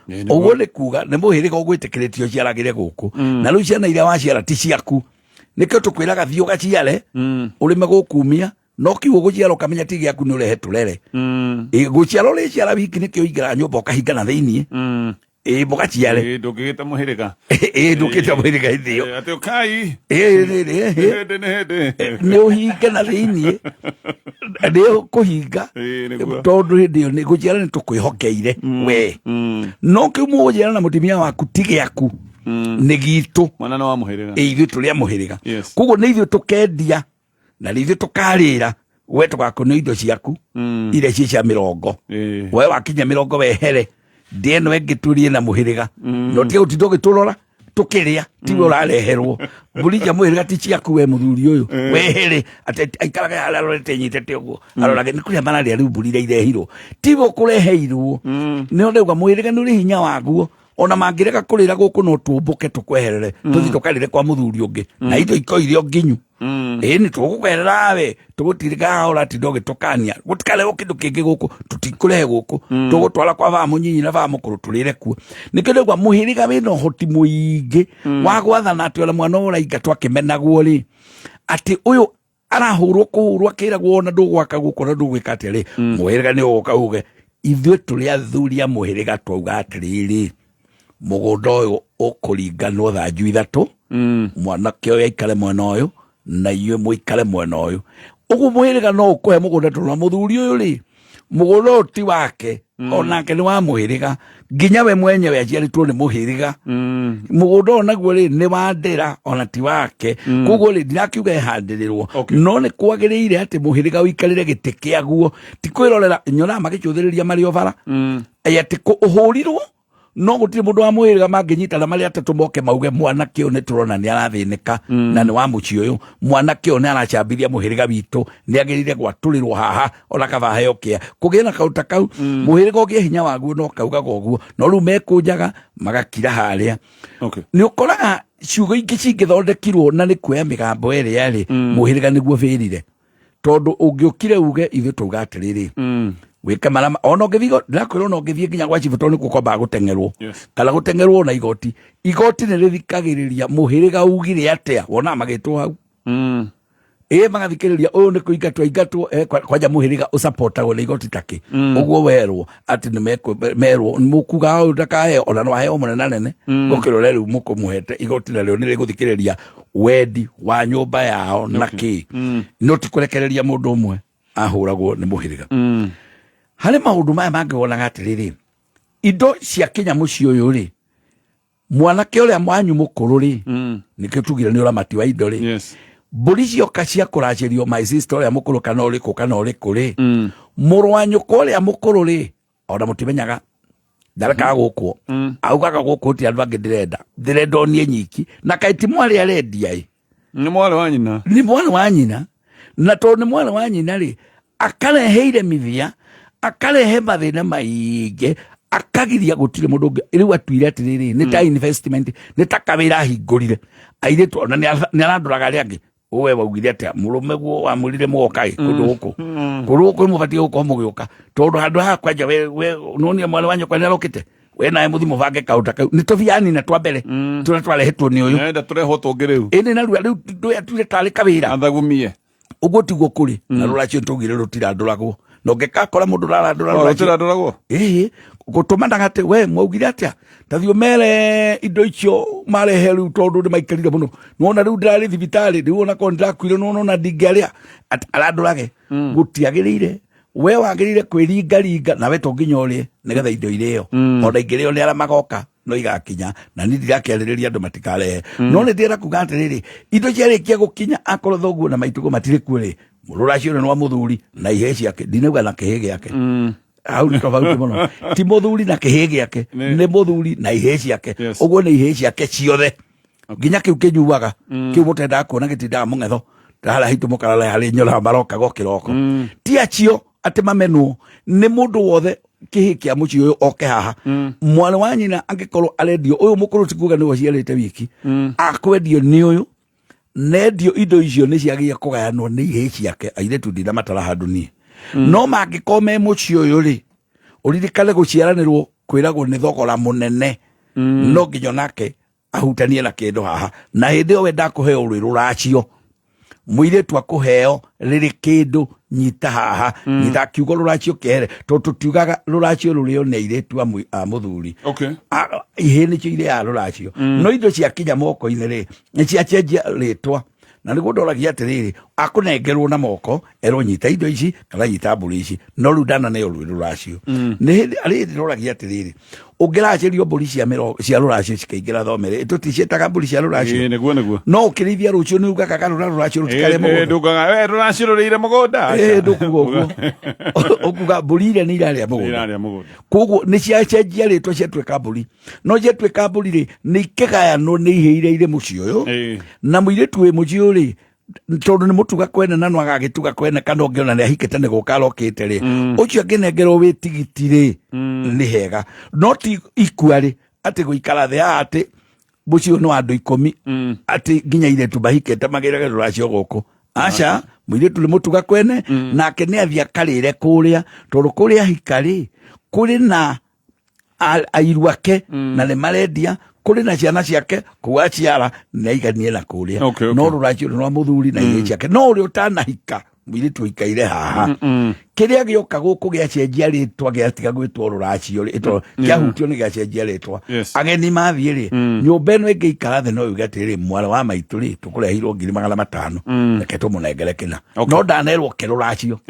[SPEAKER 6] ũguo nĩ kuga nĩ mũhĩrĩga ũgwĩtĩkĩrĩtio ũciaragĩre gũkũ na rĩu ciana iria waciara ti ciaku nĩkĩo tũkwĩraga thiĩ ũgaciare ũrĩme gũkumia no kiugo gũciara ũkamenya ti gĩaku nĩ ũrehe tũrere gũciara ũrĩciara wiki nĩkĩo ingĩra nyũmba ũkahingana thĩiniĩ mũgaciare
[SPEAKER 14] ndũngĩgĩte mũhĩrĩga
[SPEAKER 6] ndũngĩte mũhĩrĩga ithĩo
[SPEAKER 14] atĩ ũkai
[SPEAKER 6] nĩ ũhinge na thĩiniĩ nĩ ũkũhinga tondũ hĩndĩ ĩyo gũciara nĩ tũkwĩhokeire we no kĩu mũgũciara na mũtumia waku ti gĩaku nĩ gitũ
[SPEAKER 14] mwana no wa mũhĩrĩga
[SPEAKER 6] ithuĩ tũrĩ a mũhĩrĩga koguo nĩ ithuĩ tũkendia na nĩ ithuĩ tũkarĩra we tũgakũnyo indo ciaku iria ciĩ cia mĩrongo we wakinya mĩrongo wehere ndĩ ĩno ĩngĩ tũrie na mũhĩrĩga no tiga gũtinda ũgĩtũrora tũkĩrĩa tiwe ũrareherwo mbũri cia mũhĩrĩga ti ciaku we mũthuri ũyũ wehere aikaraga harĩa arorete nyitĩte ũguo arorage nĩ kũrĩa mararĩa rĩu mbũri iria irehirwo tiwe ũkũreheirwo nĩo ndauga mũhĩrĩga nĩ ũrĩ hinya waguo ona mangĩreka kũrĩra gũkũ no tũmbũke tũkweherere tũthiĩ tũkarĩre kwa mũthuri ũngĩ na indo ikoire nginyu nĩ tũgũkwerera we tũgũtiriga ũratinda ũgĩtũkania gũtikarehwo kĩndũ kĩngĩ gũkũ tũtikũrehe gũkũ tũgũtwara kwa baba mũnyinyi na baba mũkũrũ tũrĩre kuo nĩkĩo ndauga mũhĩrĩga wĩna ũhoti mũingĩ wa gwathana atĩ ona mwana ũraingatwo akĩmenagwo rĩ atĩ ũyũ arahũrwo kũhũrwo akĩragwo ona ndũgwaka gũkũ na ndũgwĩka atĩa rĩ mũhĩrĩga nĩ ũgũka uge ithuĩ tũrĩ athuri a mũhĩrĩga twauga atĩrĩrĩ mũgũnda ũyũ ũkũringanwo thanju ithatũ mwanake ũyũ aikare mwena ũyũ na inyuĩ mũikare mwena ũyũ ũguo mũhĩrĩga no ũkũhe mũgũnda tondũ na mũthuri ũyũ rĩ mũgũnda ũyũ ti wake onake nĩ wa mũhĩrĩga nginya we mwenyewe aciarĩtwo nĩ mũhĩrĩga mũgũnda ũyũ naguo rĩ nĩ wa ndĩra ona ti wake koguo rĩ ndirakiuga ehandĩrĩrwo no nĩ kwagĩrĩire atĩ mũhĩrĩga ũikarĩre gĩtĩ kĩaguo ti kwĩrorera nyonaga magĩcũthĩrĩria marĩ o bara atĩ ũhũrirwo no gũtirĩ mũndũ wa mũhĩrĩga mangĩnyitana marĩ atatũ moke mauge mwanake ũyũ nĩ tũrona nĩ arathĩnĩka na nĩ wa mũciĩ ũyũ mwanake ũyũ nĩ aracambithia mũhĩrĩga witũ nĩ agĩrĩire gwatũrĩrwo haha ona kaba heo kĩa kũgĩe na kaũta kau mũhĩrĩga ũgĩe hinya waguo no kaugaga ũguo no rĩu mekũnjaga magakira harĩa nĩ ũkoraga ciugo ingĩ cingĩthondekirwo na nĩ kuoya mĩgambo ĩrĩa rĩ mũhĩrĩga nĩguo bĩrire tondũ ũngĩũkire uge ithuĩ tũuga atĩrĩrĩ wĩke marama ona ũngĩthiĩ ndĩrakwĩra ona ũngĩthiĩ nginya gwa cibu tondũ nĩ gũkombaga gũteng'erwo kana gũteng'erwo na igoti nĩ rĩthikagĩrĩria mũhĩrĩga ugire atĩa wonaga magĩtwo hau magathikiriria uyu ni kuingatwo kwanja muhiriga usaportagwo ni igoti take uguo werwo ati ni merwo mukuga uyu ndakahe ona no aheo munene nene gukirore riu mukumuhete igoti naryo ni riguthikiriria wendi wa nyumba yao naki no tikurekereria mundu umwe ahuragwo ni muhiriga hari maundu maya mangiwona atiriri indo cia kinya muci uyu ri mwanake uria mwanyu mukuru ri nikio tugire ni uramati wa indo ri mburi cioka cia kuracirio my sister uria mukuru kana uriku ri muru wa nyuka uria mukuru ri ona mutimenyaga ndareka gukwo augaga gukwo ti andu angi ndirenda onie nyiki na kaiti mwari arendia
[SPEAKER 14] ni mwari wa nyina na to ni mwari wa nyina ri akareheire mithia akarehe mathina maingi akagiria gutire mundu riu atwire atiriri ni ta investment ni ta kawira hingurire aire to na ni aranduraga ri angi uwe waugire atia murume guo wamurire muokai kundu guku kuruko mubatie guko mugioka tondu handu ha kwanja we nonia mwale wanyu kwa nerokite we nae muthi mubange kauta kau ni toviani na twambere tunatwarehetwo ni uyu nenda tureho tungiriu
[SPEAKER 6] ene na riu atwire tari kawira
[SPEAKER 14] athagumie
[SPEAKER 6] uguo tiguo kuri na ruracio tugire rutiranduragwo no ngekakora mundu raranduragwo gutumana gati we mwaugire atia tathio mere indo icio marehe riu tondu ni maikarire muno nona riu ndirari thibitari riu ona ko ndirakwire nona ndingaria arandurage gutiagirire we wagirire kwiringa nawe tonginyorie nigetha indo irio ona ingirio ni ara magoka no igakinya na ni ndirakiaririria andu matikarehe no ni ndira kuga atiriri indo ciarikia gukinya akorwo thoguo na maitugo matire kuore ruracio ni wa muthuri na iheci yake ndinauga na kihege yake au ni tofauti muno ti muthuri na kihege yake ni muthuri na iheci yake uguo ni iheci yake ciothe nginya kiu kinyuaga kiu mutenda kuona gitindaga mungetho ndara hitu mukarala hari nyora maroka gokiroko ti acio ati mamenwo ni mundu wothe kihikia muci uyu oke haha mwana wa nyina angikorwo arendio uyu mukuru tikuga ni waciarite wiki akwendio ni uyu nendio indo icio ni ciagia kugayanwo ni iheci yake aire tu ndina matara handu ni no mangikome muci uyu ri uririkane guciaranirwo kwiragwo ni thogora munene no nginyo nake ahutanie na kindu haha na hindi o wenda kuheo ruracio muire twa kuheo riri kindu nyita haha nyita kiugo ruracio kere to tutiugaga ruracio rurio ne ire twa muthuri iheni cio ire ya ruracio no indo cia kinya moko ine ri ni cia chenjia ritwa na niguo ndoragia atiriri akunengerwo na moko ero nyita indo ici kana nyita mburi ici no rudana ne ruracio ni ari ndoragia atiriri ungiracirio mburi cia ruracio cikaingira thomere tuticietaga mburi cia ruracio
[SPEAKER 14] niguo
[SPEAKER 6] no ukirithia rucio ni ugaga kana ruracio rutikare mugo
[SPEAKER 14] ndugaga ruracio rurire mugunda
[SPEAKER 6] ndukuga ukuga mburi ile ni iraria mugunda koguo ni ciacenjia ritwa ciatweka mburi no ciatweka mburi ri ni ikigayano ni iheire ire muci uyu na muiretu wi muci uyu ri tondu ni mutuga kwene na no agagituga kwene kana ongiona ni ahikite ni gukara okite ri ucio anginengerwo wi tigiti ri ni hega not equally ati guikara the ati muci no andu 10 ati nginya ire tu bahikite magirage ruracio guku aca muiretu ni mutuga kwene nake ni athia karire kuria tondu kuria hikari kuri na airuake na ni marendia kuri na ciana ciake kuaciara na iganie na kuria no ruracio no muthuri na iheci yake no uri utanahika mwiri tuikaire haha kiria gioka guku giacenjia ritwa giatiga gwitwo ruracio ritwa kiahutio ni giacenjia ritwa ageni mathie ri nyumba ino ingiikara the no yuge atiri mwara wa maitu ri tukurehirwo 500 reke tumunengere kina no ndanerwo kiruracio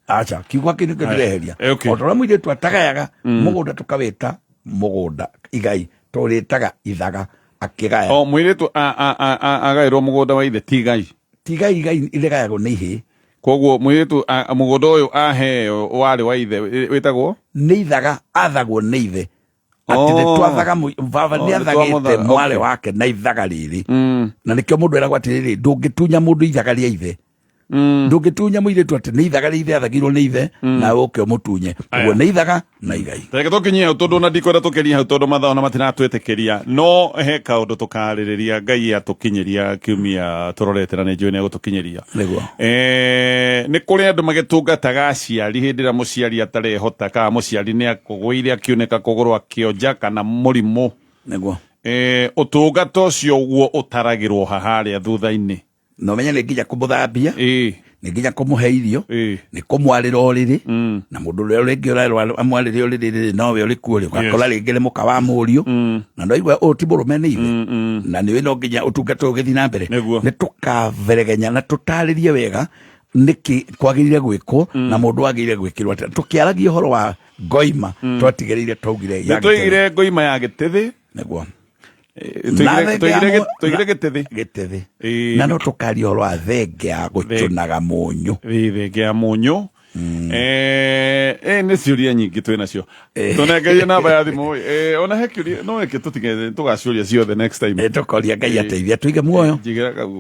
[SPEAKER 6] acha kiugwa kini kireheria otora mwiri twatagayaga mugunda tukawita mugunda igai toritaga ithaga akigaya
[SPEAKER 14] mwiritu agairwo mugunda wa ithe tigai
[SPEAKER 6] igai iregayagwo ni ihi
[SPEAKER 14] koguo mwiritu mugunda uyu aheo wari wa ithe witagwo
[SPEAKER 6] ni ithaga athagwo ni ithe ati twathaga baba ni athagite mwale wake na ithaga riri na nikio mundu eragwo atiriri ndungitunya mundu ithaga ria ithe ndungitunya muiretu ati ni ithaga ria ithe athagirwo ni ithe na uke mutunye uguo ni ithaga na igai
[SPEAKER 14] reke tukinyia tondu na ndikwenda tukiria tondu mathaa na matinatwitikiria no he kaundu tukaririria ngai atukinyiria kiumia turorete na ni njui ni gutukinyiria ni kuri andu magitungataga aciari hindi ria muciari atarehota ka muciari ni akugwire akiuneka kuguru akionja kana murimu
[SPEAKER 6] niguo
[SPEAKER 14] utungata ucio guo utaragirwo haharia thutha-ini
[SPEAKER 6] no menya nĩ nginya kũmũthambia nĩ nginya kũmũhe irio nĩ kũmwarĩra ũrĩrĩ na mũndũ ũrĩa rĩngĩ ũrarwara amwarĩre ũrĩrĩ nowe ũrĩ kuo rĩ ũgakora rĩngĩ nĩ mũka wa mũriũ na no igua ũũ ti mũrũme nĩ ithe na nĩwe no nginya ũtungata ũgĩthiĩ na mbere nĩ tũkaveregenya na tũtarĩrie wega nĩkĩ kwagĩrĩire gwĩkwo na mũndũ agĩrĩire gwĩkĩrwo atĩa tũkĩaragia ũhoro wa ngoima twatigĩrĩire twaugire
[SPEAKER 14] twaigire ngoima ya gĩtĩthĩ
[SPEAKER 6] nĩguo
[SPEAKER 14] tũigire gĩtĩthĩ
[SPEAKER 6] na no tũkaria ũhoro wa thenge ya gũchunaga mũnyũ
[SPEAKER 14] thenge ya mũnyũ nĩ ciũria nyingĩ twĩ nacio tũnengerie namba ya thimũ ona he kĩũria no ĩke tũgaciũria ciothe next time
[SPEAKER 6] tũkoria Ngai ateithia tuige muoyo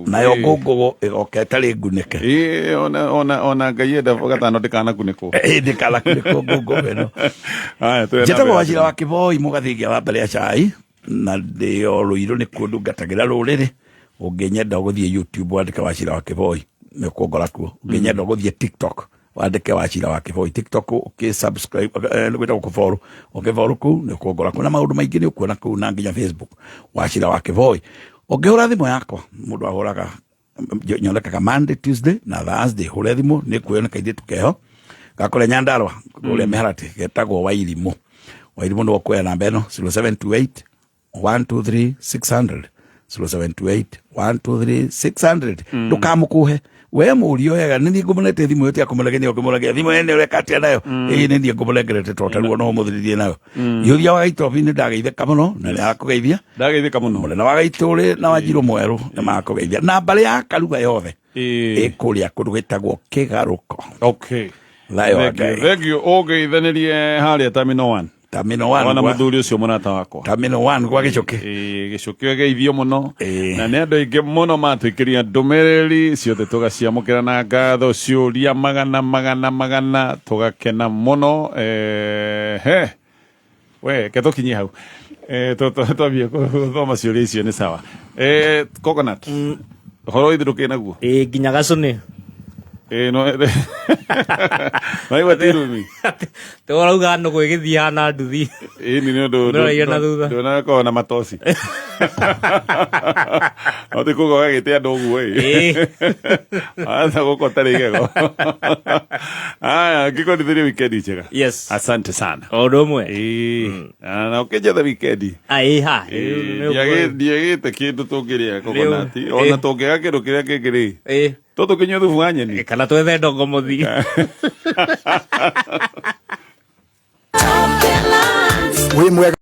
[SPEAKER 6] nayo ngũngũ ĩgoka ĩtarĩ ngunĩke
[SPEAKER 14] ona Ngai enda gatano ndĩkanakunĩkwo
[SPEAKER 6] ndĩkanakunĩkwo ngũngũ ĩno njĩtagwo Wachira wa Kĩboi mũgathingia wa mbere ya cai na ndĩo Rũirũ nĩ kuo ndungatagĩra rũrĩrĩ ũngĩnyenda gũthiĩ YouTube wandĩke Wachira wa Kĩboi nĩ kuongora kuo ũngĩnyenda gũthiĩ TikTok wandike Wachira wa Kĩboi TikTok ukisubscribe gwĩtagwo kũfollow ũkĩfollow kũu nĩ kuongora kuo na maũndũ maingĩ nĩ ũkuona kũu na nginya Facebook Wachira wa Kĩboi ũngĩhũra thimũ yakwa mũndũ ahũraga nyonekaga Monday Tuesday na Thursday hũre thimũ nĩ kuoneka ithĩ tũkeho gakore Nyandarua ũrĩa Mĩharati getagwo Wairimũ nĩ kuoya namba ĩno 0728 123 600 0728 123 600 ndũkamũkũhe we mũrio wega nĩ ngũmũnete thimũ yote akũmũregenia ũkĩmũregia thimũ ene ũreka atĩa nayo nĩ ndiĩ ngũmũrengerete totaruo no mũthirithie nayo yũria wa Gaitobi nĩ ndageithĩka mũno na nĩ akũgeithia
[SPEAKER 14] ndageithĩka mũno
[SPEAKER 6] mũnene wa Gaitũrĩ na Wanjirũ Mwerũ nĩ makũgeithia na mbarĩ ya Karuga yothe ĩkũrĩa kũndũ gwĩtagwo Kĩgarũko
[SPEAKER 14] thengio ũgeithanĩrie harĩa Terminal 1 ona mũthuri ũcio mũrata wakwa
[SPEAKER 6] Terminal 1 gwa Gĩcũkĩ
[SPEAKER 14] Gĩcũkĩ geithio mũno na nĩ andũ aingĩ mũno matwĩkĩria ndũmĩrĩri ciothe tũgaciamũkĩra na ngatho ciũria magana tũgakena mũno we ke tũkinyie hau twambie gũthoma ciũria icio nĩ sawa Coconut ũhoro ithiũrũkĩ naguo
[SPEAKER 10] nginya Gacũnĩ
[SPEAKER 14] no Maiwa tirumi
[SPEAKER 10] tũrauga no gwĩgĩthia hana nduthi
[SPEAKER 14] nĩ ũndũ ndona ko na matosi ote kugo gagĩte andũ ũguo asa gũkũ tarĩ gego ngĩkondithĩria weekend njega
[SPEAKER 10] yes
[SPEAKER 14] asante sana
[SPEAKER 10] ũndũ ũmwe
[SPEAKER 14] na ũkĩnjetha weekend ndiagĩte kĩndũ tũngĩrĩa Coconut ona tũngĩaga kĩndũ kĩrĩa kĩngĩ tũtũkinyua thubu wa nyeni
[SPEAKER 10] kana twethe ndongo mũthi
[SPEAKER 9] wĩ mwega